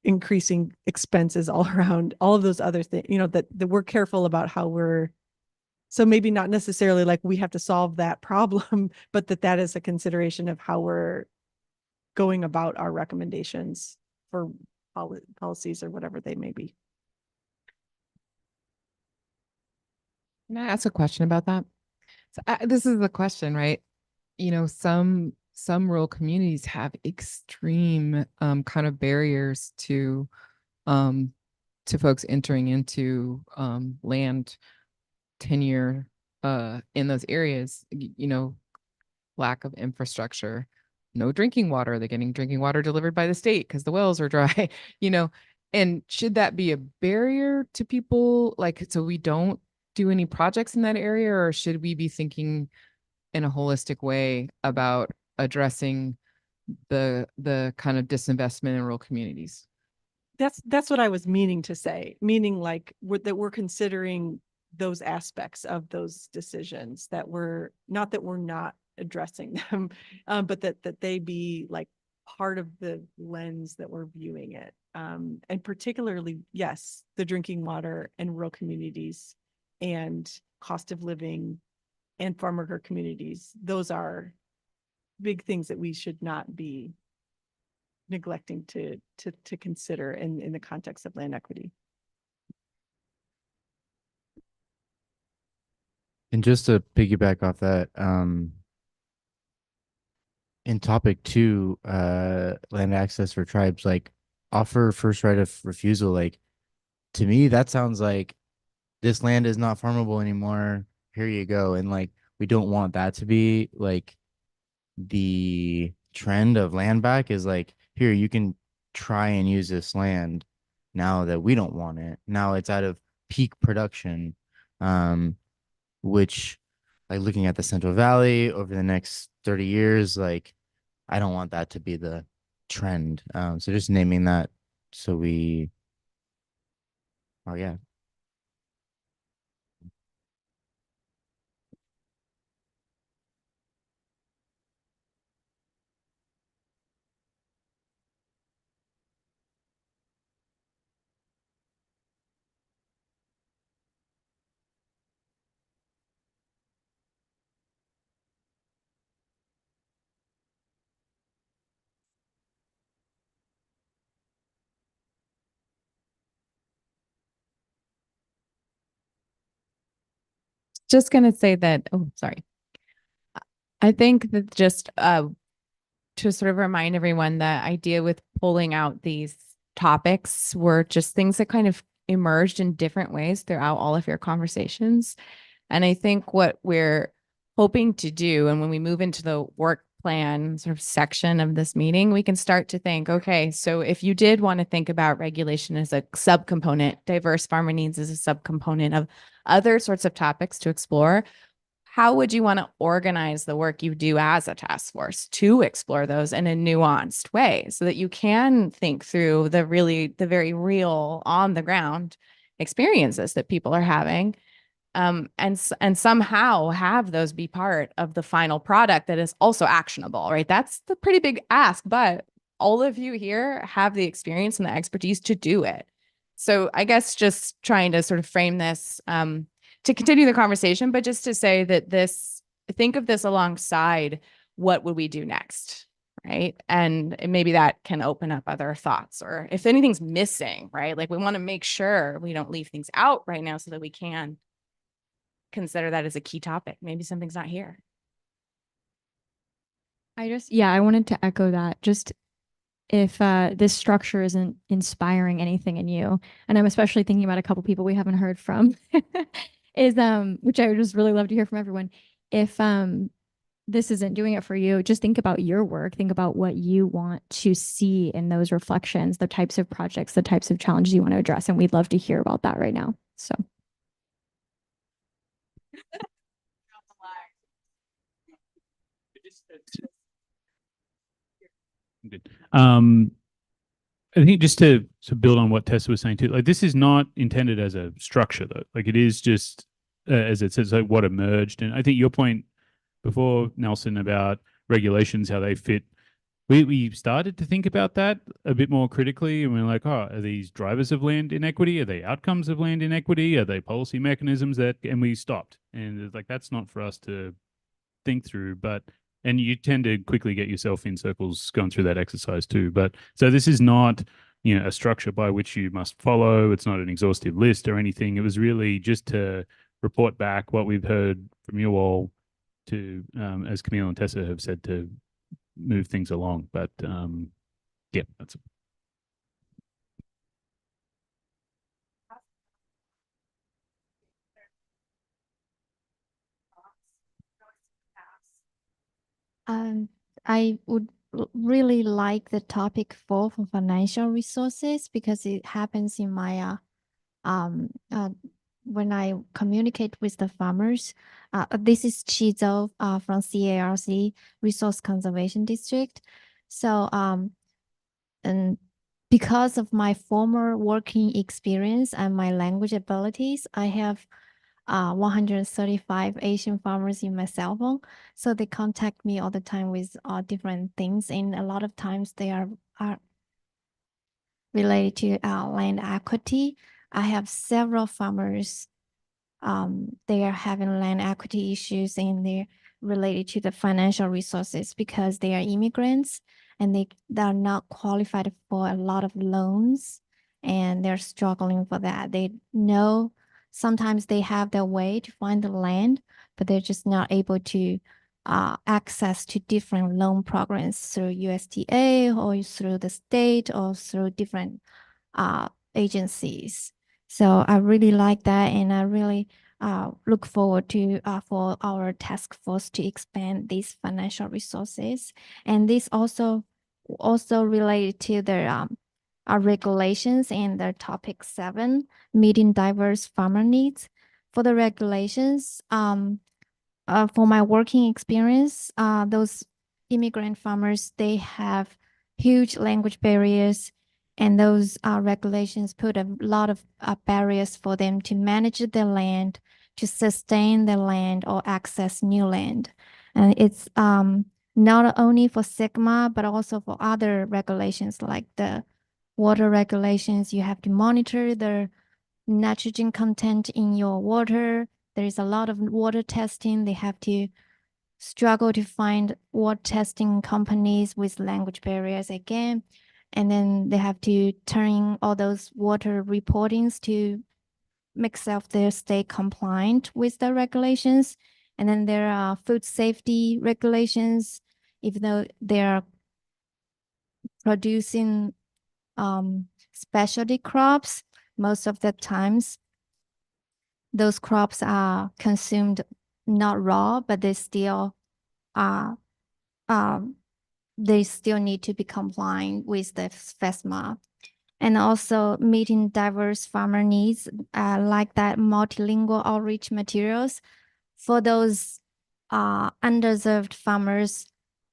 increasing expenses all around, all of those other things, that we're careful about how so maybe not necessarily like we have to solve that problem, but that is a consideration of how we're going about our recommendations for policies or whatever they may be. Can I ask a question about that? So this is the question, right? Some rural communities have extreme kind of barriers to folks entering into land tenure in those areas. Lack of infrastructure, no drinking water. They're getting drinking water delivered by the state because the wells are dry. And should that be a barrier to people? Like, so we don't do any projects in that area, or should we be thinking in a holistic way about addressing the kind of disinvestment in rural communities? That's what I was meaning to say, meaning like that we're considering those aspects of those decisions, that we're not addressing them, but that they be like part of the lens that we're viewing it. And particularly, yes, the drinking water and rural communities and cost of living and farm worker communities. Those are big things that we should not be neglecting to consider in the context of land equity. And just to piggyback off that, in topic 2, land access for tribes, like offer first right of refusal, like to me that sounds like this land is not farmable anymore. Here you go. And like we don't want that to be like the trend of land back, is like, here you can try and use this land now that we don't want it. Now it's out of peak production. Which, like looking at the Central Valley over the next 30 years, like I don't want that to be the trend. So just naming that so we, oh yeah. Just gonna say that, oh, sorry. I think that just to sort of remind everyone, the idea with pulling out these topics were just things that kind of emerged in different ways throughout all of your conversations. And I think what we're hoping to do, and when we move into the work plan sort of section of this meeting, we can start to think, okay, so if you did want to think about regulation as a subcomponent, diverse farmer needs as a subcomponent of other sorts of topics to explore, how would you want to organize the work you do as a task force to explore those in a nuanced way so that you can think through the very real on the ground experiences that people are having, and somehow have those be part of the final product that is also actionable, right? That's the pretty big ask, but all of you here have the experience and the expertise to do it. So I guess just trying to sort of frame this, to continue the conversation, but just to say that think of this alongside what would we do next, right? And maybe that can open up other thoughts, or if anything's missing, right? Like we want to make sure we don't leave things out right now so that we can consider that as a key topic. Maybe something's not here. I wanted to echo that. Just if this structure isn't inspiring anything in you, and I'm especially thinking about a couple people we haven't heard from, is which I would just really love to hear from everyone. If this isn't doing it for you, just think about your work. Think about what you want to see in those reflections, the types of projects, the types of challenges you want to address, and we'd love to hear about that right now. So. Good. I think just to build on what Tessa was saying too, like this is not intended as a structure though. Like it is just, as it says, like what emerged. And I think your point before, Nelson, about regulations, how they fit, we started to think about that a bit more critically. And we're like, oh, are these drivers of land inequity? Are they outcomes of land inequity? Are they policy mechanisms and we stopped. And it's like, that's not for us to think through, and you tend to quickly get yourself in circles going through that exercise too. But so this is not, a structure by which you must follow. It's not an exhaustive list or anything. It was really just to report back what we've heard from you all to, as Camille and Tessa have said, to move things along. But yeah, that's it. I would really like the topic 4 for financial resources because it happens in my when I communicate with the farmers, this is Chizo from CARC Resource Conservation District. So and because of my former working experience and my language abilities, I have 135 Asian farmers in my cell phone. So they contact me all the time with different things. And a lot of times they are related to land equity. I have several farmers. They are having land equity issues and they're related to the financial resources because they are immigrants and they are not qualified for a lot of loans and they're struggling for that. They know sometimes they have their way to find the land, but they're just not able to access to different loan programs through USDA or through the state or through different agencies. So I really like that, and I really look forward to for our task force to expand these financial resources. And this also related to the regulations and the topic 7, meeting diverse farmer needs. For the regulations, for my working experience, those immigrant farmers, they have huge language barriers, and those regulations put a lot of barriers for them to manage their land, to sustain their land, or access new land. And it's not only for SIGMA, but also for other regulations like the water regulations. You have to monitor the nitrogen content in your water. There is a lot of water testing. They have to struggle to find water testing companies with language barriers again. And then they have to turn all those water reportings to make self they stay compliant with the regulations. And then there are food safety regulations, even though they're producing specialty crops, most of the times those crops are consumed not raw, but they still need to be compliant with the FESMA. And also meeting diverse farmer needs, like that multilingual outreach materials for those underserved farmers,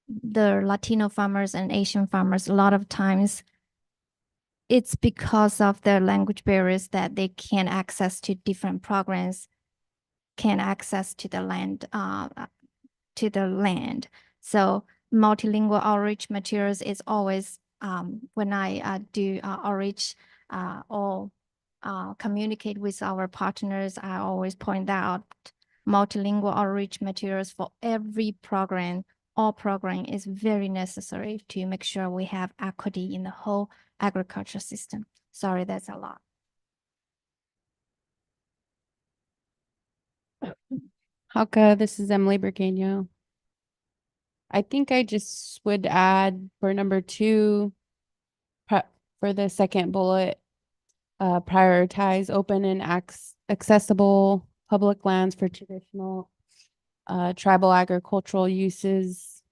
the Latino farmers and Asian farmers. A lot of times it's because of their language barriers that they can't access to different programs, can't access to the land, So multilingual outreach materials is always, when I do outreach or communicate with our partners, I always point out multilingual outreach materials for every program. All program is very necessary to make sure we have equity in the whole agriculture system. Sorry, that's a lot. Haka, this is Emily Burgueño. I think I just would add for number 2, for the second bullet, prioritize open and accessible public lands for traditional tribal agricultural uses.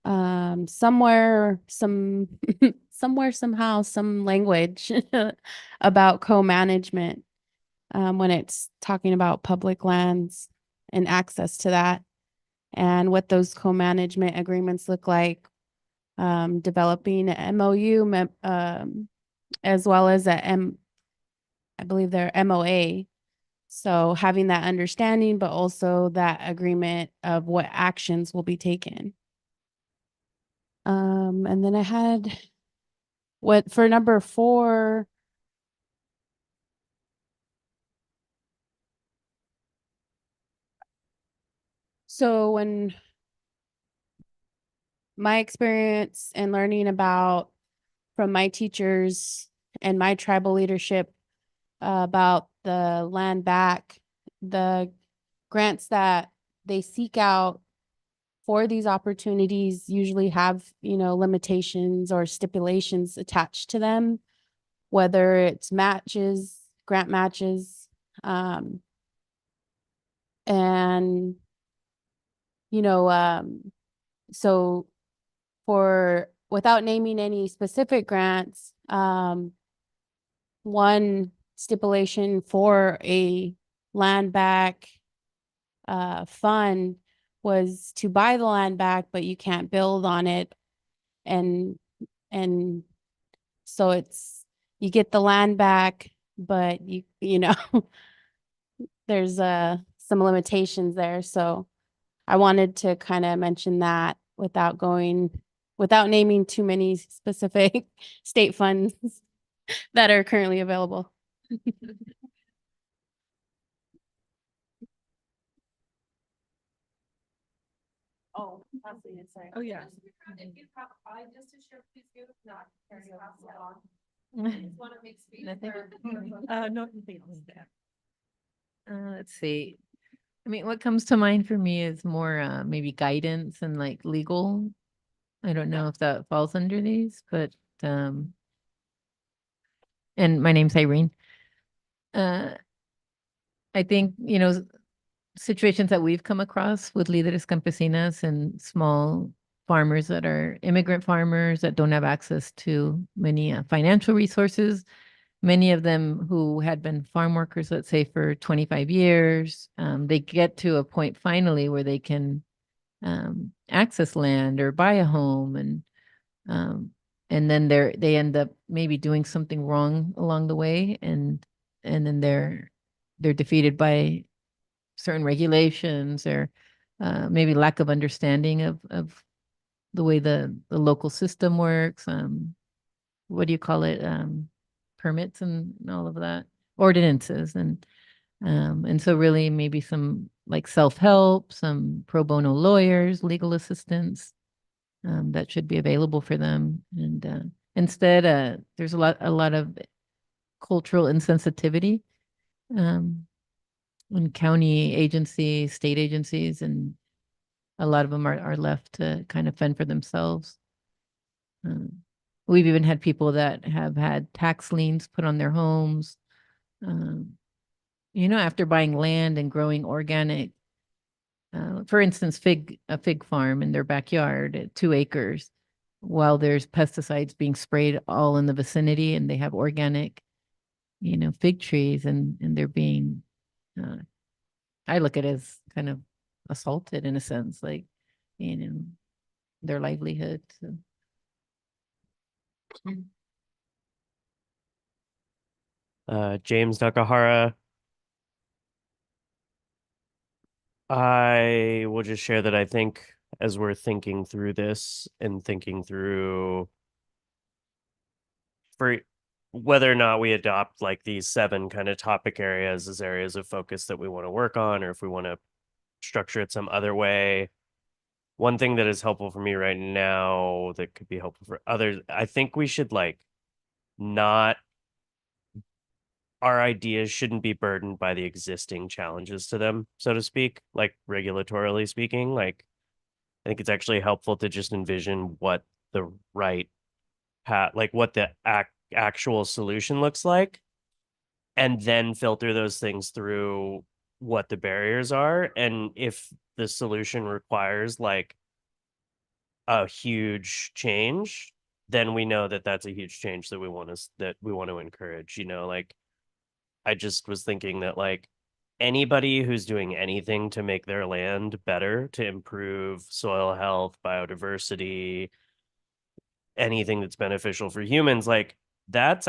Somewhere, somehow, some language about co-management when it's talking about public lands and access to that, and what those co-management agreements look like, developing an MOU, as well as I believe they're MOA. So having that understanding, but also that agreement of what actions will be taken. And then I had what for number 4. So when my experience and learning about from my teachers and my tribal leadership about the land back, the grants that they seek out for these opportunities usually have, limitations or stipulations attached to them, whether it's matches, grant matches, and, so without naming any specific grants, one stipulation for a land back fund was to buy the land back, but you can't build on it. And so you get the land back, but you know, there's some limitations there. So I wanted to kind of mention that without naming too many specific state funds that are currently available. Oh, possibly, it's like. Oh, yeah. If you have, just to share, please give, not, carry it along. Just Want to make space Nothing. for. No, nothing else there. Let's see. I mean, what comes to mind for me is more maybe guidance and like legal. I don't know if that falls under these, but and my name's Irene. I think, you know, situations that we've come across with líderes campesinas and small farmers that are immigrant farmers that don't have access to many financial resources. Many of them who had been farm workers, let's say for 25 years, they get to a point finally where they can access land or buy a home, and then they end up maybe doing something wrong along the way, and then they're defeated by certain regulations or maybe lack of understanding of the way the local system works. What do you call it? Permits and all of that, ordinances, and so really maybe some like self-help, some pro bono lawyers, legal assistance that should be available for them. And instead, there's a lot of cultural insensitivity in county agencies, state agencies, and a lot of them are left to kind of fend for themselves. We've even had people that have had tax liens put on their homes. You know, after buying land and growing organic, for instance, a fig farm in their backyard at 2 acres, while there's pesticides being sprayed all in the vicinity, and they have organic, you know, fig trees, and they're being, I look at it as kind of assaulted in a sense, like, you know, their livelihood. So. James Nakahara. I will just share that I think as we're thinking through this and thinking through for whether or not we adopt like these 7 kind of topic areas as areas of focus that we want to work on, or if we want to structure it some other way. One thing that is helpful for me right now that could be helpful for others, I think we should like not, our ideas shouldn't be burdened by the existing challenges to them, so to speak, like regulatorily speaking. Like, I think it's actually helpful to just envision what the right path, like what the actual solution looks like, and then filter those things through what the barriers are. And if the solution requires like a huge change, then we know that that's a huge change that we want to encourage, you know. Like, I just was thinking that like anybody who's doing anything to make their land better, to improve soil health, biodiversity, anything that's beneficial for humans, like that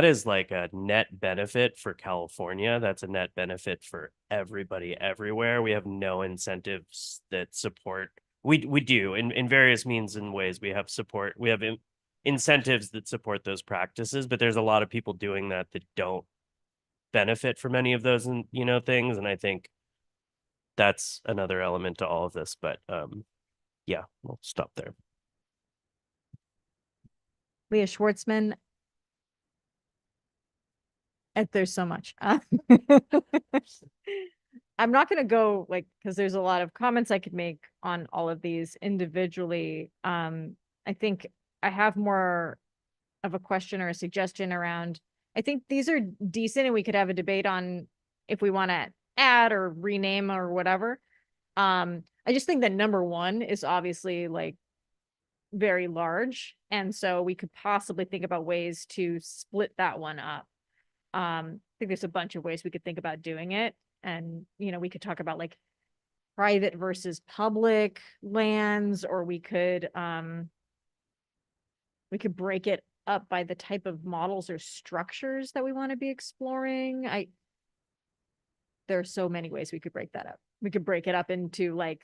is like a net benefit for California. That's a net benefit for everybody everywhere. We have no incentives that support. We do in various means and ways. We have support. We have incentives that support those practices, but there's a lot of people doing that don't benefit from any of those, and you know, things. And I think that's another element to all of this. But yeah, we'll stop there. Leah Schwartzman. There's so much. I'm not going to go like, because there's a lot of comments I could make on all of these individually. I think I have more of a question or a suggestion around, I think these are decent and we could have a debate on if we want to add or rename or whatever. I just think that number 1 is obviously like very large. And so we could possibly think about ways to split that one up. I think there's a bunch of ways we could think about doing it. And, we could talk about like private versus public lands, or we could break it up by the type of models or structures that we want to be exploring. There are so many ways we could break that up. We could break it up into like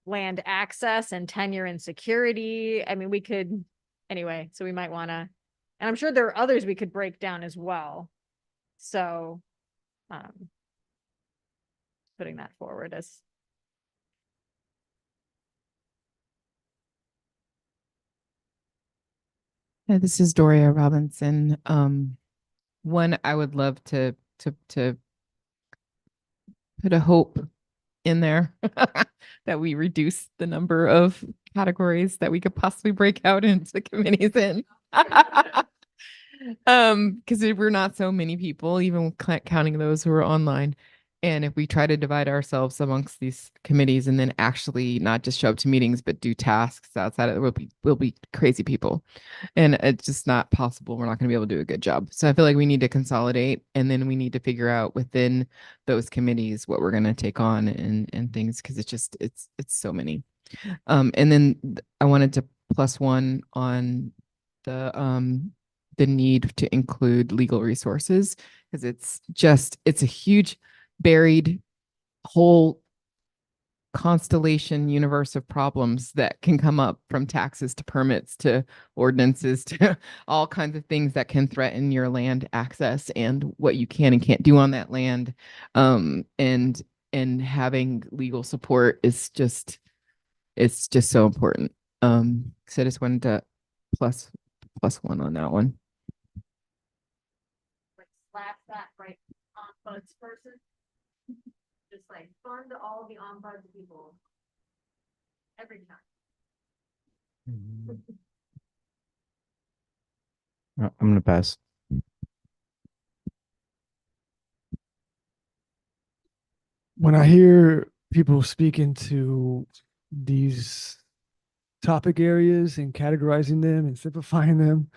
land access and tenure and security. I mean, anyway, so we might want to, and I'm sure there are others we could break down as well. So, putting that forward as. Yeah, this is Doria Robinson. One, I would love to put a hope in there that we reduce the number of categories that we could possibly break out into committees in. Because we're not so many people, even counting those who are online. And if we try to divide ourselves amongst these committees and then actually not just show up to meetings, but do tasks outside of it, we'll be crazy people. And it's just not possible. We're not going to be able to do a good job. So I feel like we need to consolidate, and then we need to figure out within those committees what we're going to take on and things, because it's so many. And then I wanted to plus one on the need to include legal resources, because it's a huge buried whole constellation universe of problems that can come up, from taxes to permits to ordinances to all kinds of things that can threaten your land access and what you can and can't do on that land. And having legal support is just so important. So I just wanted to plus one on that one. Like slap that right ombuds person. Just like fund all the ombuds people. Every time. I'm gonna pass. When I hear people speaking to these topic areas and categorizing them and simplifying them,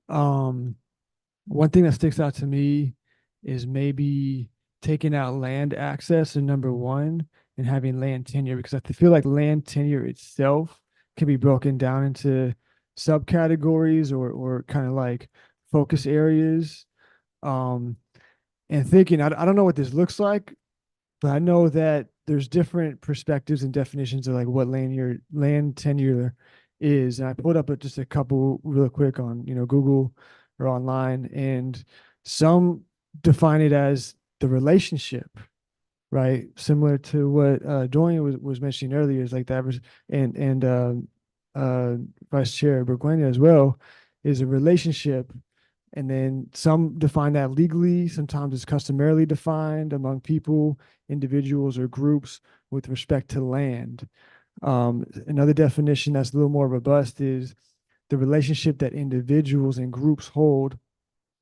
one thing that sticks out to me is maybe taking out land access in number one and having land tenure, because I feel like land tenure itself can be broken down into subcategories or kind of like focus areas. And thinking, I don't know what this looks like, but I know that there's different perspectives and definitions of like what land tenure is. And I pulled up just a couple real quick on, Google or online, and some define it as the relationship, right? Similar to what Dorian was mentioning earlier, is like that, and Vice Chair Burguena as well, is a relationship. And then some define that legally. Sometimes it's customarily defined among people, individuals, or groups with respect to land. Another definition that's a little more robust is the relationship that individuals and groups hold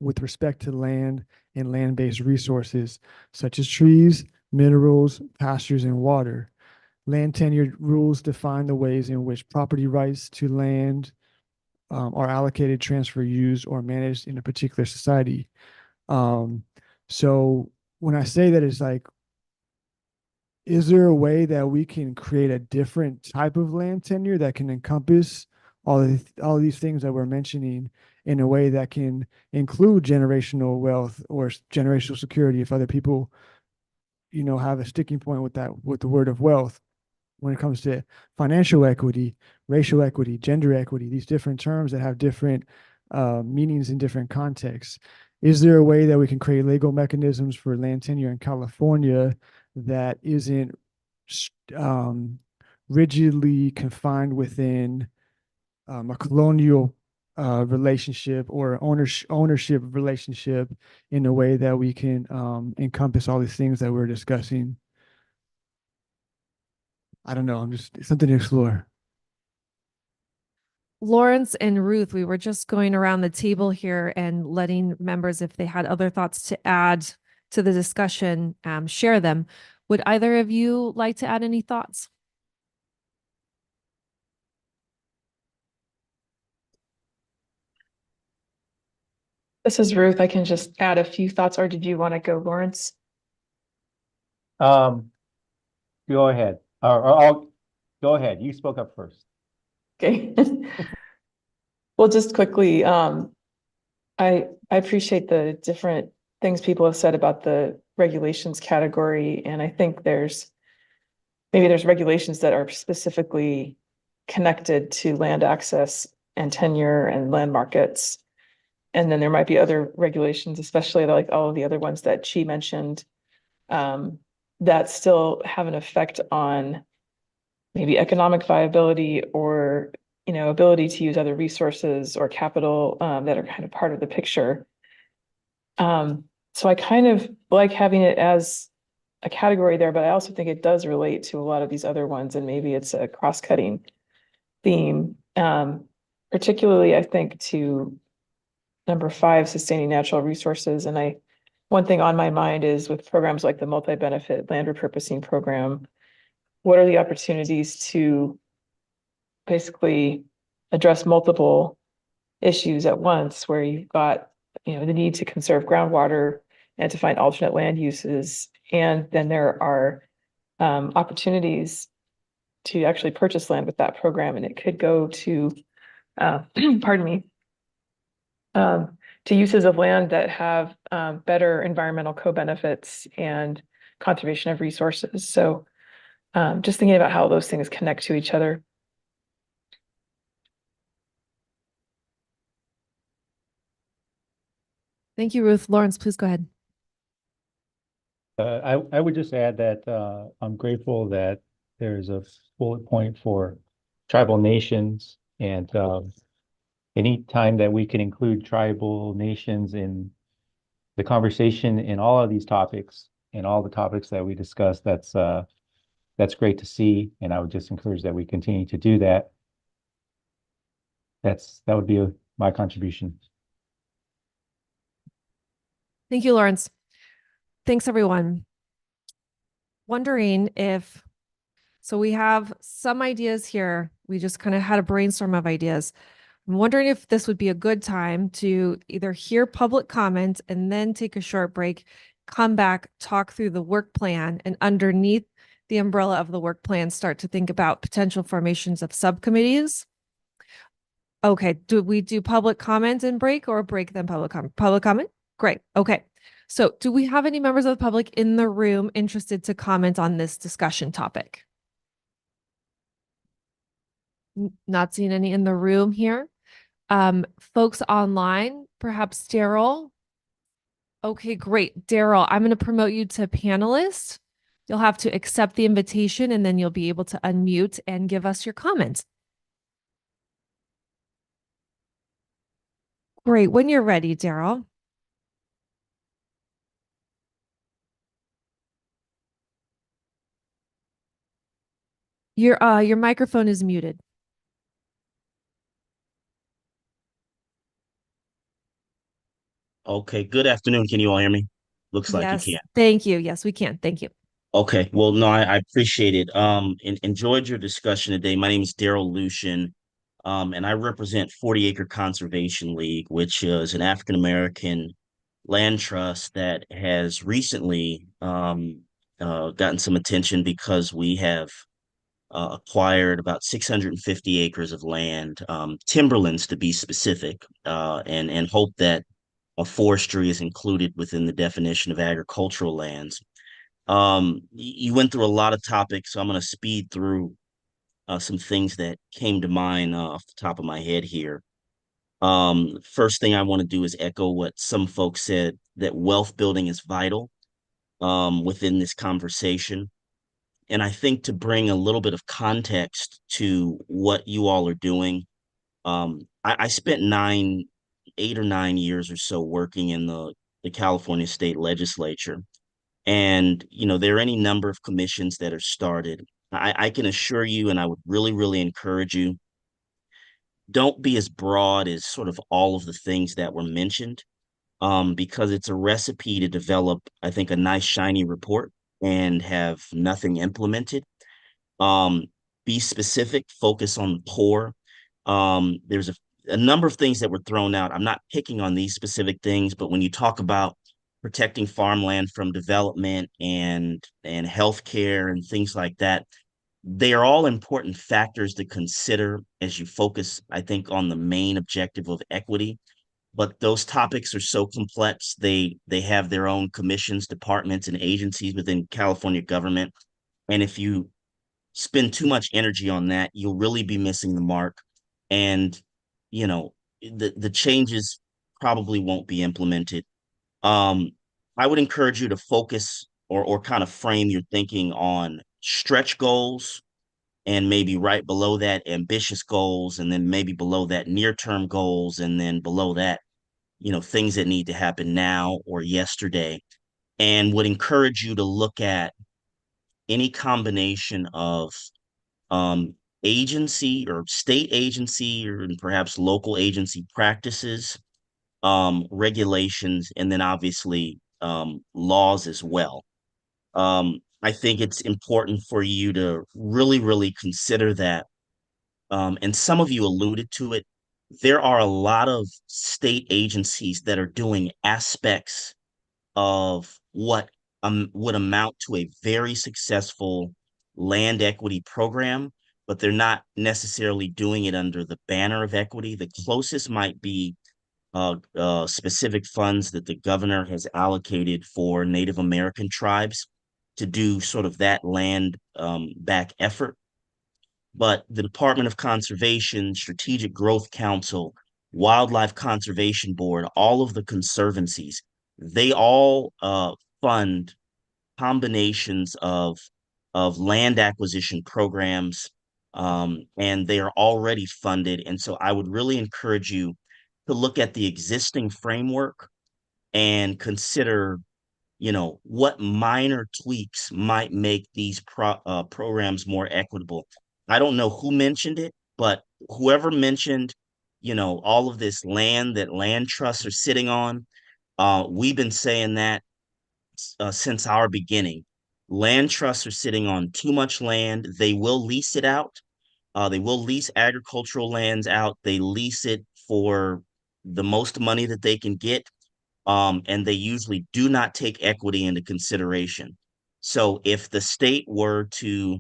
with respect to land and land-based resources, such as trees, minerals, pastures, and water. Land tenure rules define the ways in which property rights to land are allocated, transferred, used, or managed in a particular society. So when I say that, it's like, is there a way that we can create a different type of land tenure that can encompass all these things that we're mentioning in a way that can include generational wealth or generational security, if other people, have a sticking point with the word of wealth when it comes to financial equity, racial equity, gender equity, these different terms that have different meanings in different contexts. Is there a way that we can create legal mechanisms for land tenure in California that isn't rigidly confined within a colonial relationship or ownership relationship, in a way that we can encompass all these things that we're discussing? I don't know. It's something to explore. Lawrence and Ruth, we were just going around the table here and letting members, if they had other thoughts to add to the discussion, share them. Would either of you like to add any thoughts? This is Ruth. I can just add a few thoughts, or did you want to go, Lawrence? Go ahead, or I'll, go ahead. You spoke up first. Okay. Well, just quickly, I appreciate the different things people have said about the regulations category, and I think maybe there's regulations that are specifically connected to land access and tenure and land markets. And then there might be other regulations, especially like all of the other ones that Chi mentioned, that still have an effect on maybe economic viability or, ability to use other resources or capital, that are kind of part of the picture. So I kind of like having it as a category there, but I also think it does relate to a lot of these other ones, and maybe it's a cross-cutting theme. Particularly, I think, to number 5, sustaining natural resources. And one thing on my mind is with programs like the multi-benefit land repurposing program, what are the opportunities to basically address multiple issues at once, where you've got, the need to conserve groundwater and to find alternate land uses. And then there are opportunities to actually purchase land with that program. And it could go to, pardon me, to uses of land that have better environmental co-benefits and conservation of resources. So just thinking about how those things connect to each other. Thank you, Ruth. Lawrence, please go ahead. I would just add that I'm grateful that there's a bullet point for tribal nations, and any time that we can include tribal nations in the conversation in all of these topics and all the topics that we discuss, that's great to see. And I would just encourage that we continue to do that. That would be my contribution. Thank you, Lawrence. Thanks, everyone. Wondering so we have some ideas here. We just kind of had a brainstorm of ideas. I'm wondering if this would be a good time to either hear public comment and then take a short break, come back, talk through the work plan, and underneath the umbrella of the work plan, start to think about potential formations of subcommittees. Okay, do we do public comment and break, or break then public comment? Public comment? Great. Okay. So do we have any members of the public in the room interested to comment on this discussion topic? Not seeing any in the room here. Folks online, perhaps Daryl. Okay, great. Daryl, I'm going to promote you to panelist. You'll have to accept the invitation, and then you'll be able to unmute and give us your comments. Great. When you're ready, Daryl. Your microphone is muted. Okay, good afternoon. Can you all hear me? Looks like you Yes, can. thank you. Yes, we can. Thank you. Okay, well, no, I appreciate it. Enjoyed your discussion today. My name is Daryl Lucian, and I represent 40 Acre Conservation League, which is an African American land trust that has recently gotten some attention because we have acquired about 650 acres of land, timberlands to be specific, and hope that forestry is included within the definition of agricultural lands. You went through a lot of topics, so I'm going to speed through some things that came to mind off the top of my head here. First thing I want to do is echo what some folks said, that wealth building is vital within this conversation. And I think to bring a little bit of context to what you all are doing, I spent 8 or 9 years or so working in the California state legislature. And, there are any number of commissions that are started. I can assure you, and I would really, really encourage you, don't be as broad as sort of all of the things that were mentioned, because it's a recipe to develop, I think, a nice, shiny report and have nothing implemented. Be specific, focus on the core. There's a number of things that were thrown out. I'm not picking on these specific things, but when you talk about protecting farmland from development and healthcare and things like that, they are all important factors to consider as you focus, I think, on the main objective of equity. But those topics are so complex. They have their own commissions, departments, and agencies within California government. And if you spend too much energy on that, you'll really be missing the mark. And, you know, the changes probably won't be implemented. I would encourage you to focus or kind of frame your thinking on stretch goals, and maybe right below that ambitious goals, and then maybe below that near-term goals, and then below that, things that need to happen now or yesterday. And would encourage you to look at any combination of um, agency or state agency or perhaps local agency practices, regulations, and then obviously laws as well. I think it's important for you to really, really consider that. And some of you alluded to it. There are a lot of state agencies that are doing aspects of what would amount to a very successful land equity program, but they're not necessarily doing it under the banner of equity. The closest might be specific funds that the governor has allocated for Native American tribes to do sort of that land back effort. But the Department of Conservation, Strategic Growth Council, Wildlife Conservation Board, all of the conservancies, they all fund combinations of land acquisition programs, and they are already funded. And so I would really encourage you to look at the existing framework and consider, what minor tweaks might make these programs more equitable. I don't know who mentioned it, but whoever mentioned, all of this land that land trusts are sitting on, we've been saying that since our beginning. Land trusts are sitting on too much land. They will lease it out. They will lease agricultural lands out. They lease it for the most money that they can get. And they usually do not take equity into consideration. So if the state were to,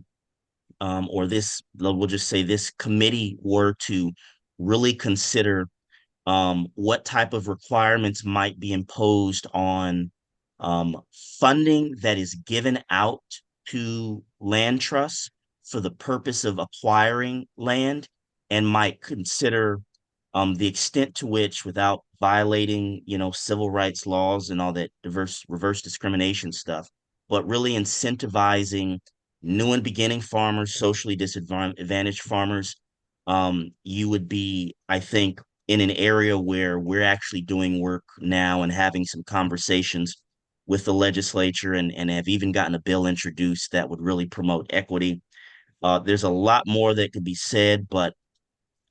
or we'll just say this committee were to really consider what type of requirements might be imposed on funding that is given out to land trusts for the purpose of acquiring land, and might consider the extent to which, without violating, civil rights laws and all that reverse discrimination stuff, but really incentivizing new and beginning farmers, socially disadvantaged farmers, you would be, I think, in an area where we're actually doing work now and having some conversations with the legislature, and have even gotten a bill introduced that would really promote equity. There's a lot more that could be said, but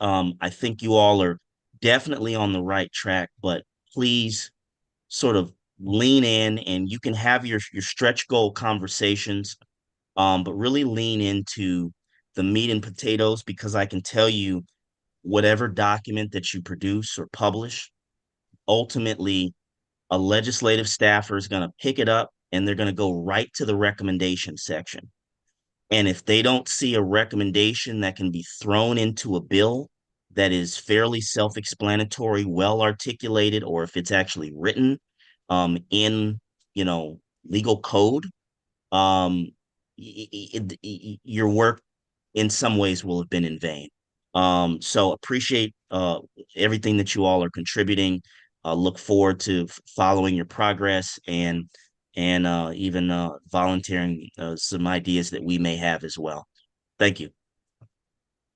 I think you all are definitely on the right track. But please sort of lean in, and you can have your stretch goal conversations, but really lean into the meat and potatoes, because I can tell you, whatever document that you produce or publish, ultimately a legislative staffer is going to pick it up and they're going to go right to the recommendation section. And if they don't see a recommendation that can be thrown into a bill that is fairly self-explanatory, well articulated, or if it's actually written in, legal code, um, your work in some ways will have been in vain. So appreciate everything that you all are contributing. Look forward to following your progress, and even volunteering some ideas that we may have as well. Thank you.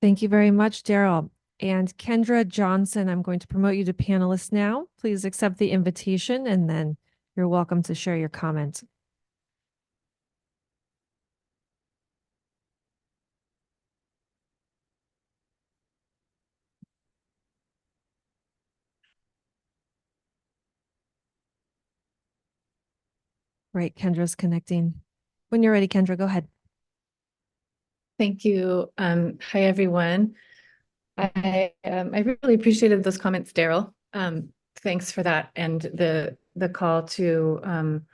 Thank you very much, Daryl. And Kendra Johnson, I'm going to promote you to panelist now. Please accept the invitation, and then you're welcome to share your comments. Right, Kendra's connecting. When you're ready, Kendra, go ahead. Thank you. Hi, everyone. I really appreciated those comments, Daryl. Thanks for that, and the call to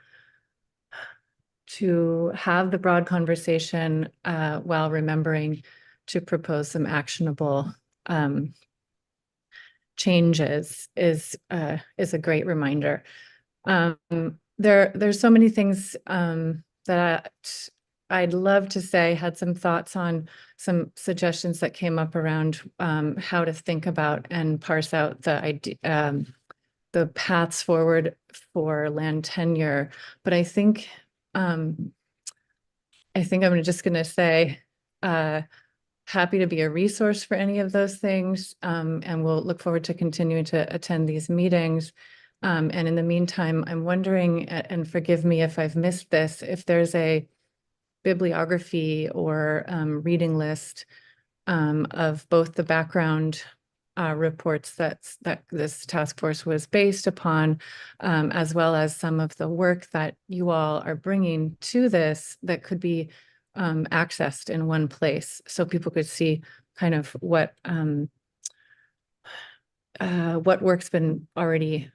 have the broad conversation while remembering to propose some actionable changes is a great reminder. There's so many things that I'd love to say, had some thoughts on some suggestions that came up around how to think about and parse out the paths forward for land tenure. But I think I'm just going to say happy to be a resource for any of those things, and we'll look forward to continuing to attend these meetings. And in the meantime, I'm wondering, and forgive me if I've missed this, if there's a bibliography or reading list of both the background reports that this task force was based upon, as well as some of the work that you all are bringing to this that could be accessed in one place, so people could see kind of what work's been already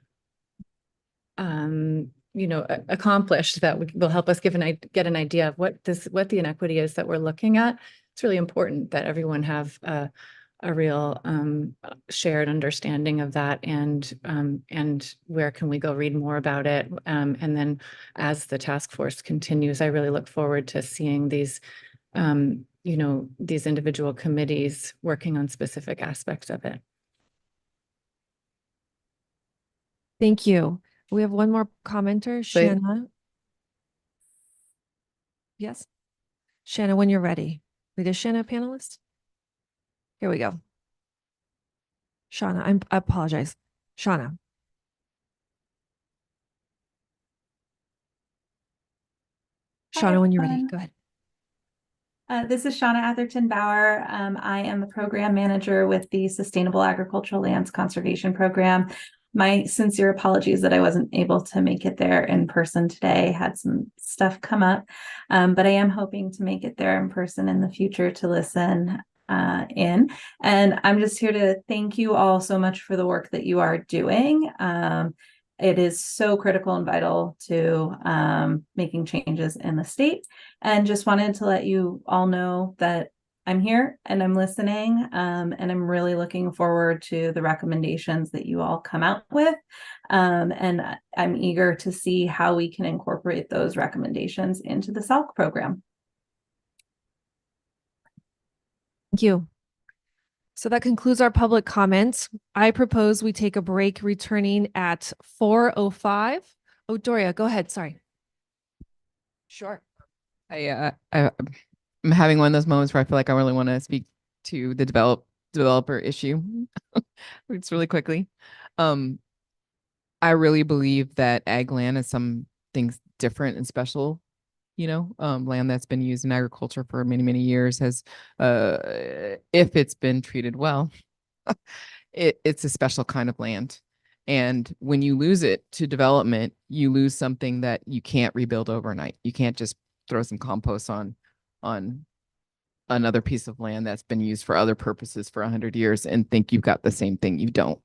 accomplished that will help us get an idea of what the inequity is that we're looking at. It's really important that everyone have a real shared understanding of that, and where can we go read more about it. And then as the task force continues, I really look forward to seeing these these individual committees working on specific aspects of it. Thank you. We have one more commenter, Shanna. Yes. Shanna, when you're ready. Wait, is Shanna a panelist? Here we go. Shauna, I apologize. Shauna. Shauna, when you're ready, go ahead. This is Shauna Atherton Bauer. I am the program manager with the Sustainable Agricultural Lands Conservation Program. My sincere apologies that I wasn't able to make it there in person today. Had some stuff come up, but I am hoping to make it there in person in the future to listen in. And I'm just here to thank you all so much for the work that you are doing. It is so critical and vital to making changes in the state. And just wanted to let you all know that I'm here and I'm listening, and I'm really looking forward to the recommendations that you all come out with. And I'm eager to see how we can incorporate those recommendations into the SALC program. Thank you. So that concludes our public comments. I propose we take a break, returning at 4:05. Oh, Doria, go ahead. Sorry. Sure. I'm having one of those moments where I feel like I really want to speak to the developer issue. It's really quickly. I really believe that ag land is some things different and special. Land that's been used in agriculture for many, many years has, if it's been treated well, it's a special kind of land. And when you lose it to development, you lose something that you can't rebuild overnight. You can't just throw some compost on another piece of land that's been used for other purposes for 100 years and think you've got the same thing. You don't.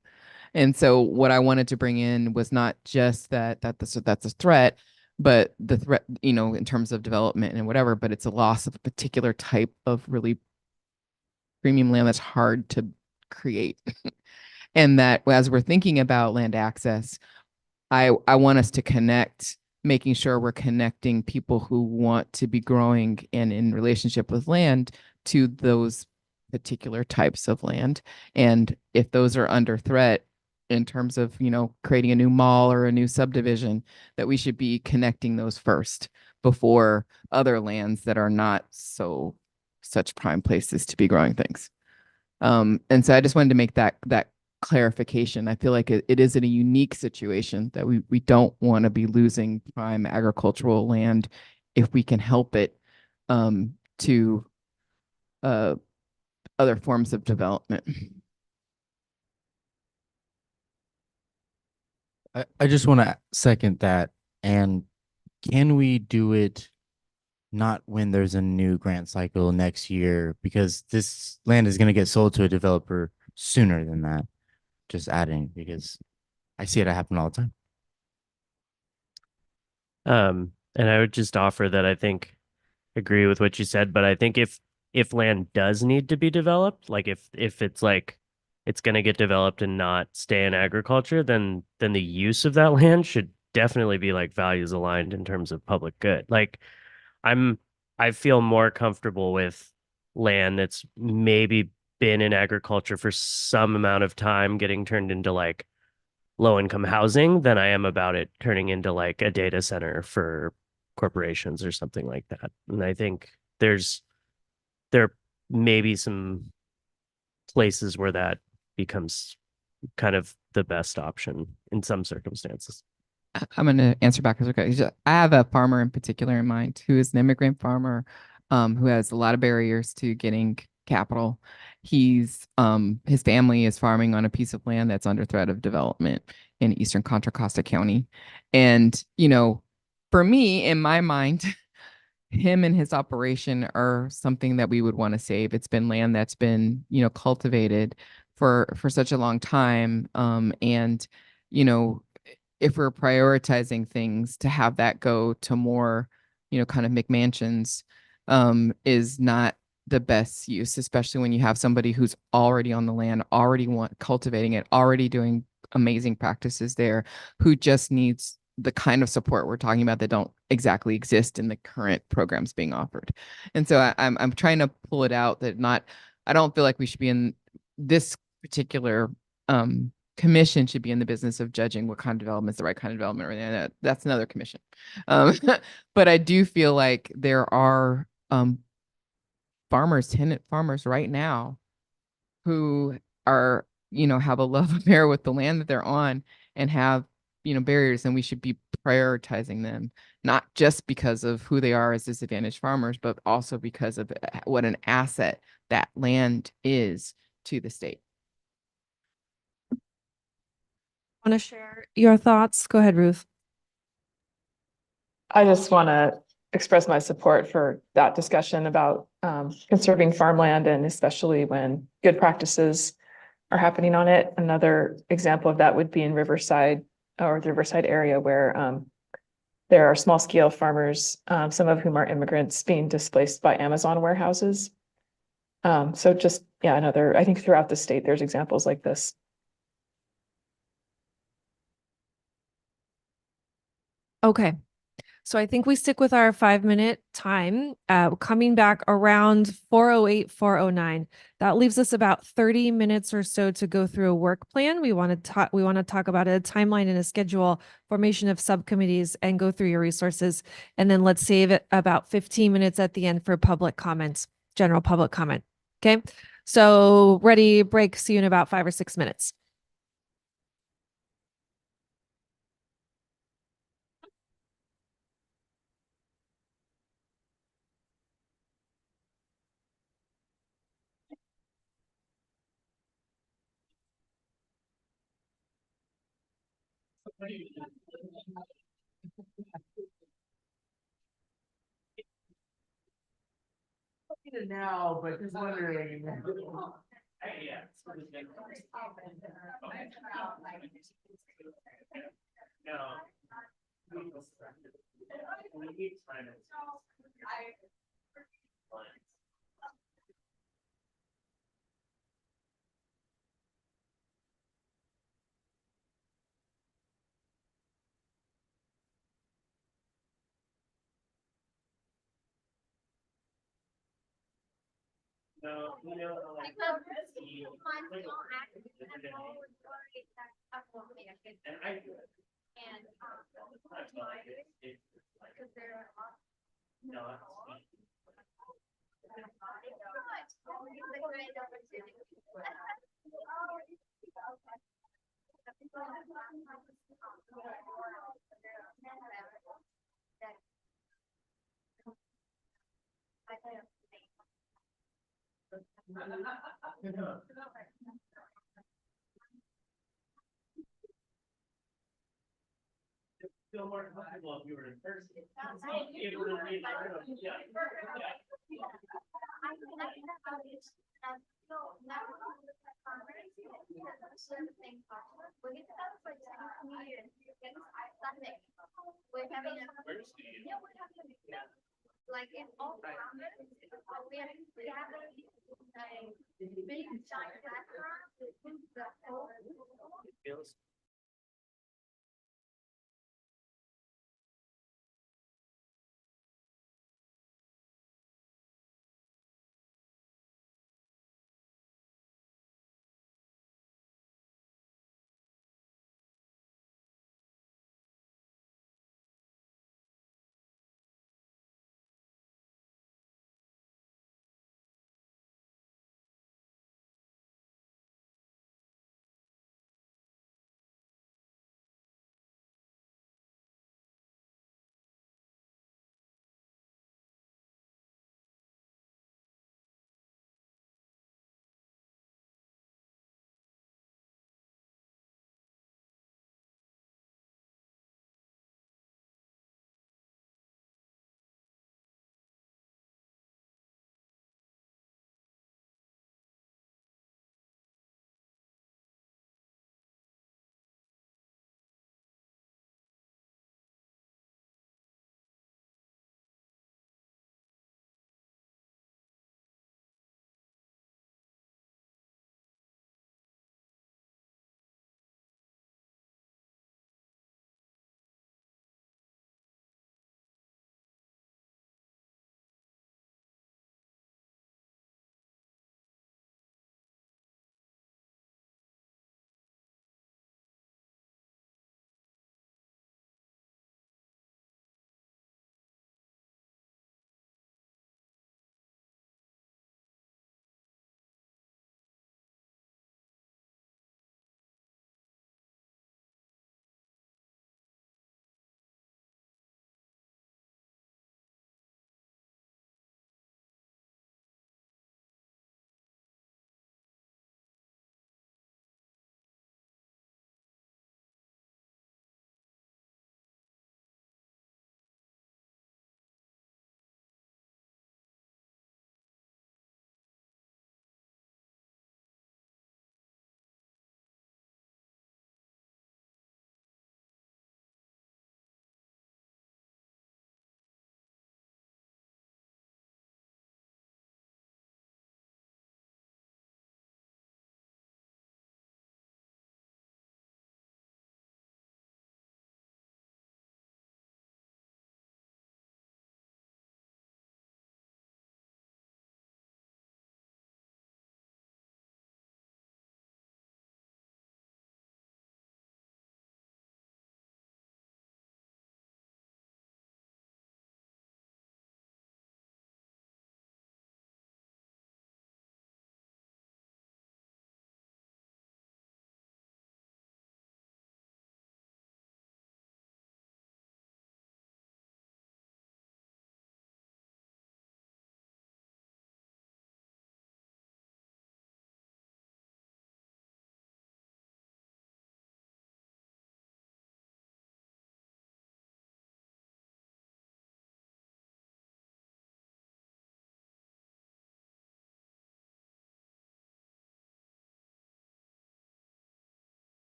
And so what I wanted to bring in was not just that's a threat, but the threat, in terms of development and whatever, but it's a loss of a particular type of really premium land that's hard to create. And that as we're thinking about land access, I want us to connect, making sure we're connecting people who want to be growing and in relationship with land to those particular types of land. And if those are under threat in terms of, creating a new mall or a new subdivision, that we should be connecting those first before other lands that are not such prime places to be growing things. And so I just wanted to make that clarification. I feel like it is in a unique situation that we don't want to be losing prime agricultural land if we can help it to other forms of development. I just want to second that. And can we do it not when there's a new grant cycle next year, because this land is going to get sold to a developer sooner than that. Just adding, because I see it happen all the time. And I would just offer that I think agree with what you said, but I think if land does need to be developed, like if it's like it's going to get developed and not stay in agriculture, then the use of that land should definitely be like values aligned in terms of public good. Like I'm I feel more comfortable with land that's maybe been in agriculture for some amount of time getting turned into like low income housing than I am about it turning into like a data center for corporations or something like that. And I think there may be some places where that becomes kind of the best option in some circumstances. I'm going to answer back. I have a farmer in particular in mind who is an immigrant farmer, who has a lot of barriers to getting capital. His family is farming on a piece of land that's under threat of development in eastern Contra Costa County. And, for me, in my mind, him and his operation are something that we would want to save. It's been land that's been, cultivated for such a long time. And, if we're prioritizing things, to have that go to more, kind of McMansions, is not the best use, especially when you have somebody who's already on the land, already cultivating it, already doing amazing practices there, who just needs the kind of support we're talking about that don't exactly exist in the current programs being offered. And so I'm trying to pull it out that I don't feel like we should be in this particular commission should be in the business of judging what kind of development is the right kind of development. Right? That's another commission. But I do feel like there are tenant farmers right now who are, have a love affair with the land that they're on and have, barriers, and we should be prioritizing them, not just because of who they are as disadvantaged farmers, but also because of what an asset that land is to the state. Want to share your thoughts? Go ahead, Ruth. I just want to express my support for that discussion about conserving farmland, and especially when good practices are happening on it. Another example of that would be in Riverside, or the Riverside area, where there are small scale farmers, some of whom are immigrants, being displaced by Amazon warehouses. So just, I think throughout the state, there's examples like this. Okay. So I think we stick with our 5-minute time, coming back around 4:08, 4:09. That leaves us about 30 minutes or so to go through a work plan. We want to talk about a timeline and a schedule, formation of subcommittees, and go through your resources. And then let's save it about 15 minutes at the end for public comments, general public comment. Okay. So ready, break, see you in about 5 or 6 minutes. Now, but just wondering. No, feel more comfortable if you were in person. Like in all comments, we have a big giant background that moves the whole.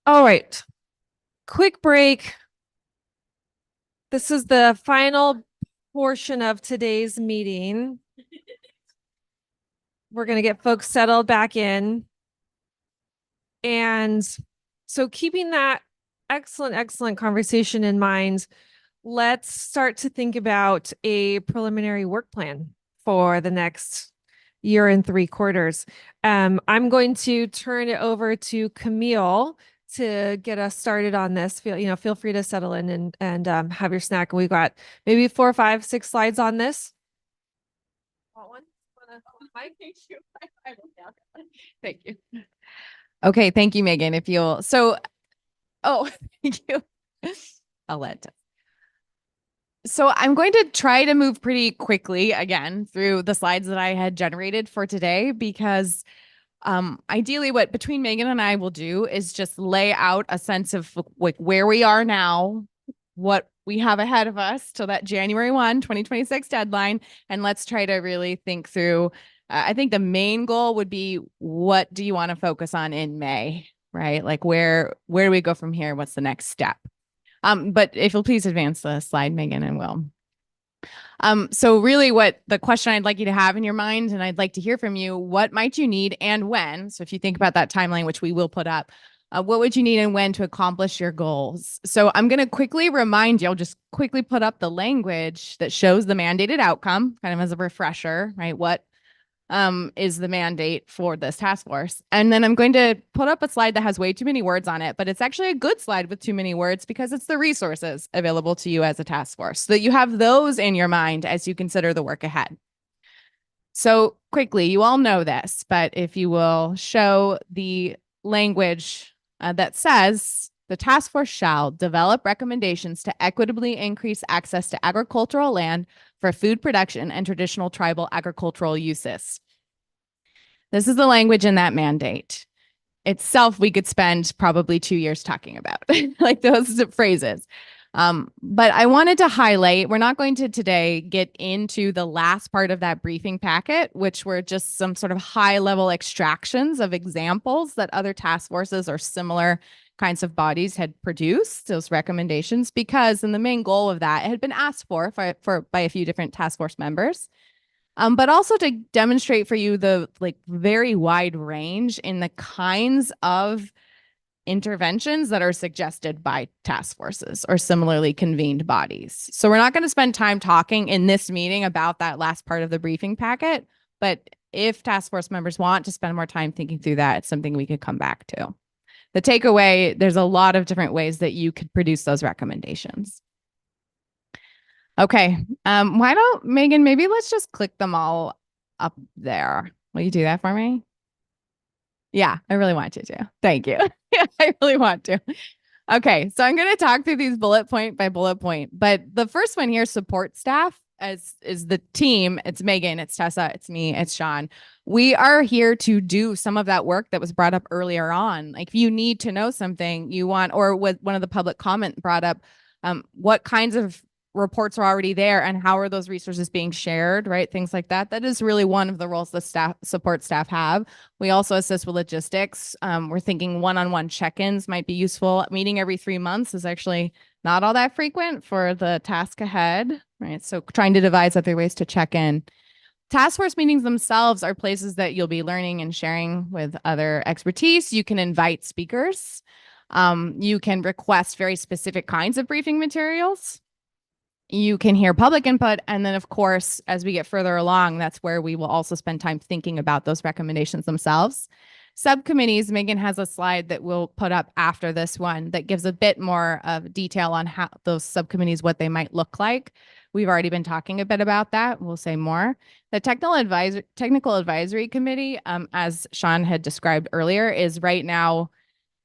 All right. Quick break. This is the final portion of today's meeting. We're going to get folks settled back in. And so keeping that excellent conversation in mind, let's start to think about a preliminary work plan for the next year and 3 quarters. I'm going to turn it over to Camille to get us started on this. Feel free to settle in and have your snack. We've got maybe 4, 5, 6 slides on this. Thank you. Okay, thank you, Megan. If you'll, thank you. I'll let. So I'm going to try to move pretty quickly again through the slides that I had generated for today, because ideally what between Megan and I will do is just lay out a sense of like where we are now, what we have ahead of us till that January 1, 2026 deadline. And let's try to really think through. I think the main goal would be, what do you want to focus on in May, right? Like where do we go from here? What's the next step? But if you'll please advance the slide, Megan, and Will. So really what the question I'd like you to have in your mind, and I'd like to hear from you, what might you need and when? So if you think about that timeline, which we will put up, what would you need and when to accomplish your goals? So I'm going to quickly remind you, I'll just quickly put up the language that shows the mandated outcome, kind of as a refresher, right? What is the mandate for this task force? And then I'm going to put up a slide that has way too many words on it, but it's actually a good slide with too many words because it's the resources available to you as a task force, so that you have those in your mind as you consider the work ahead. So quickly, you all know this, but if you will show the language that says the task force shall develop recommendations to equitably increase access to agricultural land for food production and traditional tribal agricultural uses. This is the language in that mandate. Itself, we could spend probably 2 years talking about, like those phrases. But I wanted to highlight, we're not going to today get into the last part of that briefing packet, which were just some sort of high-level extractions of examples that other task forces or similar kinds of bodies had produced, those recommendations, because in the main goal of that, it had been asked for by a few different task force members. But also to demonstrate for you the very wide range in the kinds of interventions that are suggested by task forces or similarly convened bodies. So we're not going to spend time talking in this meeting about that last part of the briefing packet, but if task force members want to spend more time thinking through that, it's something we could come back to. The takeaway, there's a lot of different ways that you could produce those recommendations. Okay, why don't, Megan, maybe let's just click them all up there. Will you do that for me? Yeah, I really want you to. Thank you. Yeah, I really want to. Okay, so I'm going to talk through these bullet point by bullet point. But the first one here, support staff, is the team. It's Megan, it's Tessa, it's me, it's Sean. We are here to do some of that work that was brought up earlier on. Like if you need to know something you want, or what one of the public comment brought up, what kinds of reports are already there and how are those resources being shared, right? Things like that. That is really one of the roles the support staff have. We also assist with logistics. We're thinking one-on-one check-ins might be useful. Meeting every 3 months is actually not all that frequent for the task ahead, right? So trying to devise other ways to check in. Task force meetings themselves are places that you'll be learning and sharing with other expertise. You can invite speakers. You can request very specific kinds of briefing materials. You can hear public input. And then, of course, as we get further along, that's where we will also spend time thinking about those recommendations themselves. Subcommittees, Megan has a slide that we'll put up after this one that gives a bit more of detail on how those subcommittees, what they might look like. We've already been talking a bit about that. We'll say more. The technical advisory committee, as Sean had described earlier, is right now,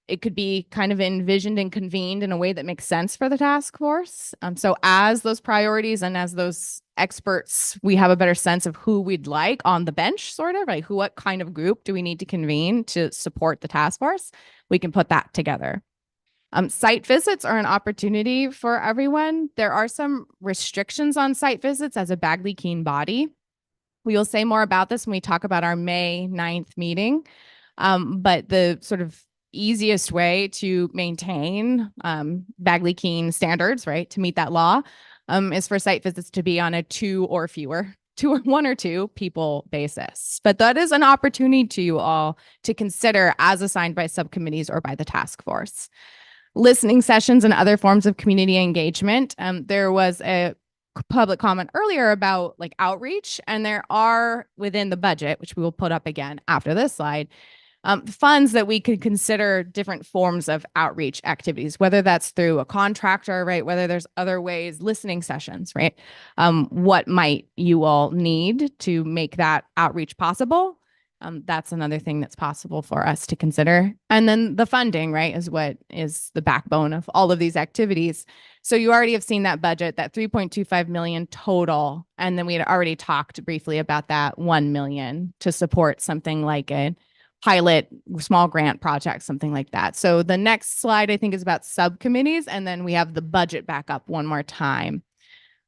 it could be kind of envisioned and convened in a way that makes sense for the task force. So as those priorities and as those experts, we have a better sense of who we'd like on the bench, sort of, like what kind of group do we need to convene to support the task force? We can put that together. Site visits are an opportunity for everyone. There are some restrictions on site visits as a Bagley-Keene body. We will say more about this when we talk about our May 9th meeting. But the sort of easiest way to maintain Bagley-Keene standards, right, to meet that law, is for site visits to be on a two or one or two people basis. But that is an opportunity to you all to consider as assigned by subcommittees or by the task force. Listening sessions and other forms of community engagement. There was a public comment earlier about like outreach, and there are within the budget, which we will put up again after this slide, funds that we could consider different forms of outreach activities, whether that's through a contractor, right? Whether there's other ways, listening sessions, right? What might you all need to make that outreach possible? That's another thing that's possible for us to consider. And then the funding, right, is what is the backbone of all of these activities. So you already have seen that budget, that 3.25 million total. And then we had already talked briefly about that 1 million to support something like a pilot small grant project, something like that. So the next slide, I think, is about subcommittees. And then we have the budget back up one more time.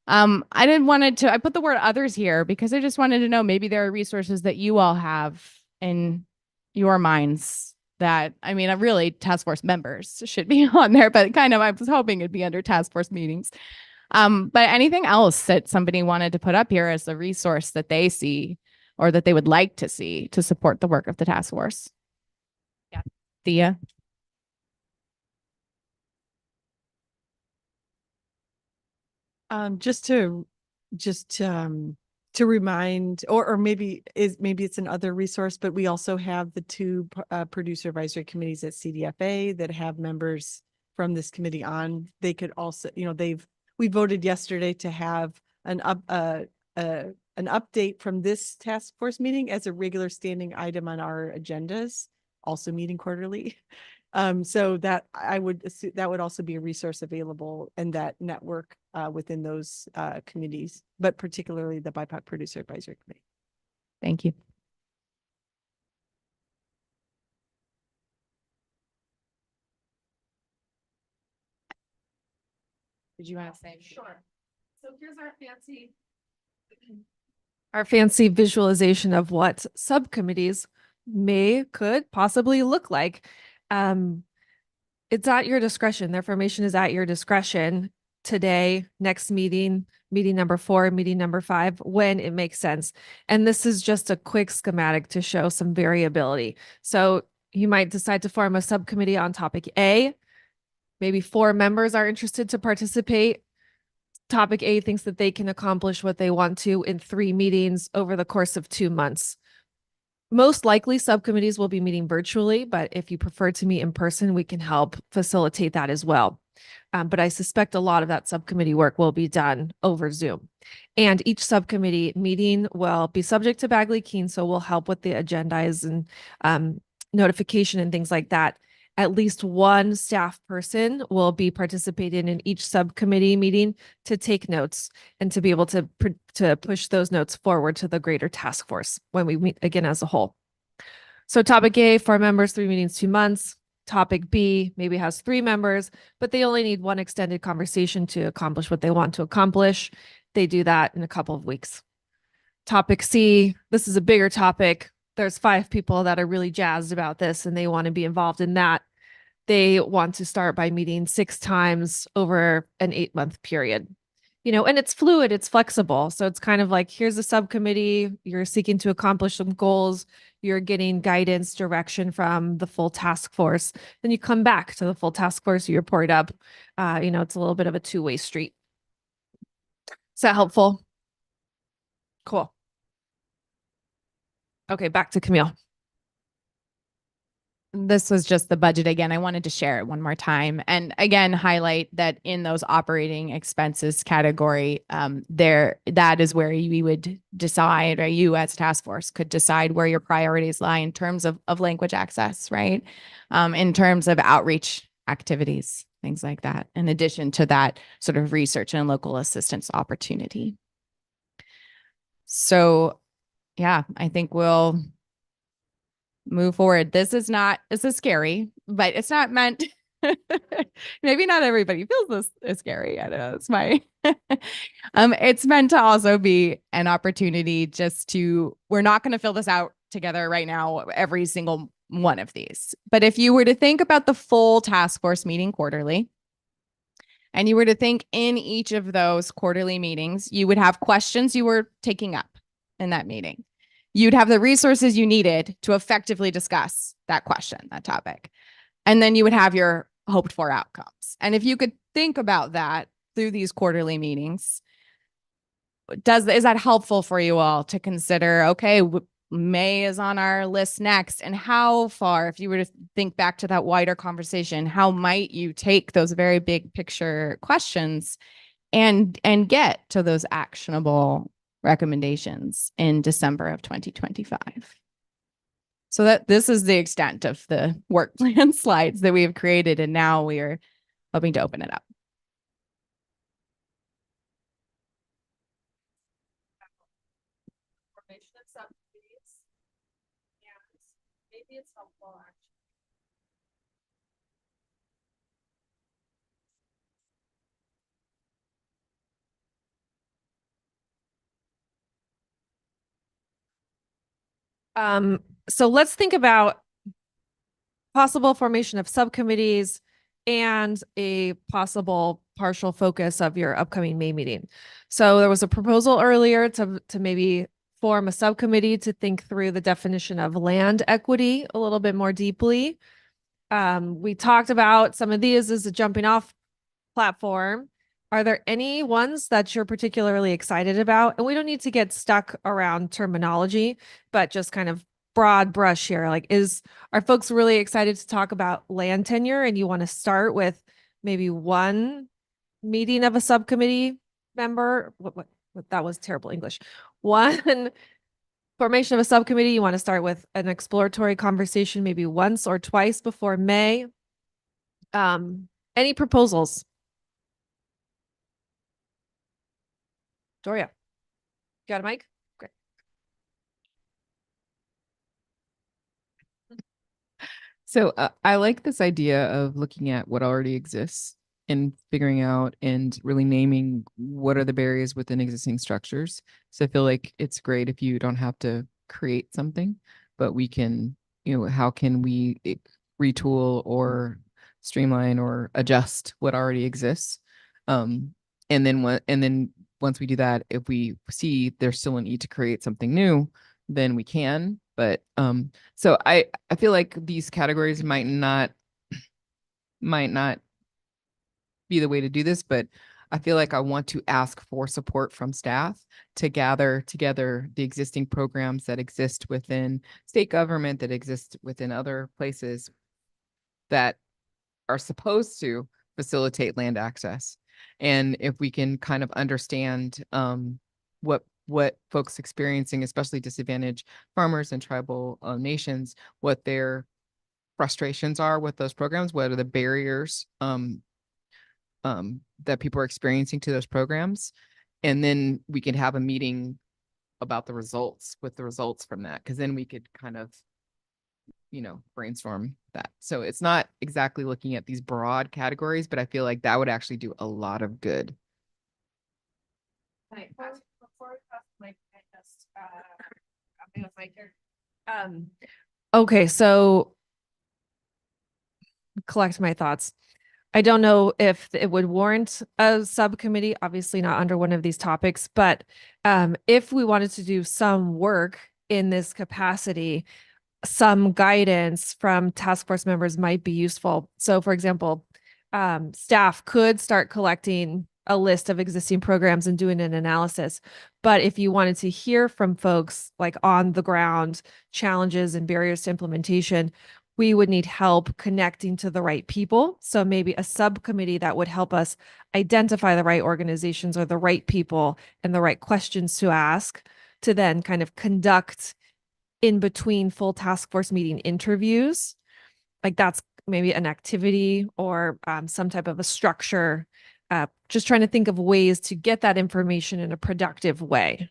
I put the word others here because I just wanted to know maybe there are resources that you all have in your minds that, I mean, really task force members should be on there, but kind of, I was hoping it'd be under task force meetings. But anything else that somebody wanted to put up here as a resource that they see or that they would like to see to support the work of the task force? Yeah, Thea. Just to remind, or maybe it's another resource, but we also have the two producer advisory committees at CDFA that have members from this committee on. They could also, we voted yesterday to have an update from this task force meeting as a regular standing item on our agendas, also meeting quarterly. So that I would assume that would also be a resource available in that network within those committees, but particularly the BIPOC Producer Advisory Committee. Thank you. Did you want to say? Sure. So here's our fancy visualization of what subcommittees could possibly look like. It's at your discretion. The information is at your discretion today, next meeting, meeting number 4, meeting number 5, when it makes sense. And this is just a quick schematic to show some variability. So you might decide to form a subcommittee on topic A. Maybe 4 members are interested to participate. Topic A thinks that they can accomplish what they want to in 3 meetings over the course of 2 months. Most likely subcommittees will be meeting virtually, but if you prefer to meet in person, we can help facilitate that as well. But I suspect a lot of that subcommittee work will be done over Zoom. And each subcommittee meeting will be subject to Bagley-Keene, so we'll help with the agendas and notification and things like that. At least one staff person will be participating in each subcommittee meeting to take notes and to be able to push those notes forward to the greater task force when we meet again as a whole. So topic A, 4 members, 3 meetings, 2 months. Topic B maybe has 3 members, but they only need one extended conversation to accomplish what they want to accomplish. They do that in a couple of weeks. Topic C, this is a bigger topic. There's 5 people that are really jazzed about this and they want to be involved in that. They want to start by meeting 6 times over an 8-month period. And it's fluid, it's flexible. So it's kind of like, here's a subcommittee, you're seeking to accomplish some goals, you're getting guidance, direction from the full task force. Then you come back to the full task force, you report up. It's a little bit of a 2-way street. Is that helpful? Cool. Okay, back to Camille. This was just the budget again. I wanted to share it one more time. And again, highlight that in those operating expenses category, that is where we would decide, or you as a task force could decide where your priorities lie in terms of language access, right? In terms of outreach activities, things like that, in addition to that sort of research and local assistance opportunity. So yeah, I think we'll move forward. This is scary, but it's not meant, maybe not everybody feels this is scary. I don't know. It's my, it's meant to also be an opportunity we're not going to fill this out together right now every single one of these. But if you were to think about the full task force meeting quarterly, and you were to think in each of those quarterly meetings, you would have questions you were taking up in that meeting. You'd have the resources you needed to effectively discuss that question, that topic. And then you would have your hoped for outcomes. And if you could think about that through these quarterly meetings, is that helpful for you all to consider, okay, May is on our list next, and how far, if you were to think back to that wider conversation, how might you take those very big picture questions and get to those actionable recommendations in December of 2025? So that this is the extent of the work plan slides that we have created, and now we are hoping to open it up. Maybe it's helpful so let's think about possible formation of subcommittees and a possible partial focus of your upcoming May meeting. So there was a proposal earlier to maybe form a subcommittee to think through the definition of land equity a little bit more deeply. We talked about some of these as a jumping off platform. Are there any ones that you're particularly excited about? And we don't need to get stuck around terminology, but just kind of broad brush here. Like, are folks really excited to talk about land tenure, and you want to start with maybe one meeting of a subcommittee member? What that was terrible English. One formation of a subcommittee, you want to start with an exploratory conversation maybe once or twice before May. Any proposals? Doria, got a mic? Great. So I like this idea of looking at what already exists and figuring out and really naming what are the barriers within existing structures. So I feel like it's great if you don't have to create something, but we can, how can we retool or streamline or adjust what already exists? And then once we do that, if we see there's still a need to create something new, then we can. But so I feel like these categories might not be the way to do this, but I feel like I want to ask for support from staff to gather together the existing programs that exist within state government, that exist within other places that are supposed to facilitate land access. And if we can kind of understand what folks experiencing, especially disadvantaged farmers and tribal nations, what their frustrations are with those programs, what are the barriers that people are experiencing to those programs, and then we can have a meeting about the results from that, because then we could kind of brainstorm that. So it's not exactly looking at these broad categories, but I feel like that would actually do a lot of good. Okay, so collect my thoughts. I don't know if it would warrant a subcommittee, obviously not under one of these topics, but if we wanted to do some work in this capacity, some guidance from task force members might be useful. So for example, staff could start collecting a list of existing programs and doing an analysis. But if you wanted to hear from folks like on the ground challenges and barriers to implementation, we would need help connecting to the right people. So maybe a subcommittee that would help us identify the right organizations or the right people and the right questions to ask to then kind of conduct in between full task force meeting interviews. Like that's maybe an activity or some type of a structure. Just trying to think of ways to get that information in a productive way.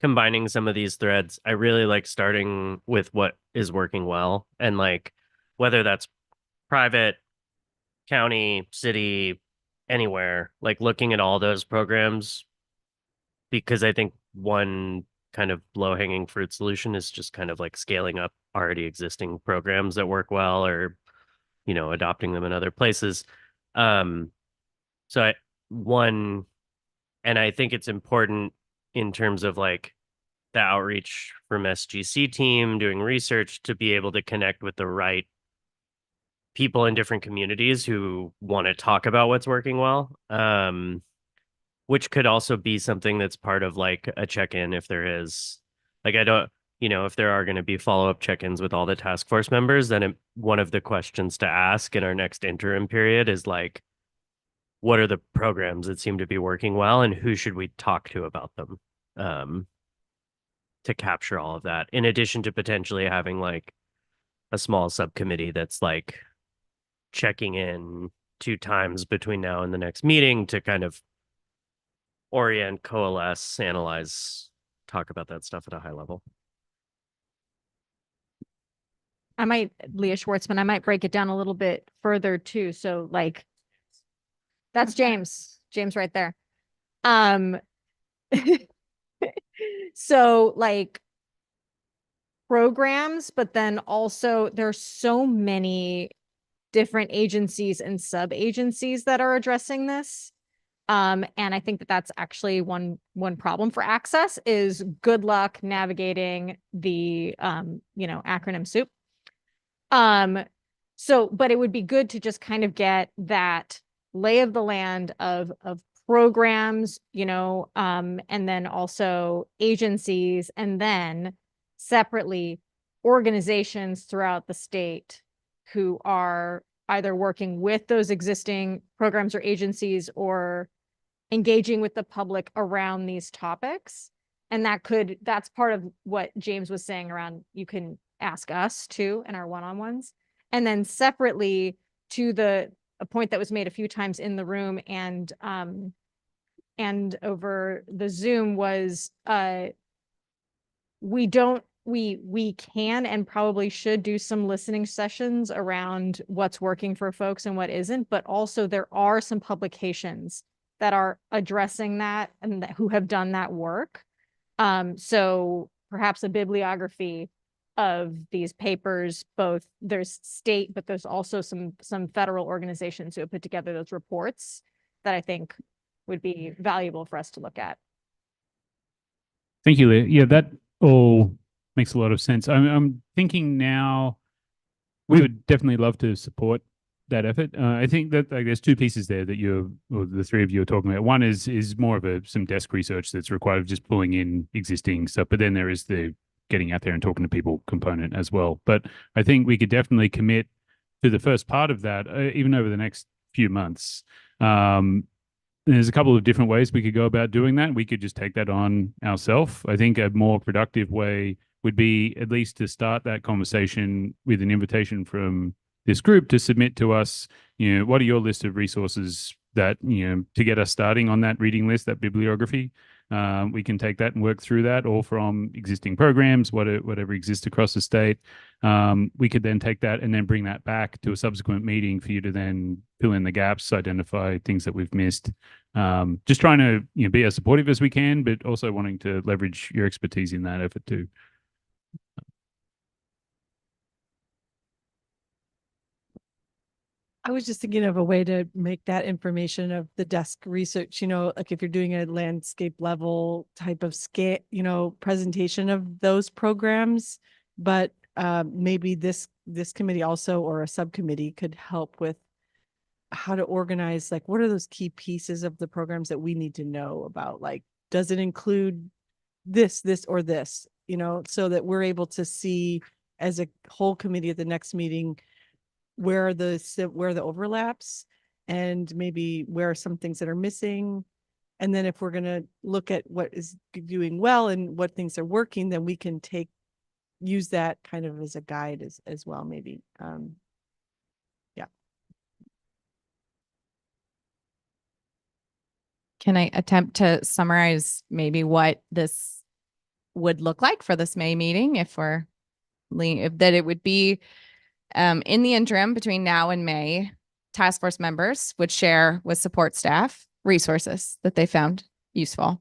Combining some of these threads, I really like starting with what is working well, and like whether that's private, county, city, anywhere, like looking at all those programs because I think one kind of low hanging fruit solution is just kind of like scaling up already existing programs that work well, or, you know, adopting them in other places. So one, and I think it's important in terms of like the outreach from SGC team doing research to be able to connect with the right people in different communities who want to talk about what's working well. Which could also be something that's part of like a check-in if there is, like, I don't, you know, if there are going to be follow-up check-ins with all the task force members, then one of the questions to ask in our next interim period is like, what are the programs that seem to be working well and who should we talk to about them, to capture all of that, in addition to potentially having like a small subcommittee that's like checking in 2 times between now and the next meeting to kind of orient, coalesce, analyze, talk about that stuff at a high level. Leah Schwartzman, I might break it down a little bit further too. So like, that's James right there. So like programs, but then also there's so many different agencies and sub-agencies that are addressing this. And I think that that's actually one problem for access is good luck navigating the, acronym soup. But it would be good to just kind of get that lay of the land of programs, and then also agencies, and then separately organizations throughout the state who are either working with those existing programs or agencies or engaging with the public around these topics. And that's part of what James was saying around, you can ask us too in our one-on-ones. And then separately to a point that was made a few times in the room and over the Zoom was, we can and probably should do some listening sessions around what's working for folks and what isn't, but also there are some publications that are addressing that and who have done that work. So perhaps a bibliography of these papers, both there's state, but there's also some federal organizations who have put together those reports that I think would be valuable for us to look at. Thank you, Leah. Yeah, that all makes a lot of sense. I'm thinking now we would definitely love to support that effort. I think that like there's 2 pieces there that the 3 of you are talking about. One is more of some desk research that's required of just pulling in existing stuff, but then there is the getting out there and talking to people component as well. But I think we could definitely commit to the first part of that, even over the next few months. There's a couple of different ways we could go about doing that. We could just take that on ourselves. I think a more productive way would be at least to start that conversation with an invitation from this group to submit to us, what are your list of resources that, to get us starting on that reading list, that bibliography. We can take that and work through that, all from existing programs, whatever exists across the state. We could then take that and then bring that back to a subsequent meeting for you to then fill in the gaps, identify things that we've missed. Just trying to be as supportive as we can, but also wanting to leverage your expertise in that effort too. I was just thinking of a way to make that information of the desk research, like if you're doing a landscape level type of scale, presentation of those programs, but maybe this committee also, or a subcommittee, could help with how to organize, like, what are those key pieces of the programs that we need to know about? Like, does it include this, or this, so that we're able to see as a whole committee at the next meeting, where are the overlaps, and maybe where are some things that are missing. And then if we're going to look at what is doing well and what things are working, then we can use that kind of as a guide as well, maybe. Yeah. Can I attempt to summarize maybe what this would look like for this May meeting if it would be in the interim between now and May, task force members would share with support staff resources that they found useful.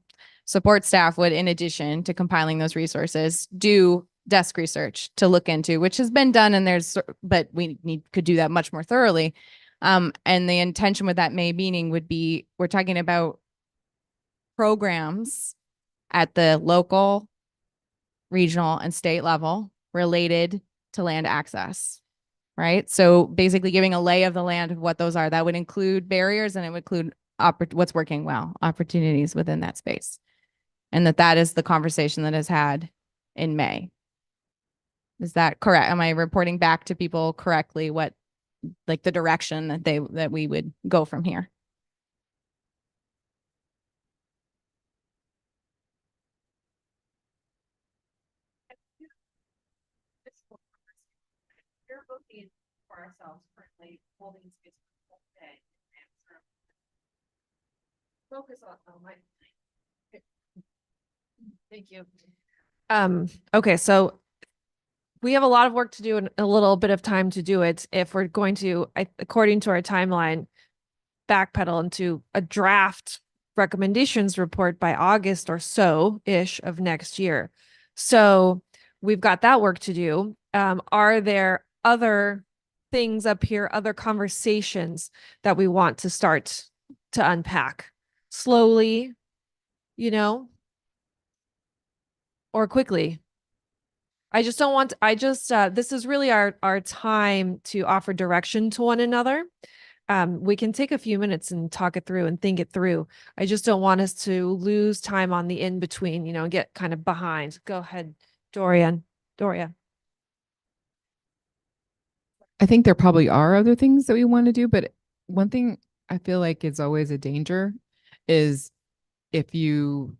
support staff would, in addition to compiling those resources, do desk research to look into, which has been done, and but could do that much more thoroughly. And the intention with that May meeting would be, we're talking about programs at the local, regional, and state level related to land access, right? So basically giving a lay of the land of what those are. That would include barriers, and it would include what's working well, opportunities within that space. And that is the conversation that is had in May. Is that correct? Am I reporting back to people correctly what, like, the direction that we would go from here? We're looking for ourselves currently holding space for the whole day. Focus on my. Thank you. Okay, so we have a lot of work to do and a little bit of time to do it if we're going to, according to our timeline, backpedal into a draft recommendations report by August or so-ish of next year. So we've got that work to do. Are there other things up here, other conversations that we want to start to unpack slowly, or quickly? I just don't want, this is really our time to offer direction to one another. We can take a few minutes and talk it through and think it through. I just don't want us to lose time on the in-between, get kind of behind. Go ahead, Doria. I think there probably are other things that we want to do, but one thing I feel like is always a danger is if you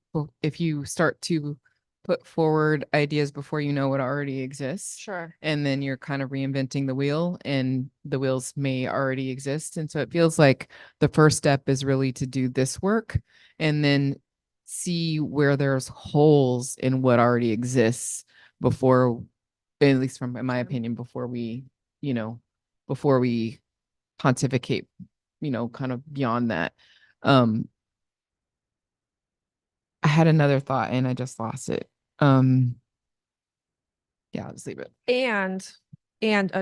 start to put forward ideas before you know what already exists. Sure. And then you're kind of reinventing the wheel, and the wheels may already exist. And so it feels like the first step is really to do this work and then see where there's holes in what already exists before, at least from in my opinion, before we pontificate, kind of beyond that. I had another thought and I just lost it. Yeah, I'll just leave it. And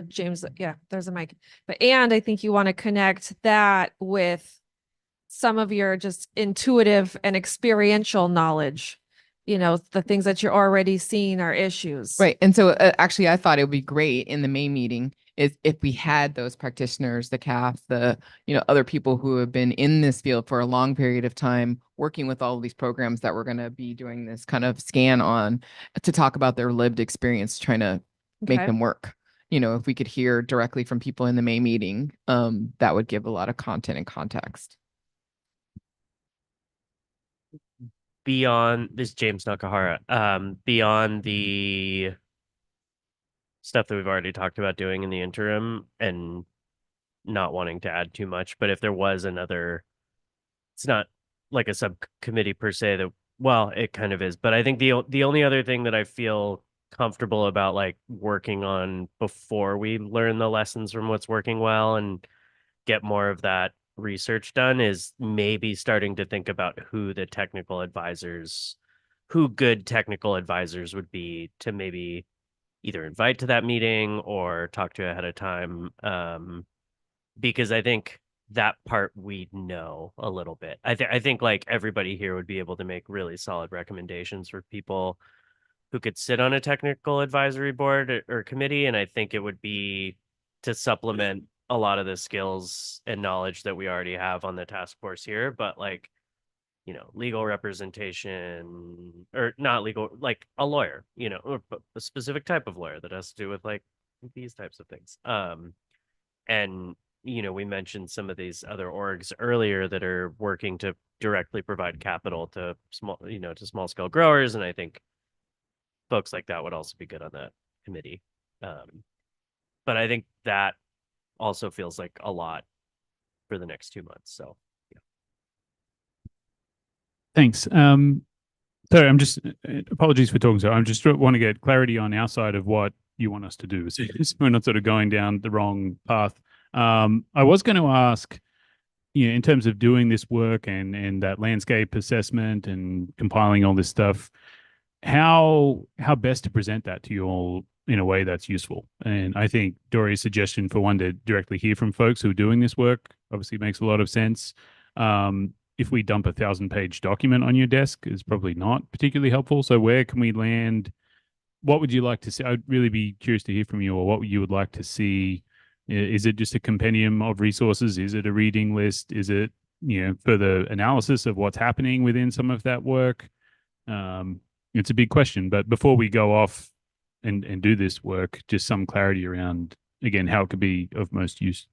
James, yeah, there's a mic. And I think you want to connect that with some of your just intuitive and experiential knowledge, the things that you're already seeing are issues. Right. And so actually, I thought it would be great in the May meeting is if we had those practitioners, the CAF, the, other people who have been in this field for a long period of time, working with all of these programs that we're going to be doing this kind of scan on, to talk about their lived experience, trying to make them work. If we could hear directly from people in the May meeting, that would give a lot of content and context. Beyond this, James Nakahara, beyond the stuff that we've already talked about doing in the interim and not wanting to add too much, but if there was another, it's not like a subcommittee per se that, well, it kind of is, but I think the only other thing that I feel comfortable about like working on before we learn the lessons from what's working well and get more of that research done is maybe starting to think about who good technical advisors would be to maybe either invite to that meeting or talk to ahead of time. Because I think that part we know a little bit. I think like everybody here would be able to make really solid recommendations for people who could sit on a technical advisory board or committee. And I think it would be to supplement a lot of the skills and knowledge that we already have on the task force here, but like, legal representation or not legal, like a lawyer, or a specific type of lawyer that has to do with like these types of things. And, we mentioned some of these other orgs earlier that are working to directly provide capital to small scale growers. And I think folks like that would also be good on that committee. But I think that also feels like a lot for the next 2 months. So, yeah. Thanks. So I'm just, apologies for talking. So I'm just want to get clarity on our side of what you want us to do. So we're not sort of going down the wrong path. I was going to ask, in terms of doing this work and that landscape assessment and compiling all this stuff, how best to present that to you all in a way that's useful. And I think Dory's suggestion for one to directly hear from folks who are doing this work obviously makes a lot of sense. If we dump a 1,000-page document on your desk is probably not particularly helpful. So where can we land? What would you like to see? I'd really be curious to hear from you, or what you would like to see. Is it just a compendium of resources? Is it a reading list? Is it, further analysis of what's happening within some of that work? It's a big question, but before we go off and do this work, just some clarity around, again, how it could be of most use.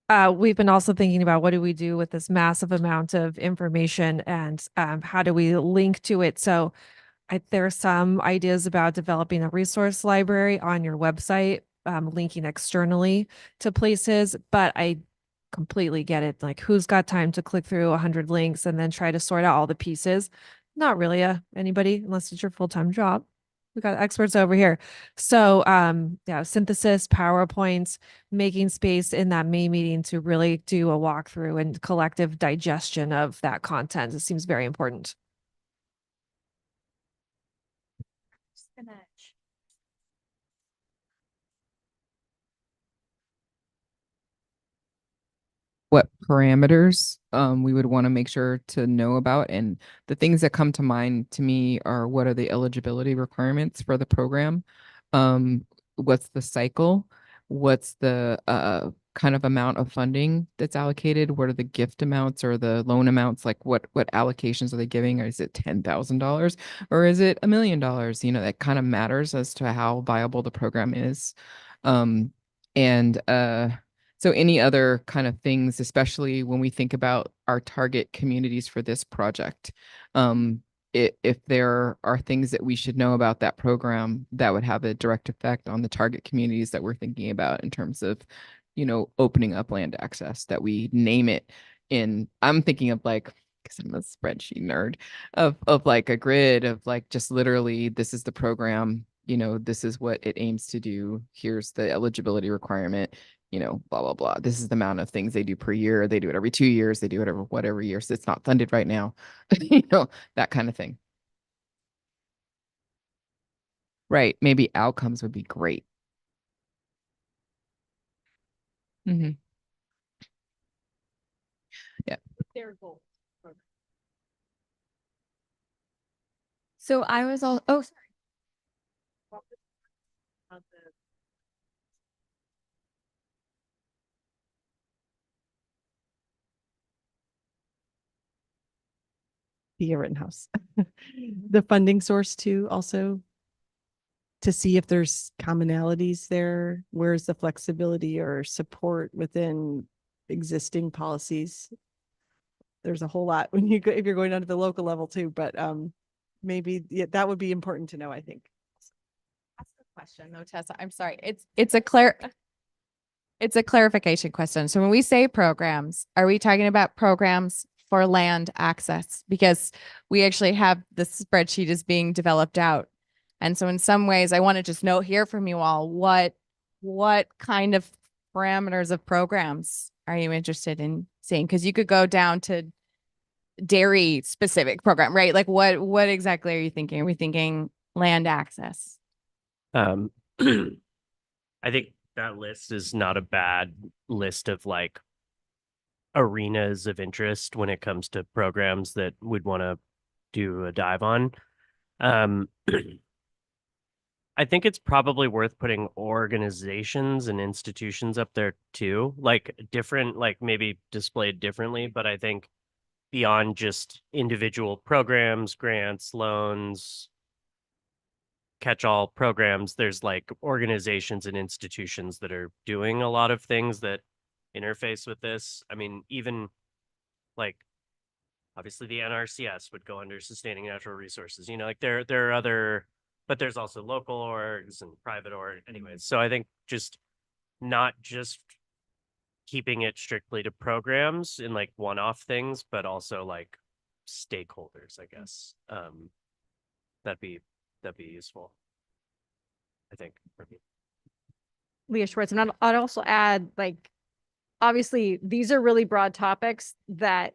We've been also thinking about what do we do with this massive amount of information and how do we link to it? So there are some ideas about developing a resource library on your website, linking externally to places, but I completely get it. Like, who's got time to click through 100 links and then try to sort out all the pieces? Not really anybody, unless it's your full-time job. We got experts over here. So yeah, synthesis, PowerPoints, making space in that May meeting to really do a walkthrough and collective digestion of that content. It seems very important. What parameters we would want to make sure to know about. And the things that come to mind to me are, what are the eligibility requirements for the program? What's the cycle? What's the kind of amount of funding that's allocated? What are the gift amounts or the loan amounts? Like what allocations are they giving? Or is it $10,000 or is it $1 million? That kind of matters as to how viable the program is. So any other kind of things, especially when we think about our target communities for this project, if there are things that we should know about that program that would have a direct effect on the target communities that we're thinking about in terms of, opening up land access, that we name it I'm thinking of like, because I'm a spreadsheet nerd, of like a grid of like just literally, this is the program, this is what it aims to do. Here's the eligibility requirement. Blah, blah, blah. This is the amount of things they do per year. They do it every 2 years. They do it whatever year. So it's not funded right now, that kind of thing. Right. Maybe outcomes would be great. Mm-hmm. Yeah. Their goal. So I was all, oh, sorry. Be a Rittenhouse. The funding source too, also to see if there's commonalities there. Where's the flexibility or support within existing policies? There's a whole lot when you go, if you're going down to the local level too, but maybe that would be important to know, I think. That's the question though, Tessa. I'm sorry. It's a clarification question. So when we say programs, are we talking about programs for land access? Because we actually have this spreadsheet is being developed out. And so in some ways, I want to just hear from you all, what kind of parameters of programs are you interested in seeing? Because you could go down to dairy specific program, right? Like what exactly are you thinking? Are we thinking land access? I think that list is not a bad list of like arenas of interest when it comes to programs that we'd want to do a dive on. I think it's probably worth putting organizations and institutions up there too, like different, like maybe displayed differently, but I think beyond just individual programs, grants, loans, catch-all programs, there's like organizations and institutions that are doing a lot of things that interface with this. I mean, even like obviously the NRCS would go under sustaining natural resources, you know, like there are other, but there's also local orgs and private org anyways. So I think just not just keeping it strictly to programs and like one-off things, but also like stakeholders, I guess. That'd be useful, I think, for me. Leah Schwartz, and I'd also add, like, obviously these are really broad topics that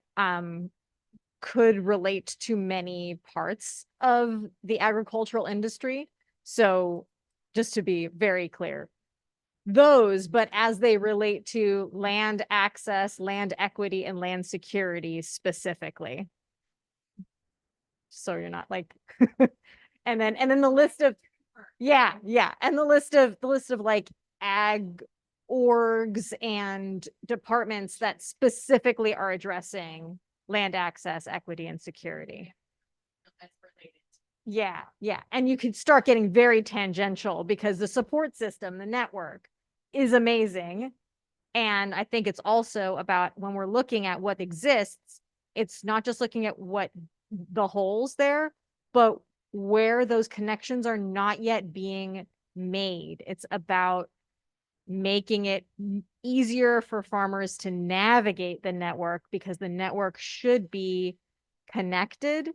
could relate to many parts of the agricultural industry. So just to be very clear, those, but as they relate to land access, land equity, and land security specifically. So you're not like, and then the list of, yeah, and the list of like ag orgs and departments that specifically are addressing land access, equity, and security. Yeah. And you could start getting very tangential because the support system, the network, is amazing. And I think it's also about when we're looking at what exists, it's not just looking at what the holes there, but where those connections are not yet being made. It's about making it easier for farmers to navigate the network because the network should be connected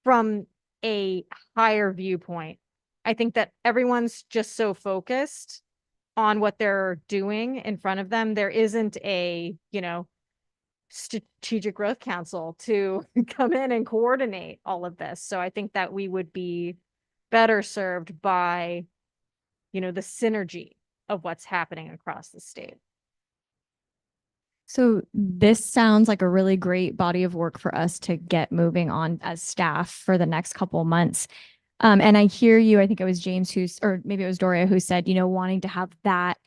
from a higher viewpoint. I think that everyone's just so focused on what they're doing in front of them. There isn't a, strategic growth council to come in and coordinate all of this. So I think that we would be better served by, the synergy of what's happening across the state. So this sounds like a really great body of work for us to get moving on as staff for the next couple of months. And I hear you, I think it was James or maybe it was Doria who said, wanting to have that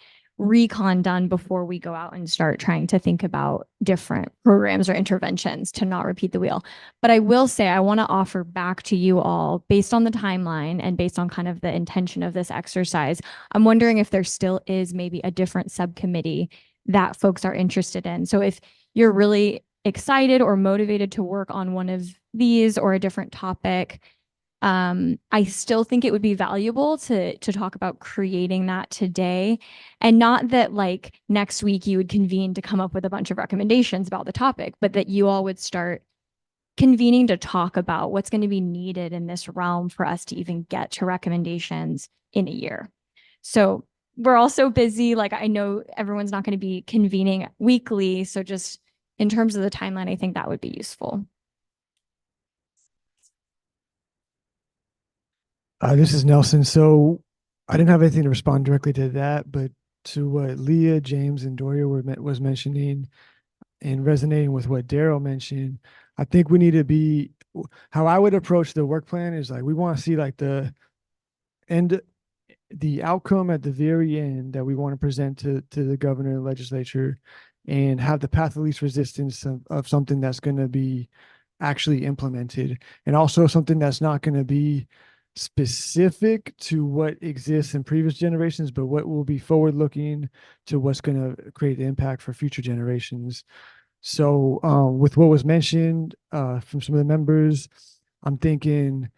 recon done before we go out and start trying to think about different programs or interventions to not repeat the wheel. But I will say, I want to offer back to you all, based on the timeline and based on kind of the intention of this exercise, I'm wondering if there still is maybe a different subcommittee that folks are interested in. So if you're really excited or motivated to work on one of these or a different topic, I still think it would be valuable to talk about creating that today, and not that like next week you would convene to come up with a bunch of recommendations about the topic, but that you all would start convening to talk about what's going to be needed in this realm for us to even get to recommendations in a year. So we're also busy. Like, I know everyone's not going to be convening weekly. So just in terms of the timeline, I think that would be useful. This is Nelson. So I didn't have anything to respond directly to that, but to what Leah, James, and Doria was mentioning and resonating with what Daryl mentioned, I think we need to be, how I would approach the work plan is like, we want to see like the outcome at the very end that we want to present to the governor and legislature, and have the path of least resistance of something that's going to be actually implemented, and also something that's not going to be specific to what exists in previous generations, but what will be forward looking to what's going to create the impact for future generations. So with what was mentioned from some of the members, I'm thinking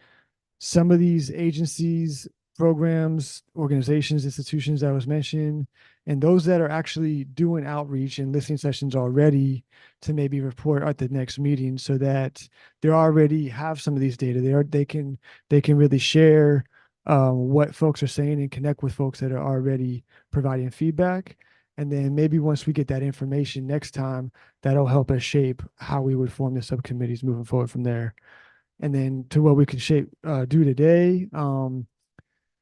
some of these agencies, programs, organizations, institutions that was mentioned, and those that are actually doing outreach and listening sessions already, to maybe report at the next meeting, so that they already have some of these data. They can really share what folks are saying and connect with folks that are already providing feedback. And then maybe once we get that information next time, that'll help us shape how we would form the subcommittees moving forward from there. And then to what we can do today,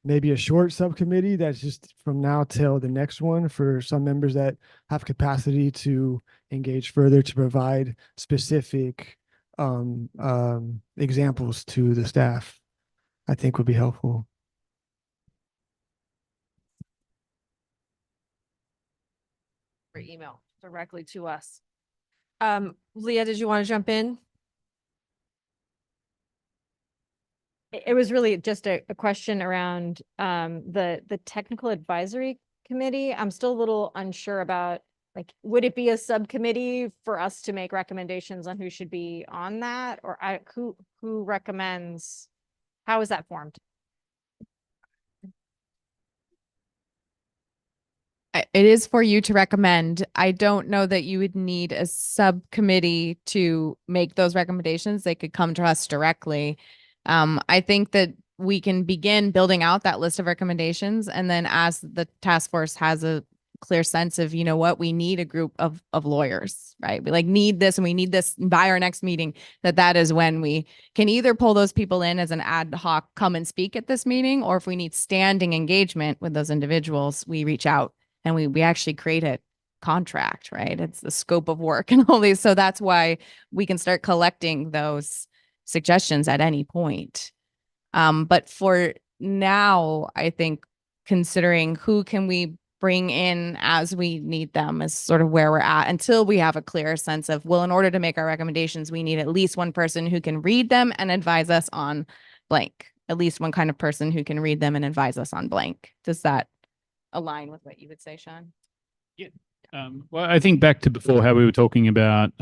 maybe a short subcommittee that's just from now till the next one for some members that have capacity to engage further, to provide specific examples to the staff, I think would be helpful. Or email directly to us. Leah, did you want to jump in? It was really just a question around the technical advisory committee. I'm still a little unsure about Like, would it be a subcommittee for us to make recommendations on who should be on that? Or who recommends, how is that formed? It is for you to recommend. I don't know that you would need a subcommittee to make those recommendations. They could come to us directly. I think that we can begin building out that list of recommendations. And then as the task force has a clear sense of, you know what, we need a group of lawyers, right? We like need this and we need this by our next meeting, that is when we can either pull those people in as an ad hoc come and speak at this meeting, or if we need standing engagement with those individuals, we reach out and we actually create a contract, right? It's the scope of work and all these. So that's why we can start collecting those suggestions at any point. But for now, I think considering who can we bring in as we need them is sort of where we're at until we have a clear sense of, well, in order to make our recommendations, we need at least one person who can read them and advise us on blank, at least one kind of person who can read them and advise us on blank. Does that align with what you would say, Sean? Yeah. Well, I think back to before how we were talking about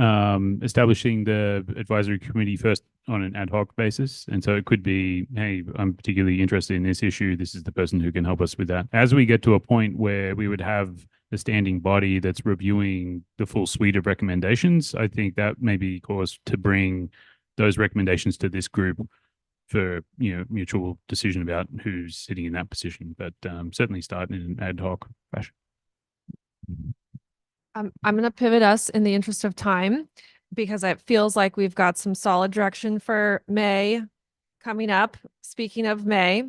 establishing the advisory committee first on an ad hoc basis. And so it could be, hey, I'm particularly interested in this issue. This is the person who can help us with that. As we get to a point where we would have a standing body that's reviewing the full suite of recommendations, I think that may be cause to bring those recommendations to this group for, you know, mutual decision about who's sitting in that position, but certainly start in an ad hoc fashion. I'm going to pivot us in the interest of time because it feels like we've got some solid direction for May coming up. Speaking of May,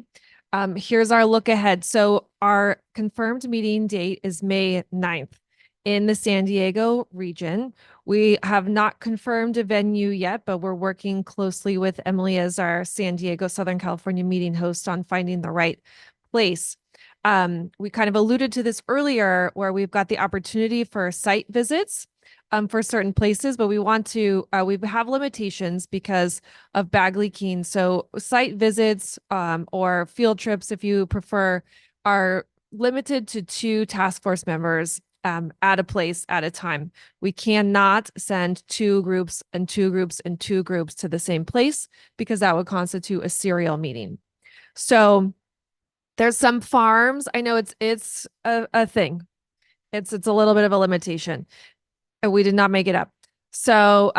here's our look ahead. So our confirmed meeting date is May 9th in the San Diego region. We have not confirmed a venue yet, but we're working closely with Emily as our San Diego, Southern California meeting host on finding the right place. We kind of alluded to this earlier where we've got the opportunity for site visits for certain places, but we want to, we have limitations because of Bagley Keene. So site visits or field trips, if you prefer, are limited to 2 task force members at a place at a time. We cannot send 2 groups and 2 groups and 2 groups to the same place because that would constitute a serial meeting. So there's some farms. I know it's a thing. It's a little bit of a limitation. And we did not make it up. So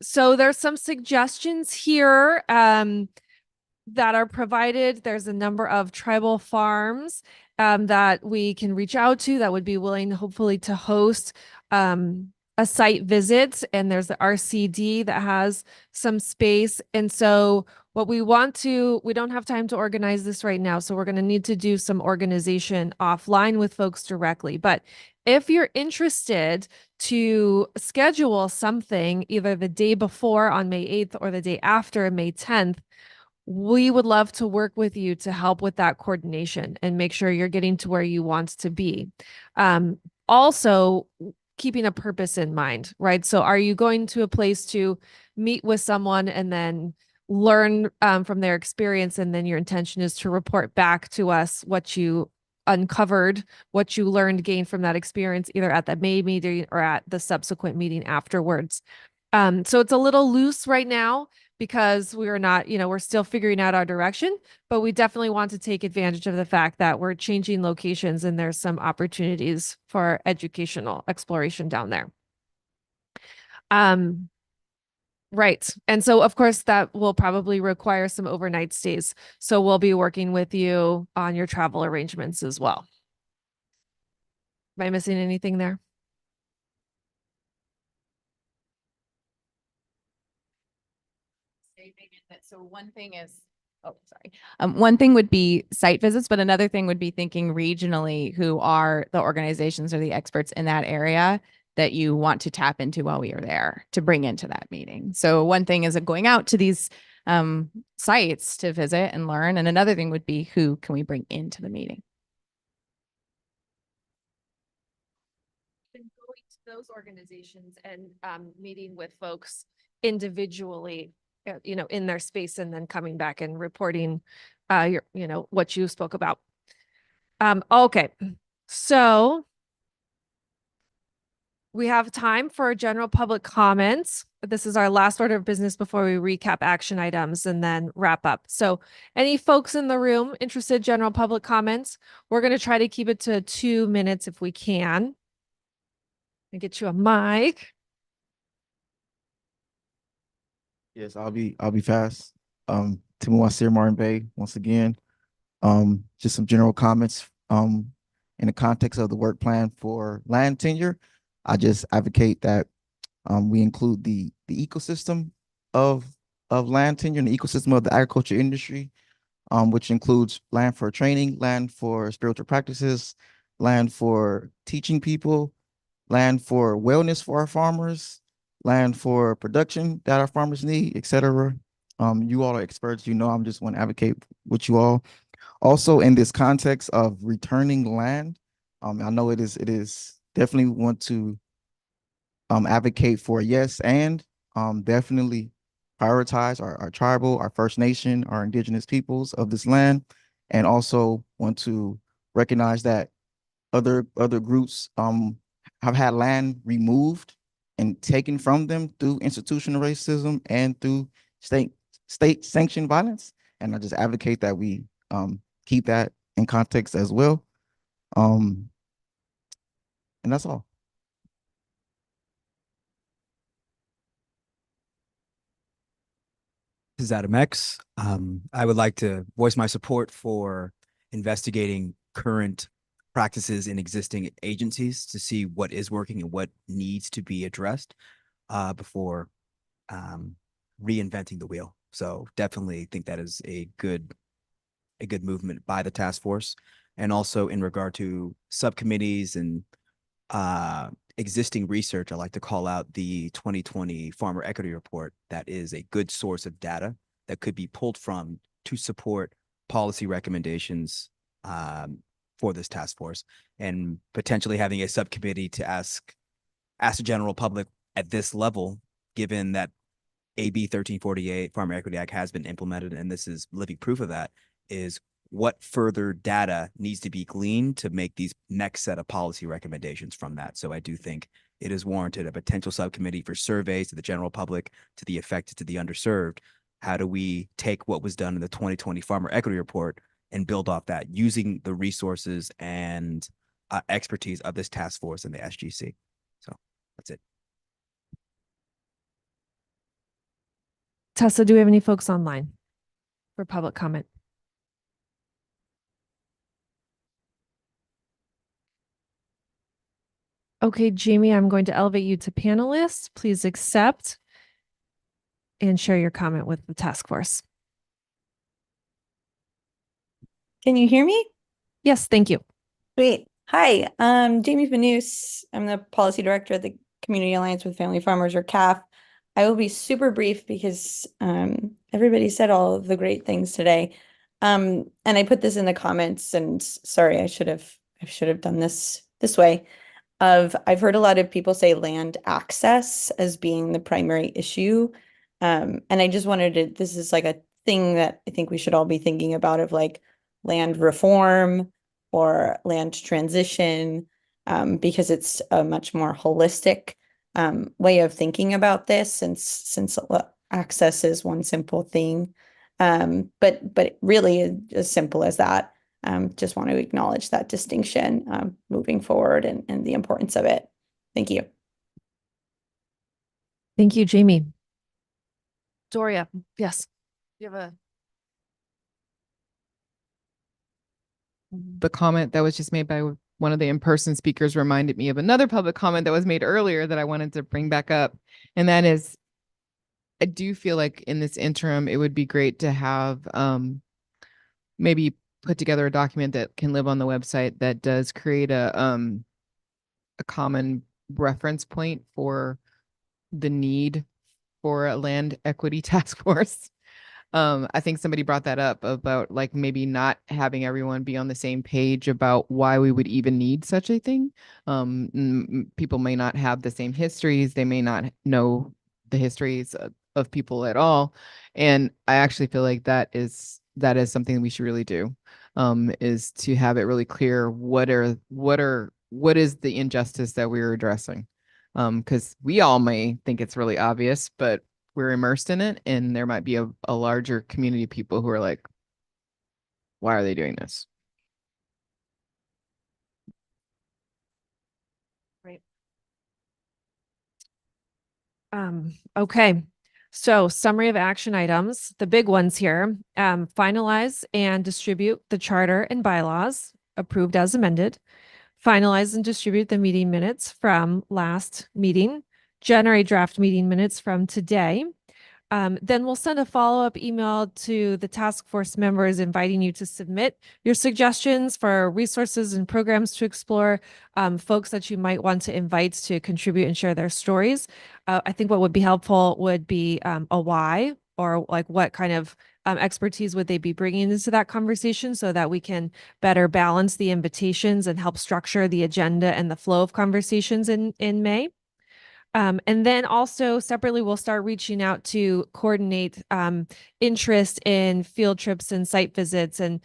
so there's some suggestions here that are provided. There's a number of tribal farms that we can reach out to that would be willing, hopefully, to host a site visit. And there's the RCD that has some space. And so what we want to, we don't have time to organize this right now. So we're going to need to do some organization offline with folks directly. But if you're interested to schedule something either the day before on May 8th or the day after May 10th, we would love to work with you to help with that coordination and make sure you're getting to where you want to be. Also, keeping a purpose in mind, right? So are you going to a place to meet with someone and then learn from their experience, and then your intention is to report back to us what you uncovered, what you learned, gained from that experience, either at the May meeting or at the subsequent meeting afterwards. So it's a little loose right now because we're not, we're still figuring out our direction, but we definitely want to take advantage of the fact that we're changing locations and there's some opportunities for educational exploration down there. Right. And so, of course, that will probably require some overnight stays. So we'll be working with you on your travel arrangements as well. Am I missing anything there? So one thing is, one thing would be site visits, but another thing would be thinking regionally who are the organizations or the experts in that area that you want to tap into while we are there to bring into that meeting. So one thing is going out to these sites to visit and learn. And another thing would be who can we bring into the meeting? Going to those organizations and meeting with folks individually, in their space, and then coming back and reporting what you spoke about. Okay. So We have time for general public comments. This is our last order of business before we recap action items and then wrap up. So any folks in the room interested in general public comments, we're going to try to keep it to 2 minutes if we can. And get you a mic. Yes, I'll be fast. Tim Wasir Martin Bay once again. Just some general comments. In the context of the work plan for land tenure, I just advocate that we include the ecosystem of land tenure and the ecosystem of the agriculture industry, which includes land for training, land for spiritual practices, land for teaching people, land for wellness for our farmers, land for production that our farmers need, etc. You all are experts. You know, I'm just want to advocate with you all. Also, in this context of returning land, I know it is definitely want to advocate for yes and definitely prioritize our tribal, our First Nation, our indigenous peoples of this land, and also want to recognize that other groups have had land removed and taken from them through institutional racism and through state sanctioned violence. And I just advocate that we keep that in context as well. And that's all. This is Adam X. I would like to voice my support for investigating current practices in existing agencies to see what is working and what needs to be addressed before reinventing the wheel. So definitely think that is a good movement by the task force. And also in regard to subcommittees and existing research, I like to call out the 2020 Farmer Equity Report. That is a good source of data that could be pulled from to support policy recommendations for this task force, and potentially having a subcommittee to ask the general public at this level, given that AB 1348 Farmer Equity Act has been implemented, and this is living proof of that, is what further data needs to be gleaned to make these next set of policy recommendations from that. So I do think it is warranted a potential subcommittee for surveys to the general public, to the affected, to the underserved. How do we take what was done in the 2020 Farmer Equity Report and build off that using the resources and expertise of this task force and the SGC? So that's it. Tessa, do we have any folks online for public comment? Okay, Jamie, I'm going to elevate you to panelist. Please accept and share your comment with the task force. Can you hear me? Yes, thank you. Great. Hi, I'm Jamie Vanus. I'm the policy director at the Community Alliance with Family Farmers, or CAF. I will be super brief because everybody said all of the great things today. And I put this in the comments, and sorry, I should have done this way. I've heard a lot of people say land access as being the primary issue. And I just wanted to, this is like a thing that I think we should all be thinking about, of like land reform or land transition, because it's a much more holistic way of thinking about this, since access is one simple thing. But really as simple as that. Just want to acknowledge that distinction moving forward and the importance of it. Thank you. Thank you, Jamie. Doria, yes. You have a the comment that was just made by one of the in-person speakers reminded me of another public comment that was made earlier that I wanted to bring back up. And that is, I do feel like in this interim, it would be great to have maybe put together a document that can live on the website that does create a common reference point for the need for a land equity task force. I think somebody brought that up about like maybe not having everyone be on the same page about why we would even need such a thing. People may not have the same histories. They may not know the histories of people at all. And I actually feel like that is something we should really do, is to have it really clear what is the injustice that we're addressing. Because we all may think it's really obvious, but we're immersed in it, and there might be a larger community of people who are like, why are they doing this? Okay. So summary of action items, the big ones here, finalize and distribute the charter and bylaws approved as amended, finalize and distribute the meeting minutes from last meeting, generate draft meeting minutes from today. Then we'll send a follow-up email to the task force members inviting you to submit your suggestions for resources and programs to explore, folks that you might want to invite to contribute and share their stories. I think what would be helpful would be a why, or like what kind of expertise would they be bringing into that conversation, so that we can better balance the invitations and help structure the agenda and the flow of conversations in May. And then also separately, we'll start reaching out to coordinate interest in field trips and site visits and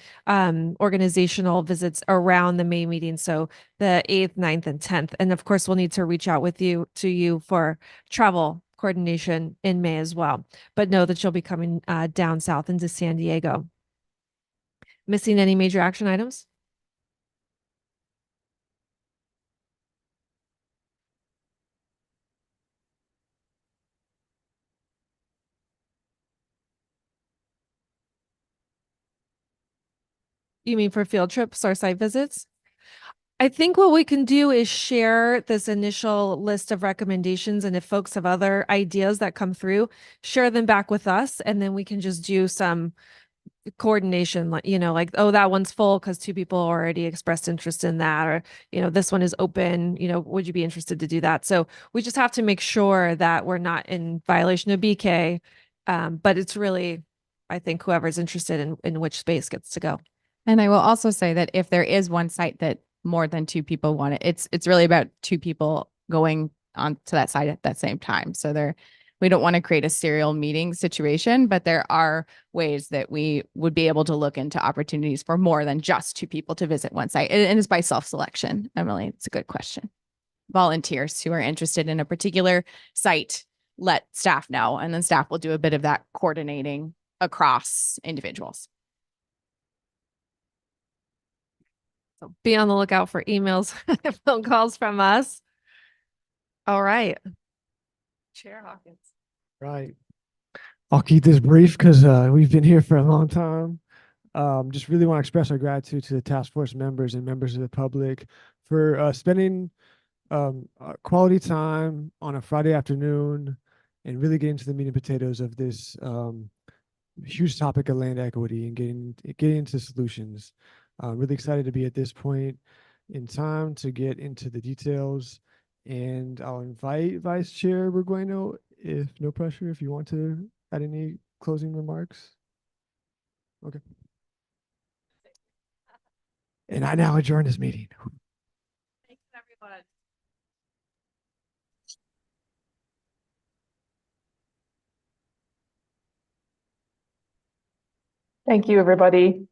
organizational visits around the May meeting. So the 8th, 9th, and 10th. And of course, we'll need to reach out to you for travel coordination in May as well. But know that you'll be coming down south into San Diego. Missing any major action items? You mean for field trips or site visits? I think what we can do is share this initial list of recommendations, and if folks have other ideas that come through, share them back with us, and then we can just do some coordination, like, like, oh, that one's full because 2 people already expressed interest in that, or, this one is open, would you be interested to do that? So we just have to make sure that we're not in violation of BK, but it's really, I think, whoever's interested in which space gets to go. And I will also say that if there is one site that more than 2 people want it, it's really about 2 people going on to that site at that same time. So we don't want to create a serial meeting situation, but there are ways that we would be able to look into opportunities for more than just 2 people to visit one site. And it's by self-selection. Emily, it's a good question. Volunteers who are interested in a particular site, let staff know, and then staff will do a bit of that coordinating across individuals. So be on the lookout for emails and phone calls from us. All right. Chair Hawkins. Right. I'll keep this brief because we've been here for a long time. Just really want to express our gratitude to the task force members and members of the public for spending quality time on a Friday afternoon and really getting to the meat and potatoes of this huge topic of land equity and getting into solutions. Really excited to be at this point in time to get into the details. And I'll invite Vice Chair Burgueno, if no pressure, if you want to add any closing remarks. Okay. And I now adjourn this meeting. Thanks, everyone. Thank you, everybody.